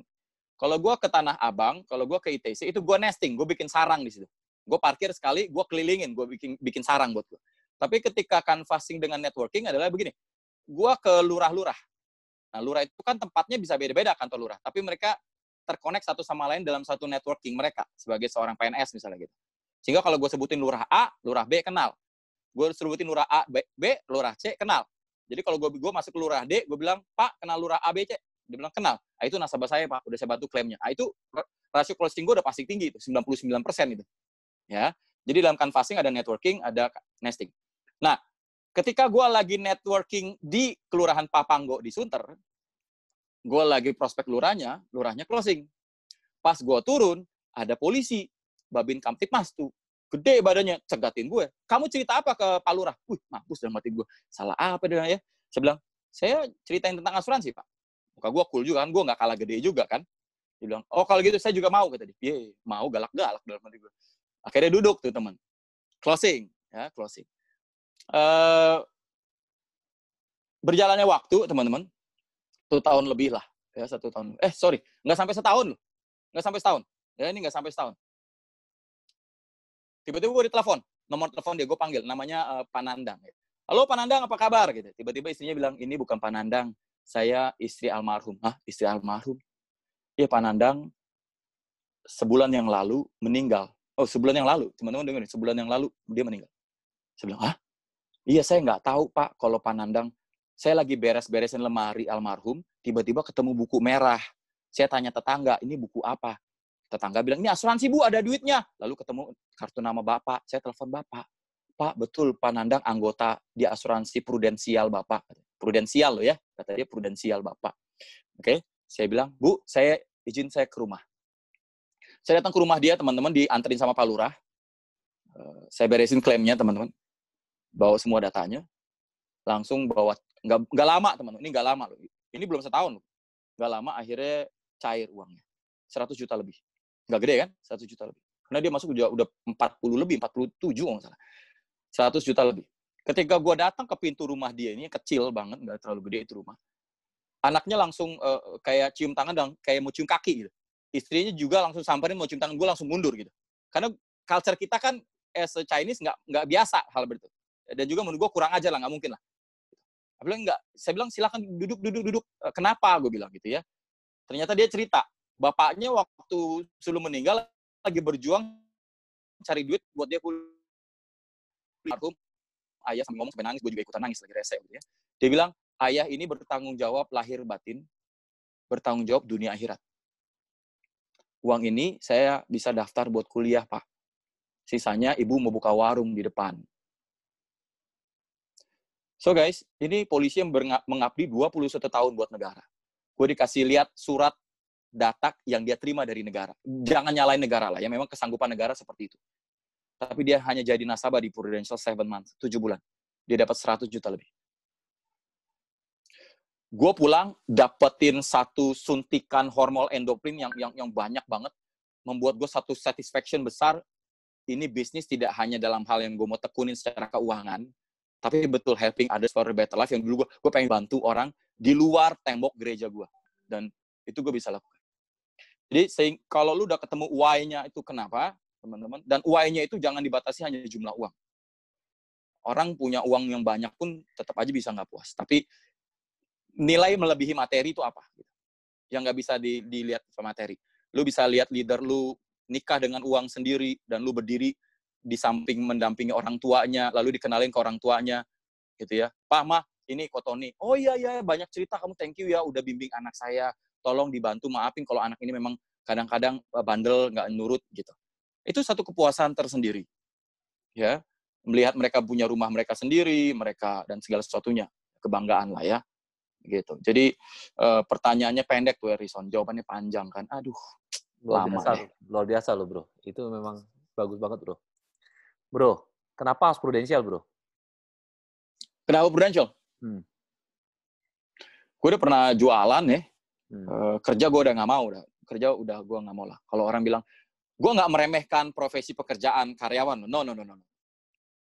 Kalau gue ke Tanah Abang, kalau gue ke ITC, itu gue nesting, gue bikin sarang di situ. Gue parkir sekali, gue kelilingin, gue bikin sarang buat gue. Tapi ketika canvassing dengan networking adalah begini, gue ke lurah-lurah. Nah, lurah itu kan tempatnya bisa beda-beda kantor lurah, tapi mereka terkonek satu sama lain dalam satu networking mereka, sebagai seorang PNS misalnya gitu. Sehingga kalau gue sebutin lurah A, lurah B kenal. Gue sebutin lurah A, B, lurah C kenal. Jadi kalau gue masuk ke lurah D, gue bilang, Pak, kenal lurah A, B, C? Dia bilang, kenal. Nah, itu nasabah saya, Pak. Udah saya bantu klaimnya. Nah, itu rasio closing gue udah pasti tinggi, itu 99% itu. Ya. Jadi dalam canvassing ada networking, ada nesting. Nah, ketika gue lagi networking di Kelurahan Papanggo di Sunter, gue lagi prospek lurahnya closing. Pas gue turun, ada polisi, Babin Kamtipmas tuh. gede badannya, cegatin gue. Kamu cerita apa ke Pak Lurah? Wih, mampus dalam hati gue. Salah apa dia ya? Saya bilang, saya ceritain tentang asuransi, Pak. Muka gue cool juga kan, gue nggak kalah gede juga kan. Dia bilang, oh kalau gitu saya juga mau, kata dia. Iya, mau galak-galak dalam hati gue. Akhirnya duduk tuh teman. Closing. Berjalannya waktu, teman-teman. 1 tahun lebih lah. Ya, 1 tahun. Nggak sampai setahun loh. Nggak sampai setahun. Ya, ini nggak sampai setahun. Tiba-tiba gue ditelepon. Nomor telepon dia, gue panggil. Namanya Pak Nandang. Halo Pak Nandang, apa kabar? Gitu. Tiba-tiba istrinya bilang, ini bukan Pak Nandang. Saya istri almarhum. Hah? Istri almarhum? Iya, Pak Nandang sebulan yang lalu meninggal. Oh, sebulan yang lalu. Teman-teman dengerin, sebulan yang lalu dia meninggal. Saya bilang, hah? Iya, saya nggak tahu, Pak, kalau Pak Nandang. Saya lagi beres-beresin lemari almarhum, tiba-tiba ketemu buku merah. Saya tanya tetangga, ini buku apa? Tetangga bilang, ini asuransi, Bu, ada duitnya. Lalu ketemu kartu nama Bapak. Saya telepon Bapak. Pak, betul, Pak Nandang anggota di asuransi prudensial Bapak. Prudensial loh ya, kata dia prudensial Bapak. Oke, saya bilang, Bu, saya izin saya ke rumah. Saya datang ke rumah dia, teman-teman, dianterin sama Pak Lurah. Saya beresin klaimnya, teman-teman. Bawa semua datanya. Langsung bawa, nggak lama, teman-teman. Ini nggak lama loh. Ini belum setahun loh. Nggak lama, akhirnya cair uangnya. 100 juta lebih. Nggak gede kan? 100 juta lebih. Karena dia masuk udah 40 lebih, 47 kalau nggak salah. 100 juta lebih. Ketika gue datang ke pintu rumah dia, ini kecil banget, nggak terlalu gede itu rumah. Anaknya langsung kayak cium tangan dan kayak mau cium kaki gitu. Istrinya juga langsung samperin mau cium tangan, gue langsung mundur gitu. Karena culture kita kan as a Chinese nggak biasa hal begitu. Dan juga menurut gue kurang aja lah, nggak mungkin lah. Saya bilang silakan duduk. Kenapa? Gue bilang gitu ya. Ternyata dia cerita, bapaknya waktu sebelum meninggal lagi berjuang cari duit buat dia kuliah. Almarhum ayah sambil ngomong sampai nangis, gue juga ikutan nangis lagi rese gitu ya. Dia bilang, ayah ini bertanggung jawab lahir batin, bertanggung jawab dunia akhirat. Uang ini saya bisa daftar buat kuliah, Pak. Sisanya ibu mau buka warung di depan. So guys, ini polisi yang mengabdi 21 tahun buat negara. Gue dikasih lihat surat data yang dia terima dari negara. Jangan nyalain negara lah, ya memang kesanggupan negara seperti itu. Tapi dia hanya jadi nasabah di Prudential 7 months, 7 bulan. Dia dapat 100 juta lebih. Gue pulang, dapetin satu suntikan hormon endokrin yang banyak banget. Membuat gue satu satisfaction besar. Ini bisnis tidak hanya dalam hal yang gue mau tekunin secara keuangan, tapi betul helping others for a better life. Yang dulu gue pengen bantu orang di luar tembok gereja gue. Dan itu gue bisa lakukan. Jadi kalau lu udah ketemu why-nya itu kenapa, teman-teman, dan why-nya itu jangan dibatasi hanya jumlah uang. Orang punya uang yang banyak pun tetap aja bisa nggak puas. Tapi nilai melebihi materi itu apa? Yang nggak bisa dilihat sama materi. Lu bisa lihat leader lu nikah dengan uang sendiri, dan lu berdiri di samping mendampingi orang tuanya, lalu dikenalin ke orang tuanya, gitu ya. Pak, Ma, ini Ko Tony. Oh iya, banyak cerita, kamu thank you ya, udah bimbing anak saya. Tolong dibantu, maafin kalau anak ini memang kadang-kadang bandel, nggak nurut, gitu. Itu satu kepuasan tersendiri. Ya, melihat mereka punya rumah mereka sendiri, mereka dan segala sesuatunya. Kebanggaan lah ya. Gitu. Jadi pertanyaannya pendek tuh, Harrison. Jawabannya panjang kan. Aduh, luar biasa loh, bro. Itu memang bagus banget, bro. Bro, kenapa harus prudensial, bro? Kenapa prudensial? Gue udah pernah jualan ya. Kerja gue udah nggak mau. Kerja udah gue nggak mau lah. Kalau orang bilang, gue nggak meremehkan profesi pekerjaan karyawan. No.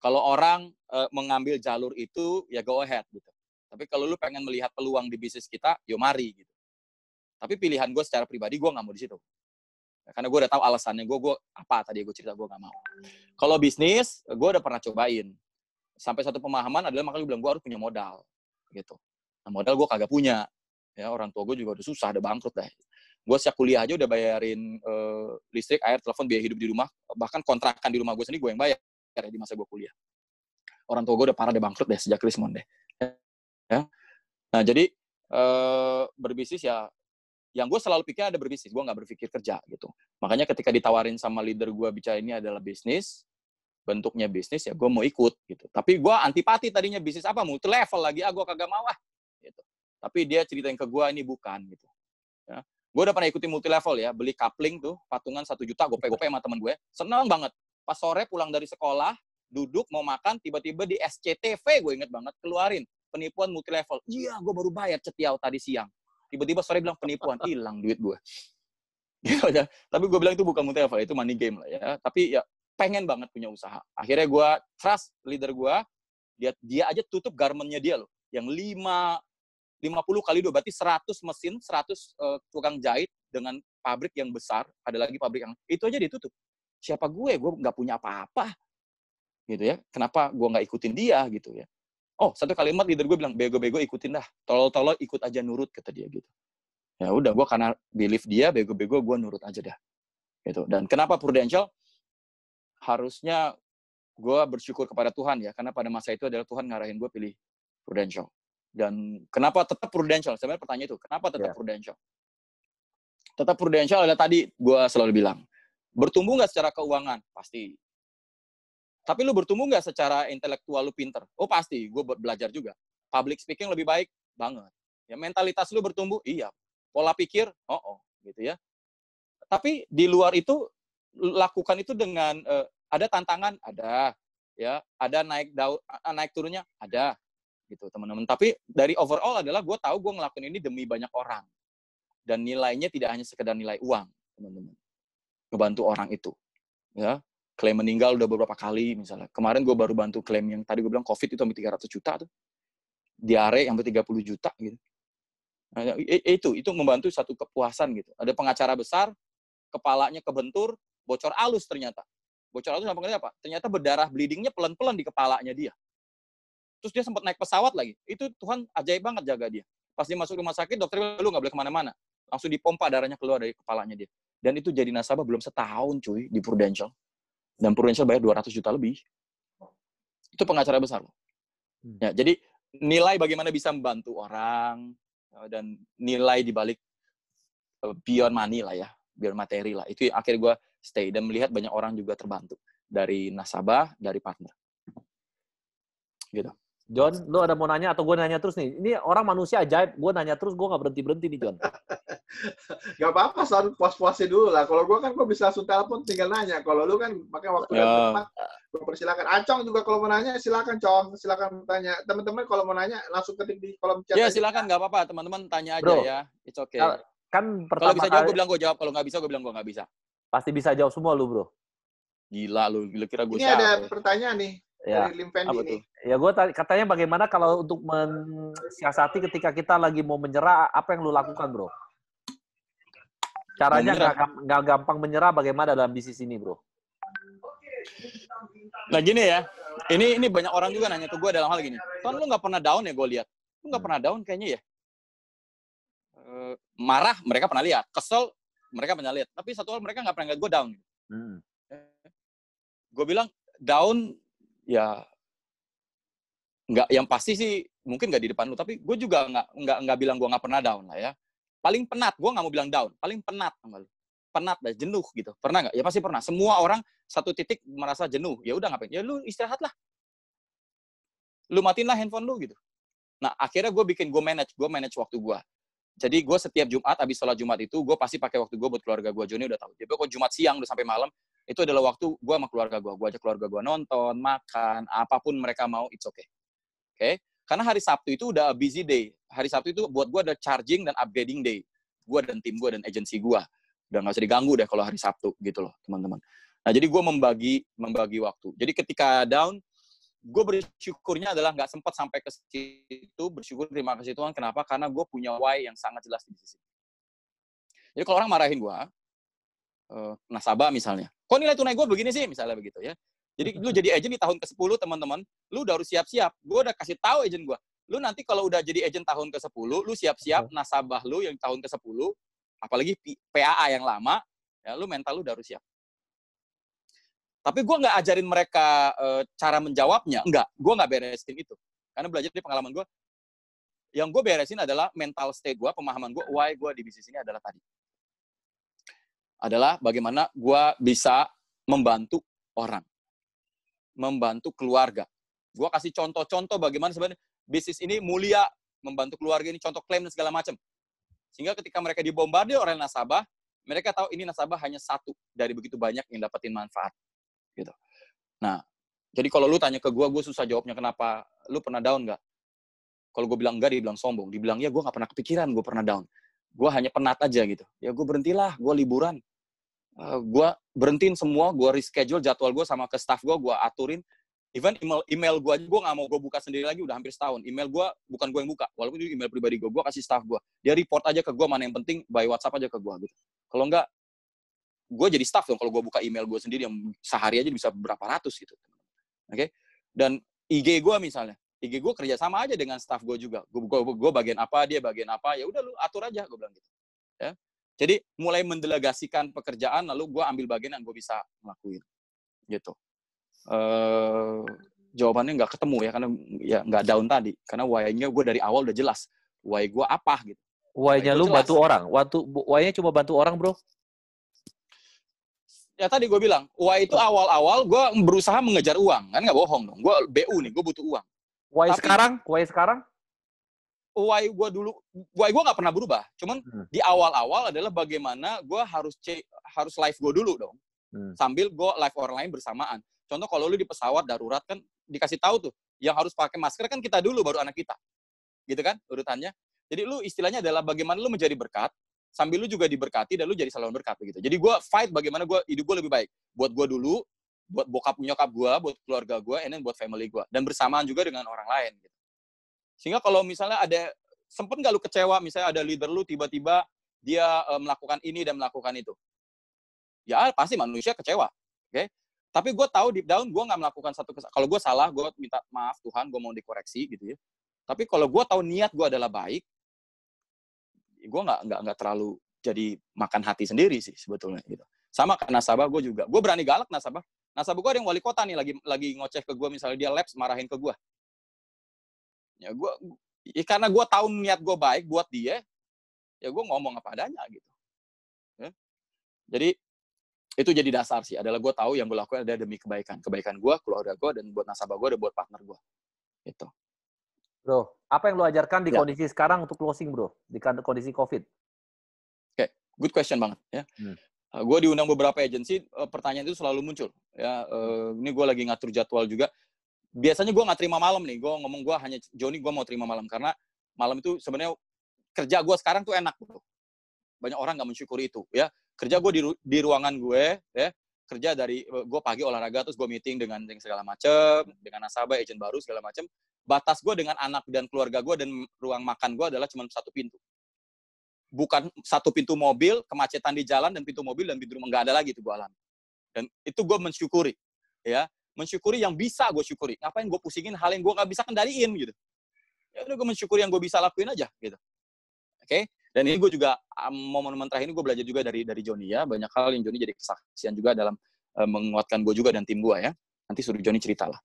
Kalau orang mengambil jalur itu, ya go ahead gitu. Tapi kalau lu pengen melihat peluang di bisnis kita, yo mari gitu. Tapi pilihan gue secara pribadi, gue nggak mau di situ. Karena gue udah tahu alasannya gue apa tadi gue cerita, gue nggak mau. Kalau bisnis, gue udah pernah cobain. Sampai satu pemahaman adalah makanya gue bilang gue harus punya modal, gitu. Nah, modal gue kagak punya. Ya, orang tua gue juga udah susah, udah bangkrut deh. Gue sejak kuliah aja udah bayarin listrik, air, telepon, biaya hidup di rumah. Bahkan kontrakan di rumah gue sendiri gue yang bayar di masa gue kuliah. Orang tua gue udah parah, udah bangkrut deh sejak Krismon deh. Ya. Nah, jadi berbisnis ya, yang gue selalu pikir ada berbisnis, gue nggak berpikir kerja gitu. Makanya ketika ditawarin sama leader gue, bicara ini adalah bisnis, bentuknya bisnis, ya gue mau ikut gitu. Tapi gue antipati tadinya, bisnis apa, multi level lagi, gue kagak mau gitu. Tapi dia ceritain ke gue, ini bukan gitu. Ya. Gue udah pernah ikutin multi level ya, beli coupling tuh, patungan 1 juta, gope-gope sama temen gue, seneng banget. Pas sore pulang dari sekolah, duduk mau makan, tiba-tiba di SCTV gue inget banget keluarin penipuan multilevel. Iya, gue baru bayar cetiau tadi siang. Tiba-tiba sore bilang penipuan, hilang duit gue. Gitu aja. Tapi gue bilang itu bukan multilevel, itu money game lah ya. Tapi ya pengen banget punya usaha. Akhirnya gue trust leader gue, dia aja tutup garmennya dia loh. Yang 50 kali 2, berarti 100 mesin, 100 tukang jahit dengan pabrik yang besar, ada lagi pabrik yang, itu aja ditutup. Siapa gue nggak punya apa-apa. Gitu ya, kenapa gue nggak ikutin dia gitu ya. Oh, satu kalimat leader gue bilang, bego-bego ikutin dah, tolol-tolol ikut aja nurut, kata dia gitu. Ya udah, gue karena believe dia, bego-bego gue nurut aja dah. Gitu. Dan kenapa Prudential? Harusnya gue bersyukur kepada Tuhan ya, karena pada masa itu adalah Tuhan ngarahin gue pilih Prudential. Dan kenapa tetap Prudential? Sebenarnya pertanyaan itu, kenapa tetap Prudential? Tetap Prudential adalah tadi gue selalu bilang, bertumbuh nggak secara keuangan? Pasti. Tapi lu bertumbuh nggak secara intelektual lu pinter? Oh pasti, gue belajar juga. Public speaking lebih baik? Banget. Ya, mentalitas lu bertumbuh? Iya. Pola pikir? Gitu ya. Tapi di luar itu, lakukan itu dengan, ada tantangan? Ada. Ya, ada naik turunnya? Ada. Gitu teman-teman. Tapi dari overall adalah gue tahu gue ngelakuin ini demi banyak orang, dan nilainya tidak hanya sekedar nilai uang, teman-teman. Ngebantu orang itu, ya. Klaim meninggal udah beberapa kali misalnya. Kemarin gue baru bantu klaim yang tadi gue bilang COVID itu sampai 300 juta tuh, diare sampai 30 juta gitu. Nah, itu membantu satu kepuasan gitu. Ada pengacara besar, kepalanya kebentur, bocor alus ternyata. Bocor alus sampai apa? Ternyata berdarah, bleedingnya pelan-pelan di kepalanya dia. Terus dia sempat naik pesawat lagi. Itu Tuhan ajaib banget jaga dia. Pas dia masuk rumah sakit, dokter bilang, lu nggak boleh kemana-mana. Langsung dipompa darahnya keluar dari kepalanya dia. Dan itu jadi nasabah belum setahun, cuy, di Prudential. Dan Prudential bayar 200 juta lebih. Itu pengacara besar. Ya, jadi nilai bagaimana bisa membantu orang, dan nilai dibalik beyond money lah ya, beyond materi lah. Itu akhirnya gue stay dan melihat banyak orang juga terbantu. Dari nasabah, dari partner. Gitu. John, lu ada mau nanya atau gue nanya terus nih? Ini orang manusia ajaib, gue nanya terus, gue nggak berhenti-berhenti nih, John. Gak apa-apa, selalu puas-puasin dulu lah. Kalau gue kan gue bisa langsung telepon, tinggal nanya. Kalau lu kan pakai waktu dan tempat, gue persilakan. Acong juga kalau mau nanya, silakan Cong, silakan tanya. Teman-teman kalau mau nanya, langsung ketik di kolom chat. Ya silakan, nggak apa-apa. Teman-teman tanya aja Bro, ya, it's okay. Kan kalau pertama bisa jawab, gue bilang gue jawab. Kalau nggak bisa, gue bilang gue nggak bisa. Pasti bisa jawab semua lu, bro. Gila lu kira gue Ini siapa? ada pertanyaan nih. Ya. Dari Lim Fendi nih. Ya gue katanya bagaimana kalau untuk mensiasati ketika kita lagi mau menyerah, apa yang lu lakukan, bro? Caranya nggak gampang menyerah bagaimana dalam bisnis ini, bro? Nah gini ya, ini banyak orang juga nanya ke gue dalam hal gini. Ton, lu nggak pernah down ya, gue lihat. Lu nggak pernah down kayaknya ya. Marah mereka pernah lihat, kesel mereka pernah lihat. Tapi satu hal mereka nggak pernah lihat gue down. Gue bilang down ya nggak, yang pasti sih mungkin nggak di depan lu, tapi gue juga nggak bilang gue nggak pernah down lah ya. Paling penat, gue nggak mau bilang down, paling penat sama lu. Penat dah, jenuh gitu. Pernah nggak? Ya pasti pernah. Semua orang satu titik merasa jenuh. Ya udah ngapain? Ya lu istirahat lah. Lu matiin lah handphone lu gitu. Nah akhirnya gue manage waktu gue. Jadi gue setiap Jumat, abis sholat Jumat itu, gue pasti pakai waktu gue buat keluarga gue. Joni udah tahu. Jadi kalau Jumat siang udah sampai malam, itu adalah waktu gue sama keluarga gue. Gue ajak keluarga gue nonton, makan, apapun mereka mau, it's okay. Oke? Karena hari Sabtu itu udah busy day. Hari Sabtu itu buat gue ada charging dan upgrading day. Gue dan tim gue dan agensi gue. Udah nggak usah diganggu deh kalau hari Sabtu gitu loh, teman-teman. Nah, jadi gue membagi waktu. Jadi ketika down, gue bersyukurnya adalah nggak sempat sampai ke situ. Bersyukur, terima kasih Tuhan. Kenapa? Karena gue punya why yang sangat jelas di sisi. Jadi kalau orang marahin gue, nasabah misalnya, kok nilai tunai gue begini sih? Misalnya begitu ya. Jadi lu jadi agent di tahun ke-10, teman-teman, lu udah harus siap-siap. Gue udah kasih tahu agent gue, lu nanti kalau udah jadi agent tahun ke-10, lu siap-siap nasabah lu yang tahun ke-10, apalagi PAA yang lama, ya lu mental lu udah harus siap. Tapi gue nggak ajarin mereka cara menjawabnya, enggak. Gue nggak beresin itu. Karena belajar dari pengalaman gue, yang gue beresin adalah mental state gue, pemahaman gue, why gue di bisnis ini adalah tadi. Adalah bagaimana gue bisa membantu orang. Membantu keluarga. Gue kasih contoh-contoh bagaimana sebenarnya bisnis ini mulia, membantu keluarga ini, contoh klaim dan segala macam. Sehingga ketika mereka dibombardir oleh nasabah, mereka tahu ini nasabah hanya satu dari begitu banyak yang dapetin manfaat. gitu. Nah, jadi kalau lu tanya ke gue susah jawabnya kenapa. Lu pernah down nggak? Kalau gue bilang enggak, dia bilang sombong. Dibilang, ya gue nggak pernah kepikiran gue pernah down. Gue hanya penat aja gitu. Ya gue berhentilah, gue liburan. Gue berhentiin semua, gue reschedule jadwal gue sama ke staff gue aturin. Even email gue aja, gue nggak mau gue buka sendiri lagi, udah hampir setahun. Email gue, bukan gue yang buka. Walaupun itu email pribadi gue kasih staff gue. Dia report aja ke gue, mana yang penting, by WhatsApp aja ke gue gitu. Kalau enggak, gue jadi staff dong kalau gue buka email gue sendiri yang sehari aja bisa berapa ratus gitu. Oke? Dan IG gue misalnya, IG gue kerja sama aja dengan staff gue juga. Gue bagian apa, dia bagian apa, ya udah lu atur aja, gue bilang gitu. Ya. Jadi mulai mendelegasikan pekerjaan, lalu gue ambil bagian yang gue bisa ngelakuin. Gitu. Jawabannya nggak ketemu ya, karena ya nggak down tadi. Karena why-nya gue dari awal udah jelas. Why gue apa gitu. Why-nya lu jelas. Bantu orang. Why-nya cuma bantu orang, bro. Ya tadi gue bilang, why itu awal-awal gue berusaha mengejar uang. Kan nggak bohong dong. Gue BU nih, gue butuh uang. Why sekarang? Why sekarang? Why gue dulu, why gue nggak pernah berubah. Cuman di awal-awal adalah bagaimana gue harus live gue dulu dong. Sambil gue live orang lain bersamaan. Contoh kalau lu di pesawat darurat kan dikasih tahu tuh, yang harus pakai masker kan kita dulu, baru anak kita. Gitu kan urutannya. Jadi lu istilahnya adalah bagaimana lu menjadi berkat, sambil lu juga diberkati dan lu jadi saluran berkat gitu. Jadi gue fight bagaimana hidup gue lebih baik. Buat gue dulu, buat bokap nyokap gue, buat keluarga gue, and then buat family gue. Dan bersamaan juga dengan orang lain gitu. Sehingga kalau misalnya sempet nggak lu kecewa, misalnya ada leader lu tiba-tiba dia melakukan ini dan melakukan itu. Ya pasti manusia kecewa. Oke? Tapi gue tahu deep down gue nggak melakukan kalau gue salah, gue minta maaf Tuhan, gue mau dikoreksi gitu ya. Tapi kalau gue tahu niat gue adalah baik, gue nggak terlalu jadi makan hati sendiri sih sebetulnya gitu. Sama ke nasabah gue juga. Gue berani galak nasabah. Nasabah gue ada yang wali kota nih lagi ngoceh ke gue, misalnya dia lapse marahin ke gue. Ya karena gue tahu niat gue baik buat dia, ya gue ngomong apa adanya gitu. Ya. Jadi itu jadi dasar sih, adalah gue tahu yang gue lakukan ada demi kebaikan gue, keluarga gue, dan buat nasabah gue, dan buat partner gue. Gitu. Bro, apa yang lo ajarkan di kondisi sekarang untuk closing, bro? Di kondisi COVID? Oke, good question banget ya. Gue diundang beberapa agensi, pertanyaan itu selalu muncul. Ya, ini gue lagi ngatur jadwal juga. Biasanya gue nggak terima malam nih. Gue ngomong Joni gue mau terima malam karena malam itu sebenarnya kerja gue sekarang tuh enak, bro. Banyak orang nggak mensyukuri itu, ya. Kerja gue di ruangan gue, ya. Kerja dari gue pagi olahraga, terus gue meeting dengan segala macam, dengan nasabah, agent baru segala macam. Batas gue dengan anak dan keluarga gue dan ruang makan gue adalah cuma satu pintu. Bukan satu pintu mobil, kemacetan di jalan, dan pintu mobil dan pintu rumah, nggak ada lagi itu gue alami. Dan itu gue mensyukuri, ya. Mensyukuri yang bisa gue syukuri. Ngapain gue pusingin hal yang gue nggak bisa kendaliin gitu. Ya udah gue mensyukuri yang gue bisa lakuin aja gitu. Oke? Dan ini gue juga momen-momen terakhir ini gue belajar juga dari Joni ya. Banyak hal yang Joni jadi kesaksian juga dalam menguatkan gue juga dan tim gue ya. Nanti suruh Joni cerita lah.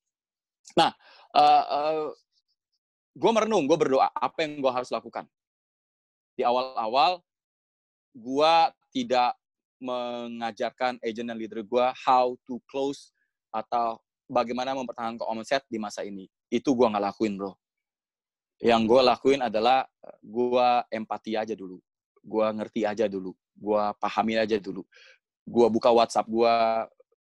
Nah, gue merenung, gue berdoa apa yang gue harus lakukan. Di awal-awal gue tidak mengajarkan agent dan leader gue how to close atau bagaimana mempertahankan omset di masa ini. Itu gue nggak lakuin, bro. Yang gue lakuin adalah gue empati aja dulu. Gue ngerti aja dulu. Gue pahami aja dulu. Gue buka WhatsApp gue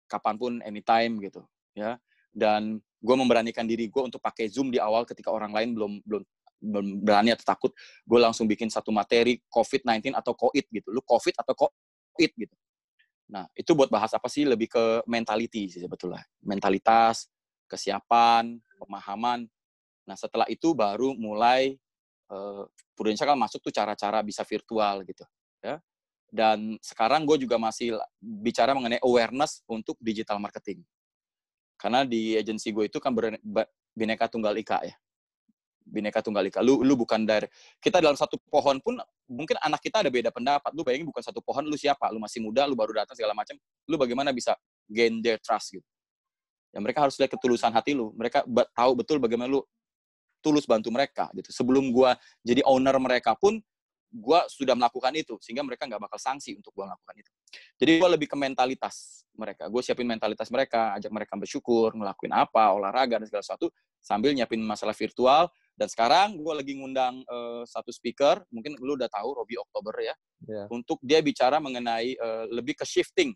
kapanpun, anytime gitu. Ya. Dan gue memberanikan diri gue untuk pakai Zoom di awal ketika orang lain belum berani atau takut. Gue langsung bikin satu materi COVID-19 atau COVID gitu. Lu COVID atau COVID gitu. Nah, itu buat bahas apa sih? Lebih ke mentality sih sebetulnya. Mentalitas, kesiapan, pemahaman. Nah, setelah itu baru mulai Prudential kan masuk tuh cara-cara bisa virtual gitu, ya. Dan sekarang gue juga masih bicara mengenai awareness untuk digital marketing. Karena di agensi gue itu kan bineka tunggal ika ya. Bineka tunggal ika. Lu bukan dari kita dalam satu pohon pun mungkin anak kita ada beda pendapat. Lu bayangin bukan satu pohon, lu siapa? Lu masih muda, lu baru datang segala macam. Lu bagaimana bisa gain their trust gitu. Ya mereka harus lihat ketulusan hati lu. Mereka tahu betul bagaimana lu tulus bantu mereka gitu. Sebelum gue jadi owner mereka pun gue sudah melakukan itu, sehingga mereka nggak bakal sanksi untuk gue melakukan itu. Jadi gue lebih ke mentalitas mereka. Gue siapin mentalitas mereka, ajak mereka bersyukur, ngelakuin apa, olahraga dan segala sesuatu, sambil nyiapin masalah virtual. Dan sekarang gue lagi ngundang satu speaker, mungkin lu udah tahu, Robi Oktober ya, untuk dia bicara mengenai lebih ke shifting,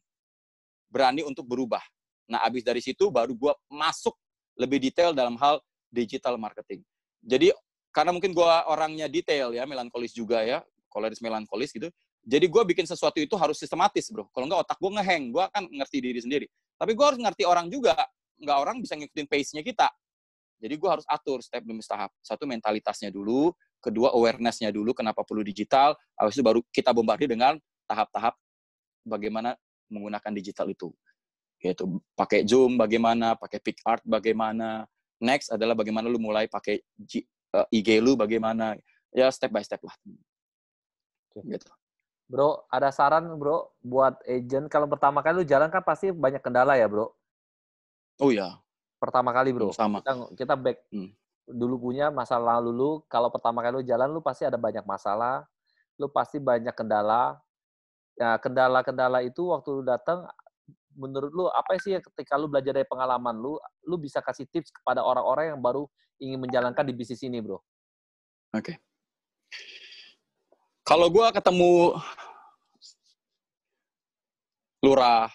berani untuk berubah. Nah, abis dari situ baru gue masuk lebih detail dalam hal digital marketing. Jadi, karena mungkin gue orangnya detail ya, melankolis juga ya, koleris melankolis gitu. Jadi gue bikin sesuatu itu harus sistematis, bro. Kalau nggak otak gue ngeheng, gue akan ngerti diri sendiri. Tapi gue harus ngerti orang juga. Nggak orang bisa ngikutin pace-nya kita. Jadi gue harus atur step demi tahap. Satu, mentalitasnya dulu. Kedua, awareness-nya dulu, kenapa perlu digital. Habis itu baru kita bombardir dengan tahap-tahap bagaimana menggunakan digital itu. Yaitu pakai Zoom bagaimana, pakai PicsArt bagaimana. Next adalah bagaimana lu mulai pakai IG lu bagaimana. Ya step by step lah. Gitu. Bro, ada saran bro buat agent kalau pertama kali lu jalan kan pasti banyak kendala ya bro. Oh ya. Pertama kali bro. Sama. Kita back dulu punya masalah lalu lu. Kalau pertama kali lu jalan lu pasti ada banyak masalah. Lu pasti banyak kendala. Ya kendala-kendala itu waktu lu datang, menurut lu apa sih ketika lu belajar dari pengalaman lu bisa kasih tips kepada orang-orang yang baru ingin menjalankan di bisnis ini bro? Oke. Kalau gue ketemu lurah,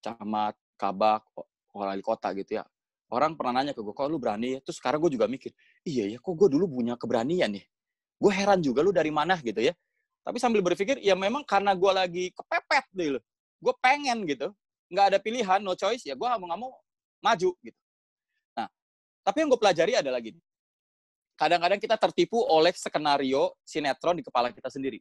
camat, kabak, wali kota gitu ya, orang pernah nanya ke gue, kok lu berani ya? Terus sekarang gue juga mikir, iya ya, kok gue dulu punya keberanian ya? Gue heran juga lu dari mana gitu ya. Tapi sambil berpikir, ya memang karena gue lagi kepepet deh loh. Gue pengen gitu. Nggak ada pilihan, no choice, ya gue nggak mau maju gitu. Nah, tapi yang gue pelajari adalah gini. Kadang-kadang kita tertipu oleh skenario sinetron di kepala kita sendiri.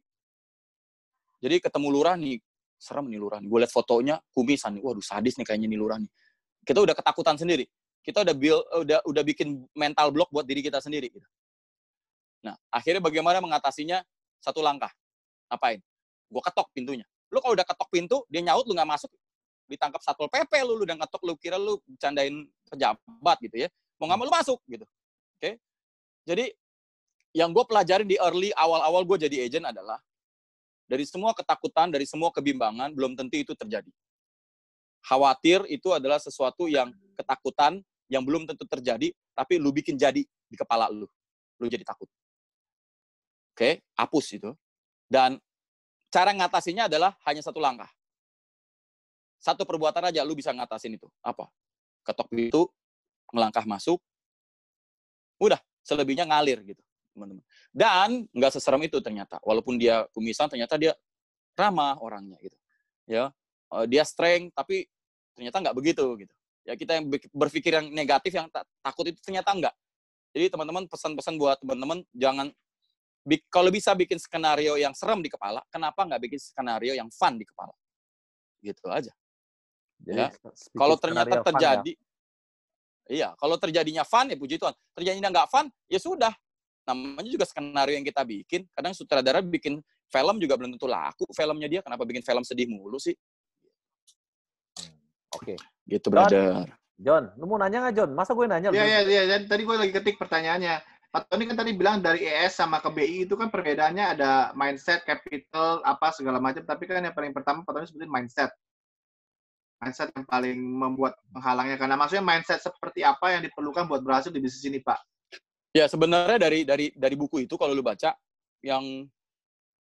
Jadi ketemu lurah nih, serem nih lurah nih. Gue liat fotonya, kumisan nih, waduh sadis nih kayaknya nih lurah nih. Kita udah ketakutan sendiri. Kita udah bikin mental block buat diri kita sendiri. Gitu. Nah, akhirnya bagaimana mengatasinya? Satu langkah. Ngapain? Gue ketok pintunya. Lu kalau udah ketok pintu, dia nyaut, lu nggak masuk, ditangkap Satpol PP lu udah ngetok, lu kira lu bercandain pejabat gitu ya. Mau nggak mau lu masuk gitu. Oke? Jadi, yang gue pelajarin di awal-awal gue jadi agent adalah dari semua ketakutan, dari semua kebimbangan, belum tentu itu terjadi. Khawatir itu adalah sesuatu yang ketakutan, yang belum tentu terjadi, tapi lu bikin jadi di kepala lu. Lu jadi takut. Oke? Hapus itu. Dan cara ngatasinya adalah hanya satu langkah. Satu perbuatan aja lu bisa ngatasin itu. Apa? Ketok pintu, ngelangkah masuk, udah. Selebihnya ngalir gitu, teman-teman. Dan nggak seserem itu ternyata. Walaupun dia kumisan, ternyata dia ramah orangnya gitu. Ya, dia strength, tapi ternyata nggak begitu gitu. Ya kita yang berpikir yang negatif, yang takut itu ternyata nggak. Jadi teman-teman pesan-pesan buat teman-teman jangan kalau bisa bikin skenario yang serem di kepala, kenapa nggak bikin skenario yang fun di kepala? Gitu aja. Jadi, ya. Kalau ternyata terjadi. Ya? Iya, kalau terjadinya fun, ya puji Tuhan. Terjadinya nggak fun, ya sudah. Namanya juga skenario yang kita bikin. Kadang sutradara bikin film juga belum tentu laku filmnya dia. Kenapa bikin film sedih mulu sih? Oke. Gitu, brother. John, lu mau nanya nggak, John? Masa gue nanya? Iya. Tadi gue lagi ketik pertanyaannya. Pak Tony kan tadi bilang dari ES sama ke BI itu kan perbedaannya ada mindset, capital, apa segala macam. Tapi kan yang paling pertama Pak Tony sebutin mindset. Mindset yang paling membuat penghalangnya. Karena maksudnya mindset seperti apa yang diperlukan buat berhasil di bisnis ini, Pak? Ya, sebenarnya dari buku itu kalau lu baca, yang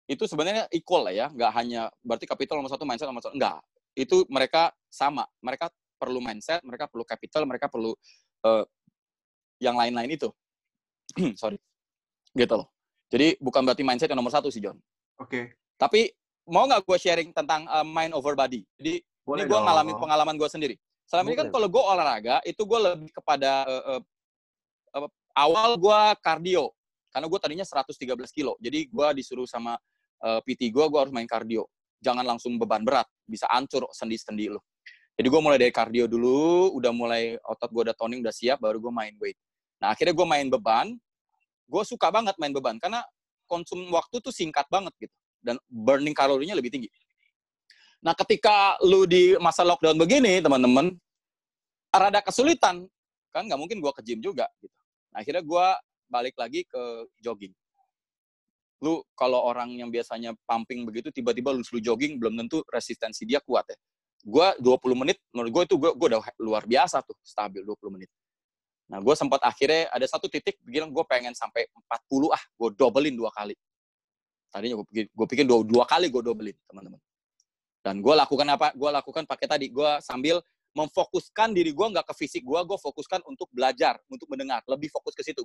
itu sebenarnya equal lah ya. Nggak hanya, berarti capital nomor 1, mindset nomor 1. Enggak. Itu mereka sama. Mereka perlu mindset, mereka perlu capital, mereka perlu yang lain-lain itu. Sorry. Gitu loh. Jadi, bukan berarti mindset yang nomor 1 sih, John. Oke. Tapi, mau nggak gue sharing tentang mind over body? Jadi, ini gue ngalamin pengalaman gue sendiri. Selama ini kan kalau gue olahraga, itu gue lebih kepada awal gue kardio. Karena gue tadinya 113 kilo. Jadi gue disuruh sama PT gue harus main kardio. Jangan langsung beban berat. Bisa hancur sendi-sendi lo. Jadi gue mulai dari kardio dulu, udah mulai otot gue udah toning, udah siap, baru gue main weight. Nah akhirnya gue main beban. Gue suka banget main beban. Karena konsum waktu tuh singkat banget gitu. Dan burning kalorinya lebih tinggi. Nah, ketika lu di masa lockdown begini, teman-teman, rada kesulitan. Kan nggak mungkin gue ke gym juga. Gitu. Nah, akhirnya gue balik lagi ke jogging. Lu, kalau orang yang biasanya pumping begitu, tiba-tiba lu suruh jogging, belum tentu resistensi dia kuat ya. Gue 20 menit, menurut gue itu gue udah luar biasa tuh, stabil 20 menit. Nah, gue sempat akhirnya ada satu titik, bilang gue pengen sampai 40, gue dobelin 2 kali. Tadinya gue pikir 2 kali gue dobelin, teman-teman. Dan gue lakukan apa? Gue lakukan pakai tadi. Gue sambil memfokuskan diri gue nggak ke fisik gue fokuskan untuk belajar, untuk mendengar, lebih fokus ke situ.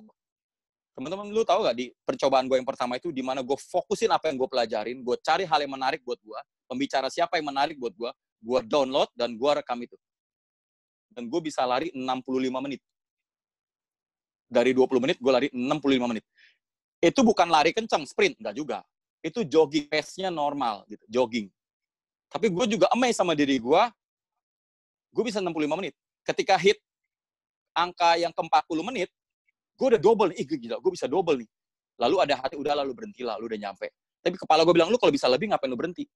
Teman-teman, lu tahu nggak di percobaan gue yang pertama itu di mana gue fokusin apa yang gue pelajarin, gue cari hal yang menarik buat gue, pembicara siapa yang menarik buat gue download dan gue rekam itu. Dan gue bisa lari 65 menit. Dari 20 menit, gue lari 65 menit. Itu bukan lari kencang, sprint, enggak juga. Itu jogging, pace-nya normal, gitu, jogging. Tapi gue juga amazed sama diri gue bisa 65 menit. Ketika hit angka yang ke 40 menit, gue udah double nih, gila, gue bisa double nih. Lalu ada hati, udah lalu berhentilah, lu udah nyampe. Tapi kepala gue bilang, lu kalau bisa lebih, ngapain lu berhenti?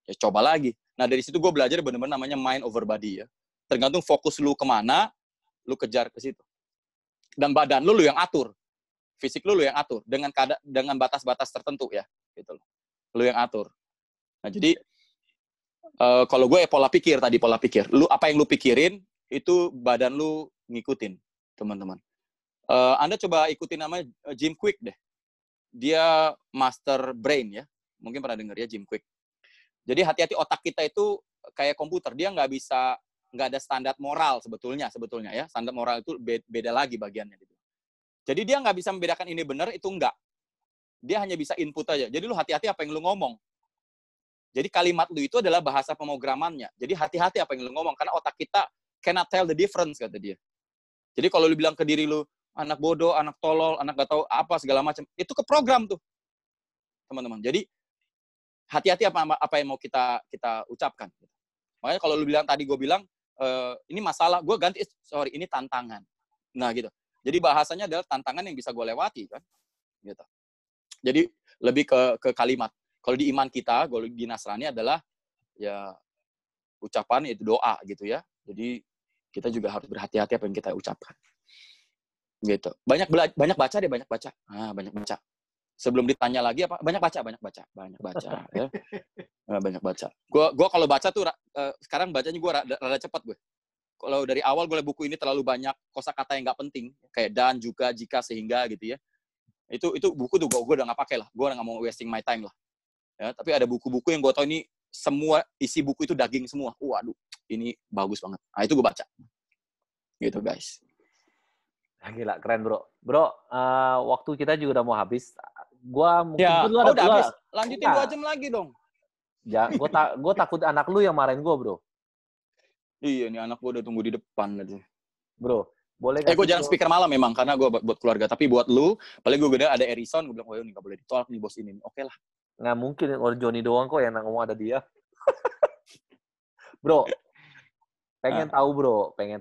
Ya coba lagi. Nah dari situ gue belajar benar-benar namanya mind over body ya. Tergantung fokus lu kemana, lu kejar ke situ. Dan badan lu yang atur. Fisik lu yang atur. Dengan batas-batas tertentu ya. Gitu loh. Lu yang atur. Nah jadi, kalau gue pola pikir. Apa yang lu pikirin, itu badan lu ngikutin, teman-teman. Anda coba ikutin namanya Jim Kwik deh. Dia master brain ya. Mungkin pernah dengar ya Jim Kwik. Jadi hati-hati, otak kita itu kayak komputer. Dia nggak ada standar moral sebetulnya ya. Standar moral itu beda lagi bagiannya gitu. Jadi dia nggak bisa membedakan ini benar, itu enggak. Dia hanya bisa input aja. Jadi lu hati-hati apa yang lu ngomong. Jadi kalimat lu itu adalah bahasa pemrogramannya. Jadi hati-hati apa yang lu ngomong. Karena otak kita cannot tell the difference, kata dia. Jadi kalau lu bilang ke diri lu, anak bodoh, anak tolol, anak gak tahu apa, segala macam, itu ke program tuh, teman-teman. Jadi hati-hati apa yang mau kita ucapkan. Makanya kalau lu bilang tadi, gue bilang, ini masalah, gue ganti, sorry, ini tantangan. Nah gitu. Jadi bahasanya adalah tantangan yang bisa gue lewati, kan? Gitu. Jadi lebih ke kalimat. Kalau di iman kita, kalau di Nasrani adalah ya ucapan itu doa gitu ya. Jadi kita juga harus berhati-hati apa yang kita ucapkan. Gitu. Banyak baca deh, banyak baca. Banyak baca. Sebelum ditanya lagi apa? Banyak baca ya. Banyak baca. Gua kalau baca tuh sekarang bacanya gue rada cepat gue. Kalau dari awal gue liat buku ini terlalu banyak kosakata yang nggak penting, kayak dan, juga, jika, sehingga gitu ya. Itu buku tuh gue udah nggak pakai lah. Gue udah nggak mau wasting my time lah. Ya, tapi ada buku-buku yang gue tahu ini semua isi buku itu daging semua. Waduh, ini bagus banget. Nah itu gue baca. Gitu guys. Gila, keren bro. Bro, waktu kita juga udah mau habis. Gua mungkin ya, udah habis. Lanjutin 2 jam lagi dong. Ya, gue takut anak lu yang marahin gue bro. Iya, nih anak gue udah tunggu di depan aja. Bro, boleh nggak? Gue jarang speaker malam memang, karena gue buat keluarga. Tapi buat lu, paling gue gede ada Erison, gue bilang, oh ini nggak boleh ditolak nih bos ini. Oke lah. Nggak mungkin, orang Johnny doang kok yang ngomong ada dia. Bro, pengen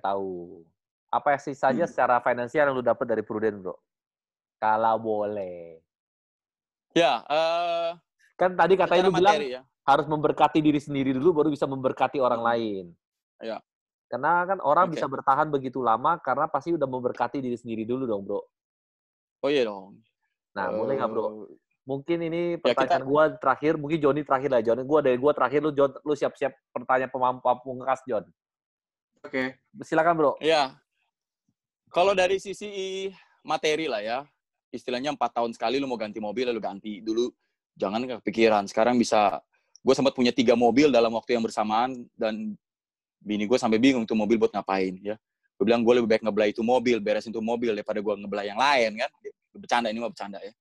tahu. Apa sih saja secara finansial yang lu dapat dari Prudent, bro? Kalau boleh. Ya, kan tadi katanya lu bilang ya, harus memberkati diri sendiri dulu, baru bisa memberkati orang lain. Ya. Karena kan orang bisa bertahan begitu lama karena pasti udah memberkati diri sendiri dulu dong, bro. Oh iya dong. Nah, boleh nggak, bro? Mungkin ini pertanyaan gue terakhir, mungkin Johnny terakhir lah, John. Gue terakhir, lu siap-siap pertanyaan pamungkas, John. Oke. Silakan, bro. Iya. Kalau dari sisi materi lah ya, istilahnya 4 tahun sekali lu mau ganti mobil, lu ganti dulu. Jangan kepikiran. Sekarang bisa, gue sempat punya 3 mobil dalam waktu yang bersamaan, dan bini gue sampai bingung tuh mobil buat ngapain ya. Gue bilang gue lebih baik ngebelai itu mobil, beresin tuh mobil daripada gue ngebelai yang lain kan. Bercanda, ini mah bercanda ya.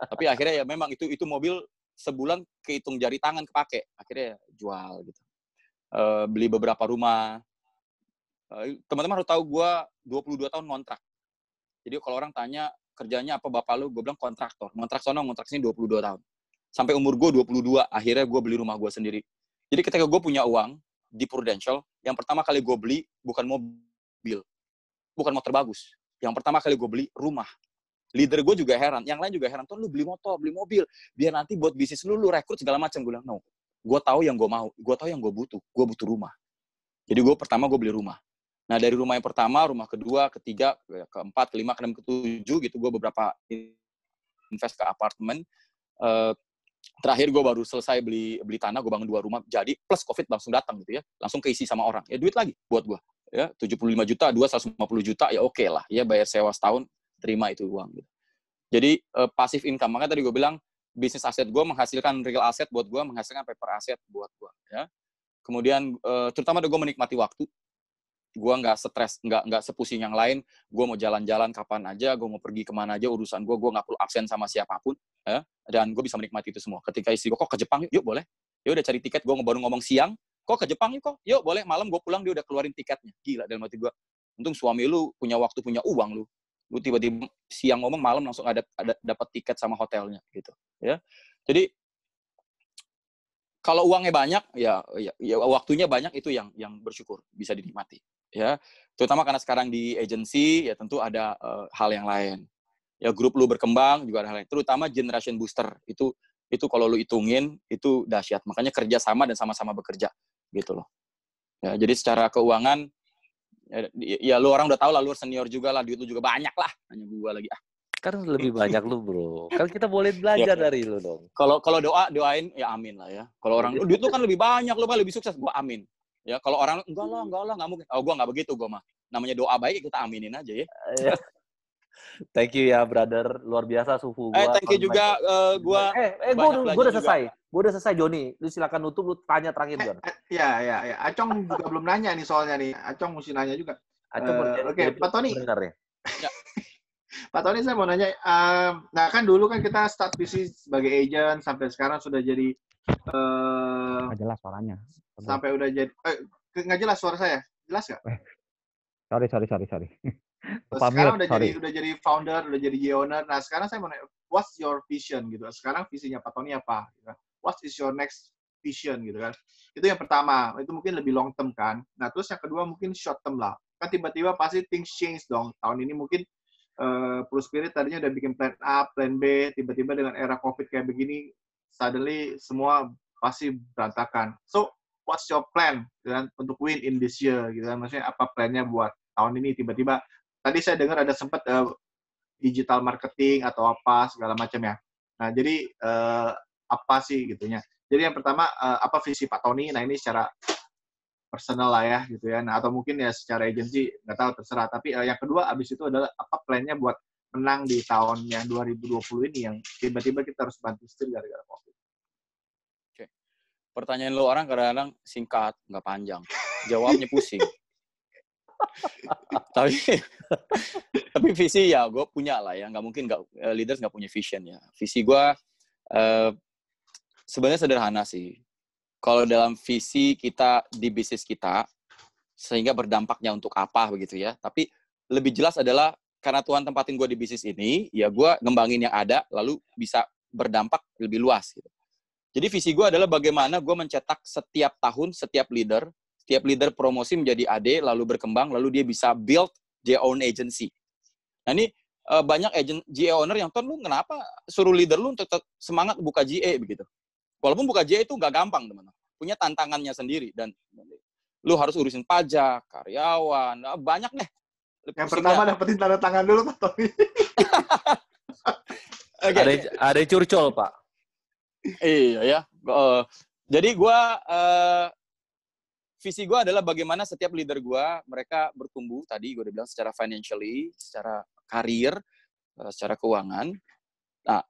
Tapi akhirnya ya memang itu mobil sebulan kehitung jari tangan kepake. Akhirnya jual gitu. Beli beberapa rumah. Teman-teman harus tahu gue 22 tahun ngontrak. Jadi kalau orang tanya kerjanya apa bapak lu, gue bilang kontraktor. Ngontrak sono, ngontrak sini 22 tahun. Sampai umur gue 22, akhirnya gue beli rumah gue sendiri. Jadi ketika gue punya uang di Prudential, yang pertama kali gue beli bukan mobil, bukan motor bagus. Yang pertama kali gue beli rumah. Leader gue juga heran, yang lain juga heran. Tuh lu beli motor, beli mobil, biar nanti buat bisnis lu rekrut segala macam. Gue bilang, no. Gue tahu yang gue mau, gue tahu yang gue butuh rumah. Jadi pertama gue beli rumah. Nah dari rumah yang pertama, rumah kedua, ketiga, keempat, kelima, keenam, ketujuh gitu, gue beberapa invest ke apartemen. Terakhir gue baru selesai beli tanah, gue bangun 2 rumah, jadi plus COVID langsung datang gitu ya, langsung keisi sama orang. Ya duit lagi buat gue, ya 75 juta, 150 juta, ya oke lah, ya bayar sewa setahun, terima itu uang. Gitu. Jadi passive income, makanya tadi gue bilang bisnis aset gue menghasilkan real asset buat gue, menghasilkan paper asset buat gue. Ya. Kemudian terutama gue menikmati waktu. Gue nggak stres, nggak sepusing yang lain. Gue mau jalan-jalan kapan aja, gue mau pergi kemana aja, urusan gue nggak perlu absen sama siapapun. Ya. Dan gue bisa menikmati itu semua. Ketika istri gue, kok ke Jepang yuk boleh. Ya udah cari tiket, gue baru ngomong siang, kok ke Jepang yuk boleh. Malam gue pulang, dia udah keluarin tiketnya. Gila dalam hati gue. Untung suami lu punya waktu, punya uang lu. Lu tiba-tiba siang ngomong, malam langsung ada dapat tiket sama hotelnya gitu. Ya. Jadi kalau uangnya banyak, ya waktunya banyak, itu yang bersyukur bisa dinikmati. Ya, terutama karena sekarang di agency ya tentu ada hal yang lain. Ya grup lu berkembang juga ada hal lain. Terutama generation booster itu kalau lu hitungin itu dahsyat. Makanya kerja sama dan sama-sama bekerja gitu loh. Ya, jadi secara keuangan ya lu orang udah tahu lah, lu senior juga lah, duit lu juga banyak lah. Hanya gua lagi Kan lebih banyak lu, bro. Kan kita boleh belajar dari lu dong. Kalau doain ya amin lah ya. Kalau orang duit lu kan lebih banyak, lu lebih sukses, gua amin. Ya, kalau orang enggak lah, nggak mungkin. Oh, gua nggak begitu, gua mah. Namanya doa baik, kita aminin aja ya. Thank you ya, brother. Luar biasa suhu gua. Thank you juga gua. Gua udah selesai. Gua udah selesai, Joni. Lu silakan nutup, lu tanya terakhir, Jon. Ya. Acong juga belum nanya nih soalnya nih. Acong mesti nanya juga. Oke, Pak Tony. Ya. Pak Tony, saya mau nanya. Nah kan dulu kan kita start bisnis sebagai agent, sampai sekarang sudah jadi. Nggak jelas suaranya. Sampai udah jadi. Nggak jelas suara saya. Jelas nggak? Sorry. Sekarang udah jadi founder, udah jadi owner. Nah sekarang saya mau nanya, what's your vision gitu? Sekarang visinya Pak Tony apa? Gitu. What is your next vision gitu kan? Itu yang pertama. Itu mungkin lebih long term kan. Nah terus yang kedua mungkin short term lah. Kan tiba-tiba pasti things change dong. Tahun ini mungkin Blue Spirit tadinya udah bikin plan A, plan B. Tiba-tiba dengan era COVID kayak begini, suddenly semua pasti berantakan. So what's your plan gitu kan, untuk win in this year gitu kan? Maksudnya apa plannya buat tahun ini? Tiba-tiba tadi saya dengar ada sempat digital marketing atau apa segala macam ya. Nah jadi apa sih gitunya? Jadi yang pertama apa visi Pak Tony? Nah ini secara personal lah ya gitu ya. Nah atau mungkin ya secara agensi nggak tahu, terserah. Tapi yang kedua abis itu adalah apa plannya buat menang di tahun yang 2020 ini yang tiba-tiba kita harus bantu setir gara-gara COVID. Oke. Pertanyaan lo orang kadang-kadang singkat, nggak panjang. Jawabnya pusing. tapi visi ya gue punya lah ya. Nggak mungkin leaders nggak punya vision ya. Visi gue sebenarnya sederhana sih. Kalau dalam visi kita di bisnis kita, sehingga berdampaknya untuk apa begitu ya. Tapi lebih jelas adalah karena Tuhan tempatin gue di bisnis ini, ya gue ngembangin yang ada, lalu bisa berdampak lebih luas. Gitu. Jadi visi gue adalah bagaimana gue mencetak setiap tahun, setiap leader promosi menjadi AD, lalu berkembang, lalu dia bisa build their own agency. Nah ini banyak agent GA owner yang, Ton lu kenapa suruh leader lu untuk semangat buka GA begitu. Walaupun buka GA itu nggak gampang, teman-teman. Punya tantangannya sendiri. Dan lu harus urusin pajak, karyawan, banyak deh. Yang pertama dapetin tanda tangan dulu, Pak Tony. Okay. Ada curcol, Pak. Iya ya. Jadi visi gue adalah bagaimana setiap leader gue, mereka bertumbuh, tadi gue udah bilang secara financially, secara karir, secara keuangan. Nah,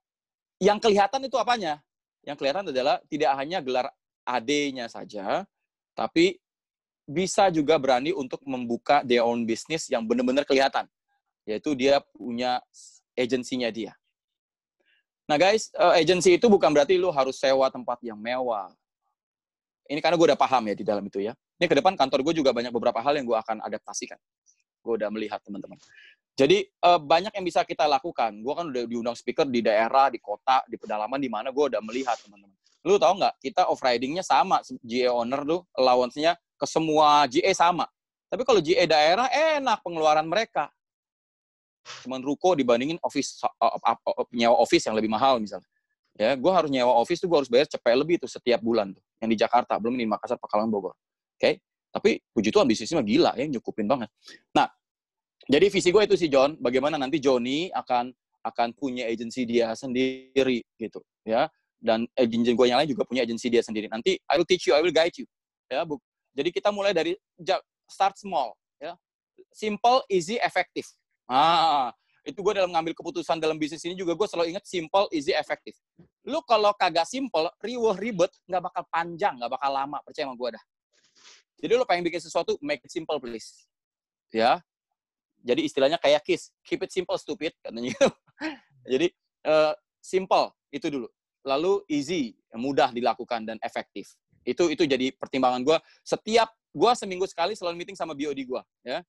yang kelihatan itu apanya? Yang kelihatan adalah tidak hanya gelar AD-nya saja, tapi bisa juga berani untuk membuka their own business yang benar-benar kelihatan. Yaitu dia punya agensinya dia. Nah guys, agensi itu bukan berarti lu harus sewa tempat yang mewah. Ini karena gue udah paham ya di dalam itu ya. Ini ke depan kantor gue juga banyak beberapa hal yang gue akan adaptasikan. Gue udah melihat teman-teman. Jadi banyak yang bisa kita lakukan. Gue kan udah diundang speaker di daerah, di kota, di pedalaman, di mana gue udah melihat teman-teman. Lu tahu nggak? Kita off ridingnya sama, GA owner tuh allowance-nya ke semua GA sama. Tapi kalau GA daerah enak pengeluaran mereka. Cuman ruko dibandingin office nyewa office yang lebih mahal misalnya. Ya, gue harus nyewa office tuh gue harus bayar cepet lebih tuh setiap bulan tuh. Yang di Jakarta, belum di Makassar, Pekalongan, Bogor. Oke? Tapi puji Tuhan bisnisnya gila ya, nyukupin banget. Nah, jadi visi gue itu sih John, bagaimana nanti Johnny akan punya agensi dia sendiri gitu ya, dan agensi gue yang lain juga punya agensi dia sendiri. Nanti I will teach you, I will guide you ya. Jadi kita mulai dari start small ya, simple, easy, effective. Itu gue dalam ngambil keputusan dalam bisnis ini juga gue selalu ingat simple, easy, effective. Lu kalau kagak simple, ribet, nggak bakal panjang, nggak bakal lama, percaya sama gue dah. Jadi lo pengen bikin sesuatu, make it simple please. Ya. Jadi istilahnya kayak KISS, keep it simple stupid katanya gitu. Jadi simple itu dulu. Lalu easy, mudah dilakukan dan efektif. Itu jadi pertimbangan gue. Setiap gue seminggu sekali selalu meeting sama BOD gue, ya.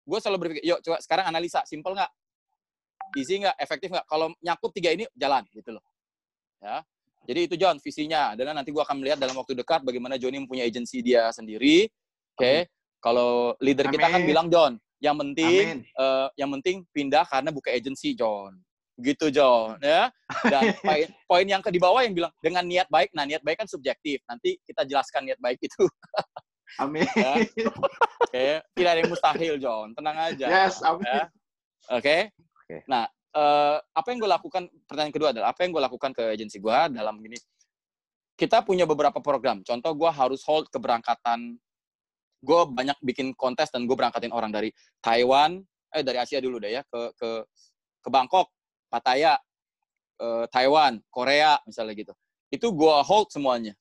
Gue selalu berpikir, yuk coba sekarang analisa, simple nggak, easy nggak, efektif nggak. Kalau nyakup 3 ini jalan gitu loh. Ya. Jadi itu John visinya. Dan nanti gue akan melihat dalam waktu dekat bagaimana Johnny mempunyai agensi dia sendiri. Oke. Kalau leader kita kan bilang John, yang penting pindah karena buka agensi John. Gitu John, ya. Dan poin yang di bawah yang bilang dengan niat baik. Nah, niat baik kan subjektif. Nanti kita jelaskan niat baik itu. Amin. Ya. Oke, tidak ada yang mustahil John. Tenang aja. Yes, amin. Ya. Oke. Nah, apa yang gue lakukan, pertanyaan kedua adalah, apa yang gue lakukan ke agensi gue dalam gini, kita punya beberapa program. Contoh, gue harus hold keberangkatan, gue banyak bikin kontes dan gue berangkatin orang dari Taiwan, dari Asia dulu deh ya, ke Bangkok, Pattaya, Taiwan, Korea, misalnya gitu. Itu gue hold semuanya.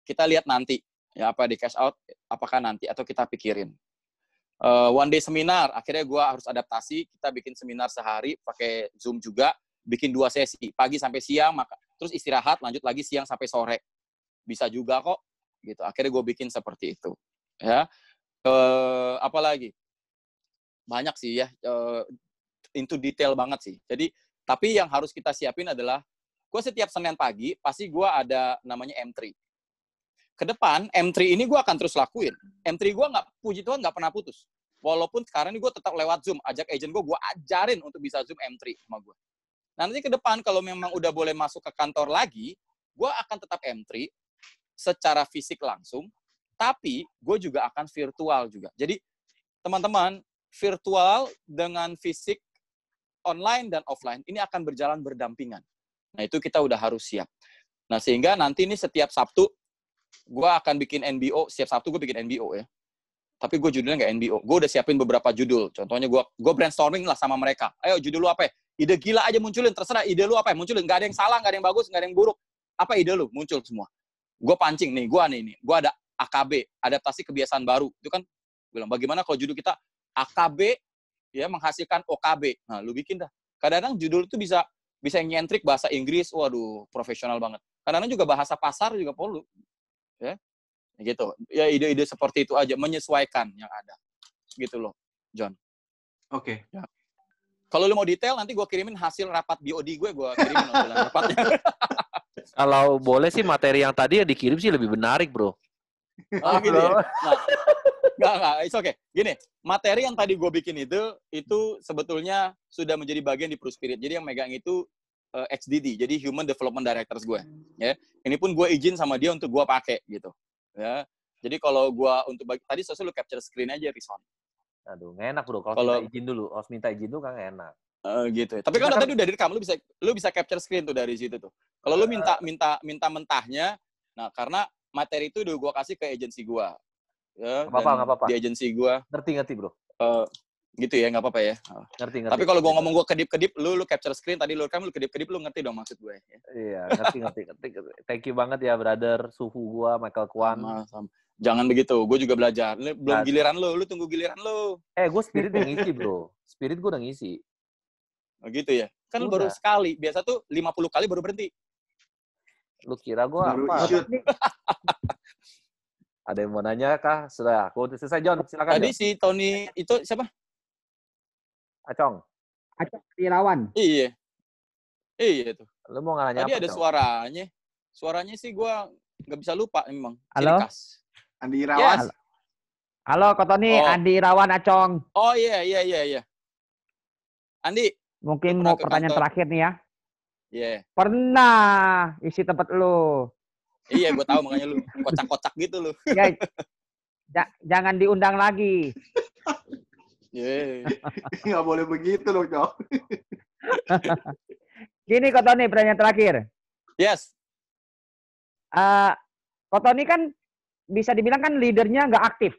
Kita lihat nanti, ya apa di cash out, apakah nanti, atau kita pikirin. One day seminar, akhirnya gue harus adaptasi, kita bikin seminar sehari, pakai Zoom juga, bikin 2 sesi, pagi sampai siang, terus istirahat, lanjut lagi siang sampai sore. Bisa juga kok, gitu. Akhirnya gue bikin seperti itu. Ya, apa lagi? Banyak sih ya, into detail banget sih. Jadi, tapi yang harus kita siapin adalah, gue setiap Senin pagi, pasti gue ada namanya M3. Ke depan, M3 ini gue akan terus lakuin. M3 gue puji Tuhan nggak pernah putus. Walaupun sekarang ini gue tetap lewat Zoom, ajak agent gue ajarin untuk bisa Zoom M3 sama gue. Nanti ke depan, kalau memang udah boleh masuk ke kantor lagi, gue akan tetap M3 secara fisik langsung, tapi gue juga akan virtual juga. Jadi, teman-teman, virtual dengan fisik, online dan offline, ini akan berjalan berdampingan. Nah, itu kita udah harus siap. Nah, sehingga nanti ini setiap Sabtu, gue akan bikin NBO, setiap Sabtu gue bikin NBO ya. Tapi gue judulnya nggak NBO. Gue udah siapin beberapa judul. Contohnya gue brainstorming lah sama mereka. Ayo judul lu apa ya? Ide gila aja munculin. Terserah ide lu apa ya? Munculin. Nggak ada yang salah, nggak ada yang bagus, nggak ada yang buruk. Apa ide lu? Muncul semua. Gue pancing nih. Gue ada AKB, adaptasi kebiasaan baru. Itu kan bilang bagaimana kalau judul kita AKB ya menghasilkan OKB. Nah, lu bikin dah. Kadang-kadang judul itu bisa yang nyentrik bahasa Inggris. Waduh, profesional banget. Kadang-kadang juga bahasa pasar juga perlu. Ya, gitu. Ya ide-ide seperti itu aja, menyesuaikan yang ada. Gitu loh, John. Oke. Ya. Kalau lu mau detail, nanti gue kirimin hasil rapat BOD gue kirimin rapatnya. Kalau boleh sih materi yang tadi ya dikirim sih lebih menarik, bro. Oh, gitu ya? Nah, nggak, it's okay. Gini, materi yang tadi gue bikin itu sebetulnya sudah menjadi bagian di Pruspirit. Jadi yang megang itu XDD, jadi Human Development Directors gue. Ya, ini pun gue izin sama dia untuk gue pakai gitu. Ya, jadi kalau gue untuk tadi selalu capture screen aja, Rison. Aduh, nggak enak bro. Kalau minta izin dulu, harus minta izin tuh kan nggak enak. Gitu. Tapi kalau tadi udah direkam, lu bisa capture screen tuh dari situ tuh. Kalau lu minta mentahnya, nah karena materi itu udah gue kasih ke agensi gue. Ya, nggak apa-apa. Di agensi gue. Ngerti bro. Gitu ya, nggak apa-apa ya. Ngerti. Tapi kalau gue ngomong gue kedip-kedip, lu capture screen tadi lu kedip-kedip, lu ngerti dong maksud gue. Ya? Iya, ngerti. Thank you banget ya, brother. Suhu gue, Michael Kwan. Sama. Jangan begitu, gue juga belajar. Belum giliran lu tunggu giliran lu. Gue Spirit udah ngisi, bro. Spirit gue udah ngisi. Oh gitu ya? Kan baru sekali. Biasa tuh 50 kali baru berhenti. Lu kira gue apa? Ada yang mau nanya kah? Sudah, aku selesai, John. Silakan. Tadi John. si Tony, itu siapa? Acong Irawan. Iya tuh. Lu mau nanya tadi apa? Ada Cong? Suaranya sih gue nggak bisa lupa memang. Halo? Andi Irawan. Yes. Halo, Kak Tony. Andi Irawan, Acong. Oh iya. Andi. Mungkin mau pertanyaan terakhir nih ya. Iya. Yeah. Pernah isi tempat lu. Iya, gue tahu makanya lu kocak-kocak gitu lu. Ya, jangan diundang lagi. Iya. Nggak boleh begitu loh, Cok. Gini, Kak Tony, pertanyaan terakhir. Yes. Kak Tony kan bisa dibilang kan leadernya nggak aktif.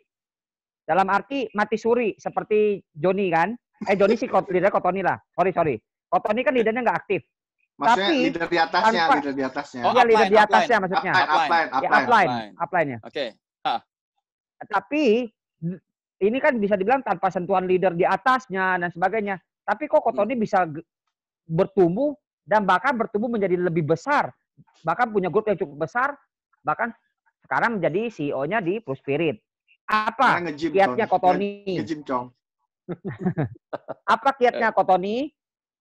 Dalam arti mati suri, seperti Johnny kan. Johnny sih leader Kak Tony lah. Sorry. Kak Tony kan leadernya nggak aktif. Maksudnya tapi, leader di atasnya. Oh, iya, leader di atasnya maksudnya. Upline. Upline-nya. Oke. Tapi ini kan bisa dibilang tanpa sentuhan leader di atasnya dan sebagainya. Tapi kok Cotoni bisa bertumbuh dan bahkan bertumbuh menjadi lebih besar. Bahkan punya grup yang cukup besar. Bahkan sekarang menjadi CEO-nya di Blue Spirit. Apa kiatnya Cotoni? Nge-gym, Cong. Apa kiatnya Cotoni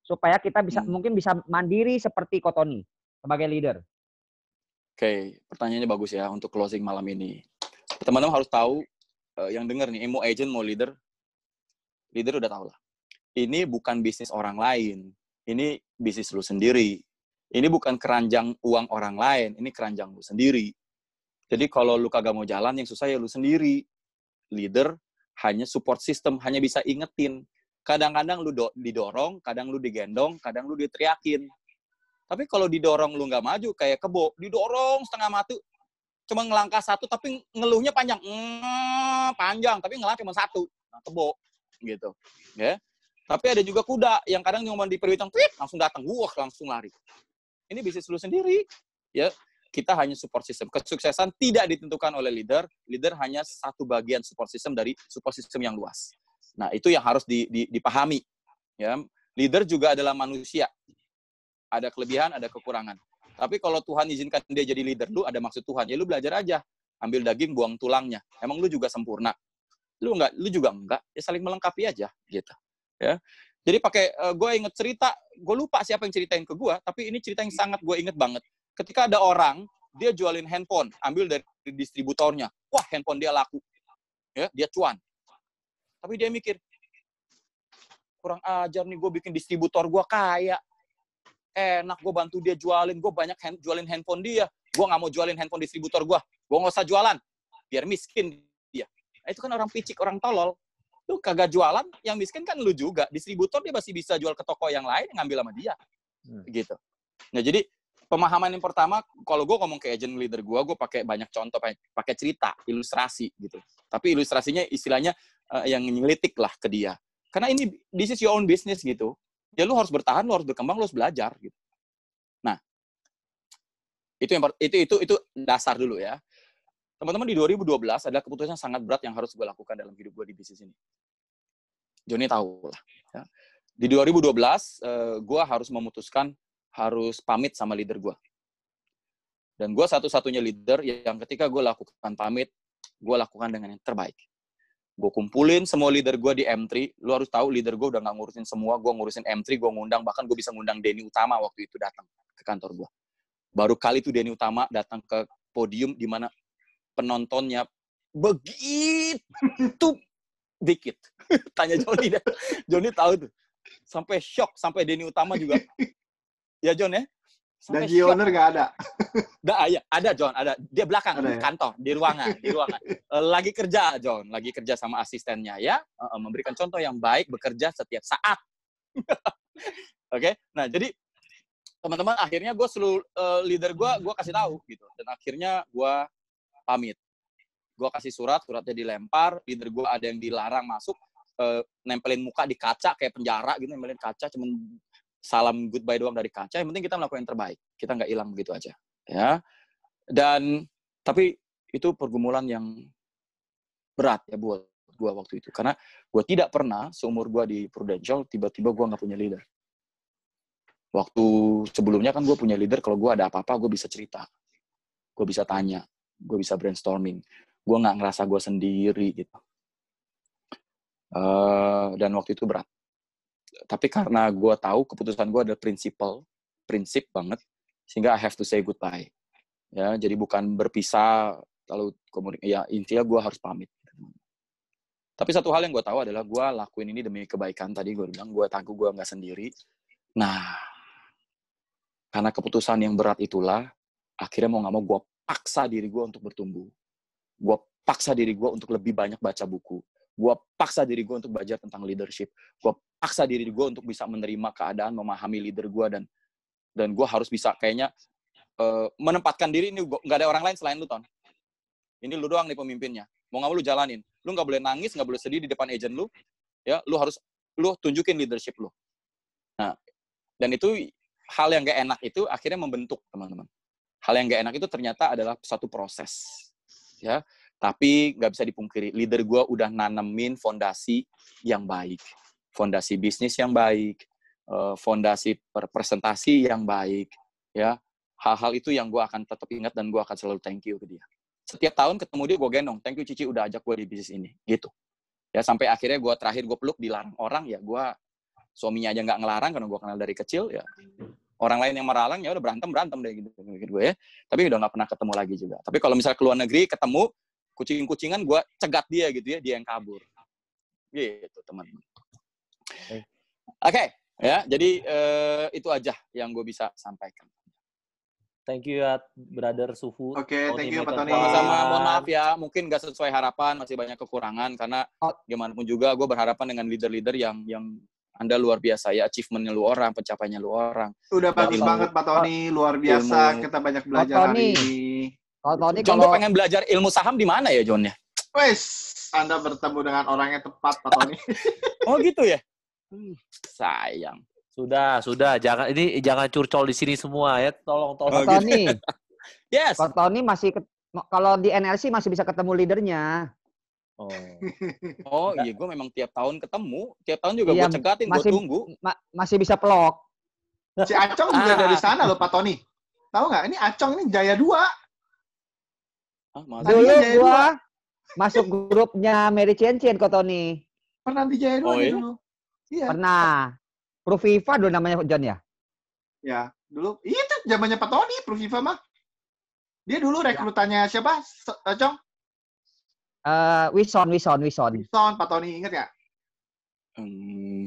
supaya kita bisa mungkin bisa mandiri seperti Cotoni sebagai leader? Oke, pertanyaannya bagus ya untuk closing malam ini. Teman-teman harus tahu, yang dengar nih, mau agent, mau leader udah tahu lah. Ini bukan bisnis orang lain. Ini bisnis lu sendiri. Ini bukan keranjang uang orang lain. Ini keranjang lu sendiri. Jadi kalau lu kagak mau jalan, yang susah ya lu sendiri. Leader hanya support system, hanya bisa ingetin. Kadang-kadang lu didorong, kadang lu digendong, kadang lu diteriakin. Tapi kalau didorong lu nggak maju, kayak kebo. Didorong setengah mati, cuma ngelangkah satu, tapi ngeluhnya panjang. Panjang, tapi ngelangkah cuma satu. Nah, kebo. Gitu. Ya. Tapi ada juga kuda yang kadang cuma diperhitung, langsung datang, langsung lari. Ini bisnis lu sendiri. Ya, kita hanya support system. Kesuksesan tidak ditentukan oleh leader. Leader hanya satu bagian support system dari support system yang luas. Nah, itu yang harus dipahami. Ya. Leader juga adalah manusia. Ada kelebihan, ada kekurangan. Tapi kalau Tuhan izinkan dia jadi leader, lu ada maksud Tuhan. Ya lu belajar aja. Ambil daging, buang tulangnya. Emang lu juga sempurna? Lu juga enggak. Ya saling melengkapi aja. Gitu. Ya. Jadi gue inget cerita, gue lupa siapa yang ceritain ke gue, tapi ini cerita yang sangat gue inget banget. Ketika ada orang, dia jualin handphone, ambil dari distributornya. Wah, handphone dia laku. Ya, dia cuan. Tapi dia mikir, kurang ajar nih gue bikin distributor gue kaya. Enak gue bantu dia jualin, gue banyak jualin handphone dia. Gue gak mau jualin handphone distributor gue gak usah jualan. Biar miskin dia. Nah, itu kan orang picik, orang tolol. Lu kagak jualan, yang miskin kan lu juga. Distributor dia masih bisa jual ke toko yang lain, ngambil sama dia. Gitu. Nah, jadi pemahaman yang pertama, kalau gue ngomong ke agent leader gue pakai banyak contoh, pakai cerita, ilustrasi gitu. Tapi ilustrasinya istilahnya yang nyelitik lah ke dia. Karena ini, this is your own business gitu. Ya lu harus bertahan, lu harus berkembang, lu harus belajar gitu. Nah, itu dasar dulu ya. Teman-teman, di 2012 adalah keputusan sangat berat yang harus gue lakukan dalam hidup gue di bisnis ini. Johnny tahu lah. Ya. Di 2012, gue harus memutuskan harus pamit sama leader gue. Dan gue satu-satunya leader yang ketika gue lakukan pamit, gue lakukan dengan yang terbaik. Gue kumpulin semua leader gue di M3. Lu harus tahu leader gue udah gak ngurusin semua. Gue ngurusin M3, gue ngundang. Bahkan gue bisa ngundang Denny Utama waktu itu datang ke kantor gue. Baru kali itu Denny Utama datang ke podium di mana penontonnya begitu dikit. Tanya Johnny deh. Johnny tahu tuh. Sampai shock. Sampai Denny Utama juga. Ya John ya? Dan Gioner nggak ada? Ada John, ada. Dia belakang, ada, di kantor, di ruangan. Lagi kerja John, lagi kerja sama asistennya ya. Memberikan contoh yang baik, bekerja setiap saat. Oke? Nah, jadi teman-teman akhirnya gue leader gue kasih tahu gitu. Dan akhirnya gue pamit. Gue kasih suratnya dilempar, leader gue ada yang dilarang masuk, nempelin muka di kaca kayak penjara gitu, nempelin kaca, cuman salam goodbye doang dari kaca. Yang penting kita melakukan yang terbaik. Kita nggak hilang begitu aja. Ya. Dan tapi itu pergumulan yang berat ya buat gue waktu itu. Karena gue tidak pernah seumur gue di Prudential tiba-tiba gue nggak punya leader. Waktu sebelumnya kan gue punya leader. Kalau gue ada apa-apa gue bisa cerita. Gue bisa tanya. Gue bisa brainstorming. Gue nggak ngerasa gue sendiri gitu. Dan waktu itu berat. Tapi karena gue tahu keputusan gue adalah prinsip banget, sehingga I have to say goodbye. Ya, jadi bukan berpisah, lalu ya intinya gue harus pamit. Tapi satu hal yang gue tahu adalah gue lakuin ini demi kebaikan. Tadi gue bilang gue tahu gue nggak sendiri. Nah, karena keputusan yang berat itulah, akhirnya mau nggak mau gue paksa diri gue untuk bertumbuh. Gue paksa diri gue untuk lebih banyak baca buku. Gue paksa diri gue untuk belajar tentang leadership. Gue paksa diri gue untuk bisa menerima keadaan, memahami leader gue, dan gue harus bisa kayaknya menempatkan diri ini nggak ada orang lain selain lu, Ton. Ini lu doang nih pemimpinnya. Mau nggak mau lu jalanin. Lu nggak boleh nangis, nggak boleh sedih di depan agent lu. Ya, lu tunjukin leadership lu. Nah, dan itu hal yang nggak enak itu akhirnya membentuk teman-teman. Hal yang nggak enak itu ternyata adalah satu proses. Ya. Tapi nggak bisa dipungkiri, leader gue udah nanemin fondasi yang baik. Fondasi bisnis yang baik, fondasi presentasi yang baik. Ya, hal-hal itu yang gue akan tetap ingat dan gue akan selalu thank you ke dia. Setiap tahun ketemu dia, gue gendong. Thank you Cici udah ajak gue di bisnis ini. Gitu. Ya, sampai akhirnya gue terakhir gue peluk dilarang orang, ya gue suaminya aja nggak ngelarang karena gue kenal dari kecil. Ya, orang lain yang meralang ya udah berantem deh gitu gue ya. Tapi udah nggak pernah ketemu lagi juga. Tapi kalau misalnya ke luar negeri ketemu kucing-kucingan, gue cegat dia gitu ya, dia yang kabur. Gitu teman-teman. Oke, ya. Jadi itu aja yang gue bisa sampaikan. Thank you ya, Brother Suhu. Oke, thank you Pak Tony. Sama-sama, mohon maaf ya, mungkin nggak sesuai harapan, masih banyak kekurangan, karena gimana pun juga gue berharapan dengan leader-leader yang Anda luar biasa ya, achievement-nya lu orang, pencapaiannya lu orang. Udah bagus banget Pak Tony, luar biasa, kita banyak belajar hari ini. John, gue pengen belajar ilmu saham di mana ya, John ya? Wes, Anda bertemu dengan orang yang tepat Pak Tony. Oh gitu ya? Sayang. Sudah, jangan curcol di sini semua ya. Tolong. Pak Tony. Yes. Pak Tony masih kalau di NLC masih bisa ketemu leadernya. Oh iya, gue memang tiap tahun ketemu, tiap tahun juga gue cegatin, gue tunggu. Masih bisa pelok. Si Acong juga dari sana loh Pak Tony. Tahu nggak? Ini Acong ini Jaya 2. Dulu gua masuk grupnya Mary Cien kok Tony. Pernah di Jaya 2 dulu. Iya. Pernah. Pro FIFA dulu namanya John ya? Ya, dulu. Itu zamannya Pak Tony, Pro FIFA mah. Dia dulu rekrutannya siapa? Acong? Wison. Wison, Pak Tony, ingat ya?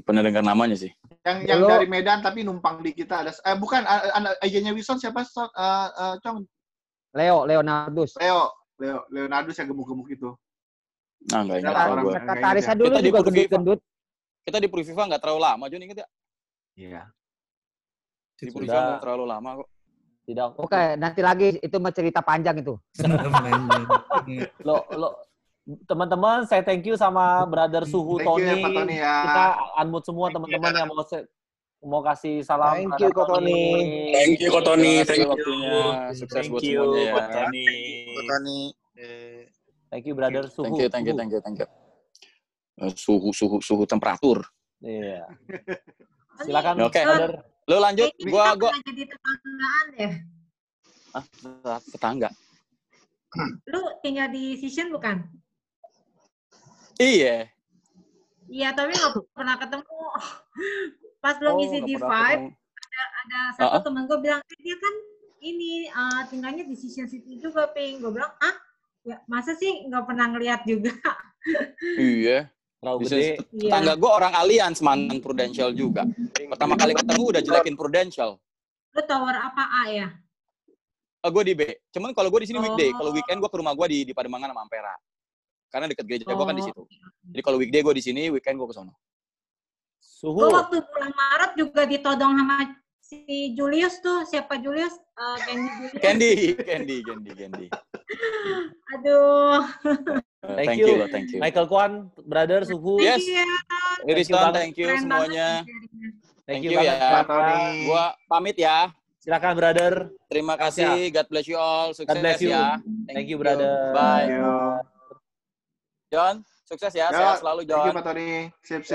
Pernah dengar namanya sih. Yang dari Medan tapi numpang di kita ada. Bukan, agennya Wison siapa? Cong? Leonardus yang gemuk-gemuk itu. Nah, nggak ingat gue. Sekretarisnya dulu juga gendut-gendut. Kita di Priviva nggak terlalu lama, John, inget ya? Iya. Di Priviva nggak terlalu lama kok. Tidak. Oke, nanti lagi itu mah cerita panjang itu. Lo teman-teman, saya thank you sama Brother Suhu Tony. Thank you ya, Pak Tony ya. Kita unmute semua teman-teman yang mau kasih salam. Thank you, Kak Tony. Thank you, Tony. Thank you. Waktunya. Sukses buat semuanya ya. Tony. Thank you, Brother Suhu. Thank you. Suhu temperatur. Iya. Silakan. Oke. Lo lanjut. Gua jadi tetanggaan ya? Tetangga. Lu tinggal di Session bukan? Iya. Iya, tapi nggak pernah ketemu. Pas lo ngisi di Vibe, ada satu temen gue bilang, dia kan ini tinggalnya di Session City juga, Ping. Gue bilang, ya masa sih nggak pernah ngeliat juga? Iya. Tetangga gue orang Allianz, mantan Prudential juga. Pertama kali ketemu udah jelekin Prudential. Lu tower apa A ya? Gue di B. Cuman kalau gue di sini weekday, kalau weekend gue ke rumah gue di Pademangan sama Ampera. Karena deket gereja gue kan di situ. Jadi kalau weekday gue di sini, weekend gue ke sono. Gue waktu bulan Maret juga ditodong sama si Julius tuh. Siapa Julius? Candy. Aduh. Thank you. Michael Kwan, Brother Suhu. Yes. Iriston, thank you semuanya. Thank you ya. Gua pamit ya. Silakan, Brother. Terima kasih. God bless you all. Sukses ya. Thank you, Brother. Bye. John, sukses ya. Sehat selalu, John. Thank you, Pak Tony. Sip.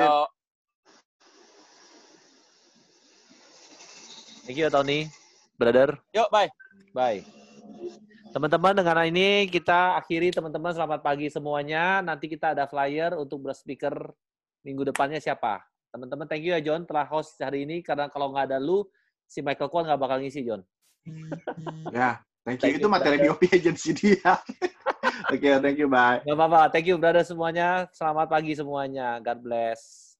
Thank you, Tony. Brother. Yuk, bye. Bye. Teman-teman, dengan ini kita akhiri, teman-teman. Selamat pagi semuanya. Nanti kita ada flyer untuk berspeaker minggu depannya siapa. Teman-teman, thank you ya, John, telah host hari ini. Karena kalau nggak ada lu, si Michael Kwan nggak bakal ngisi, John. Ya, thank you. Itu materi BOP agency dia. Oke, thank you, bye. Nggak apa-apa. Thank you, brother semuanya. Selamat pagi semuanya. God bless.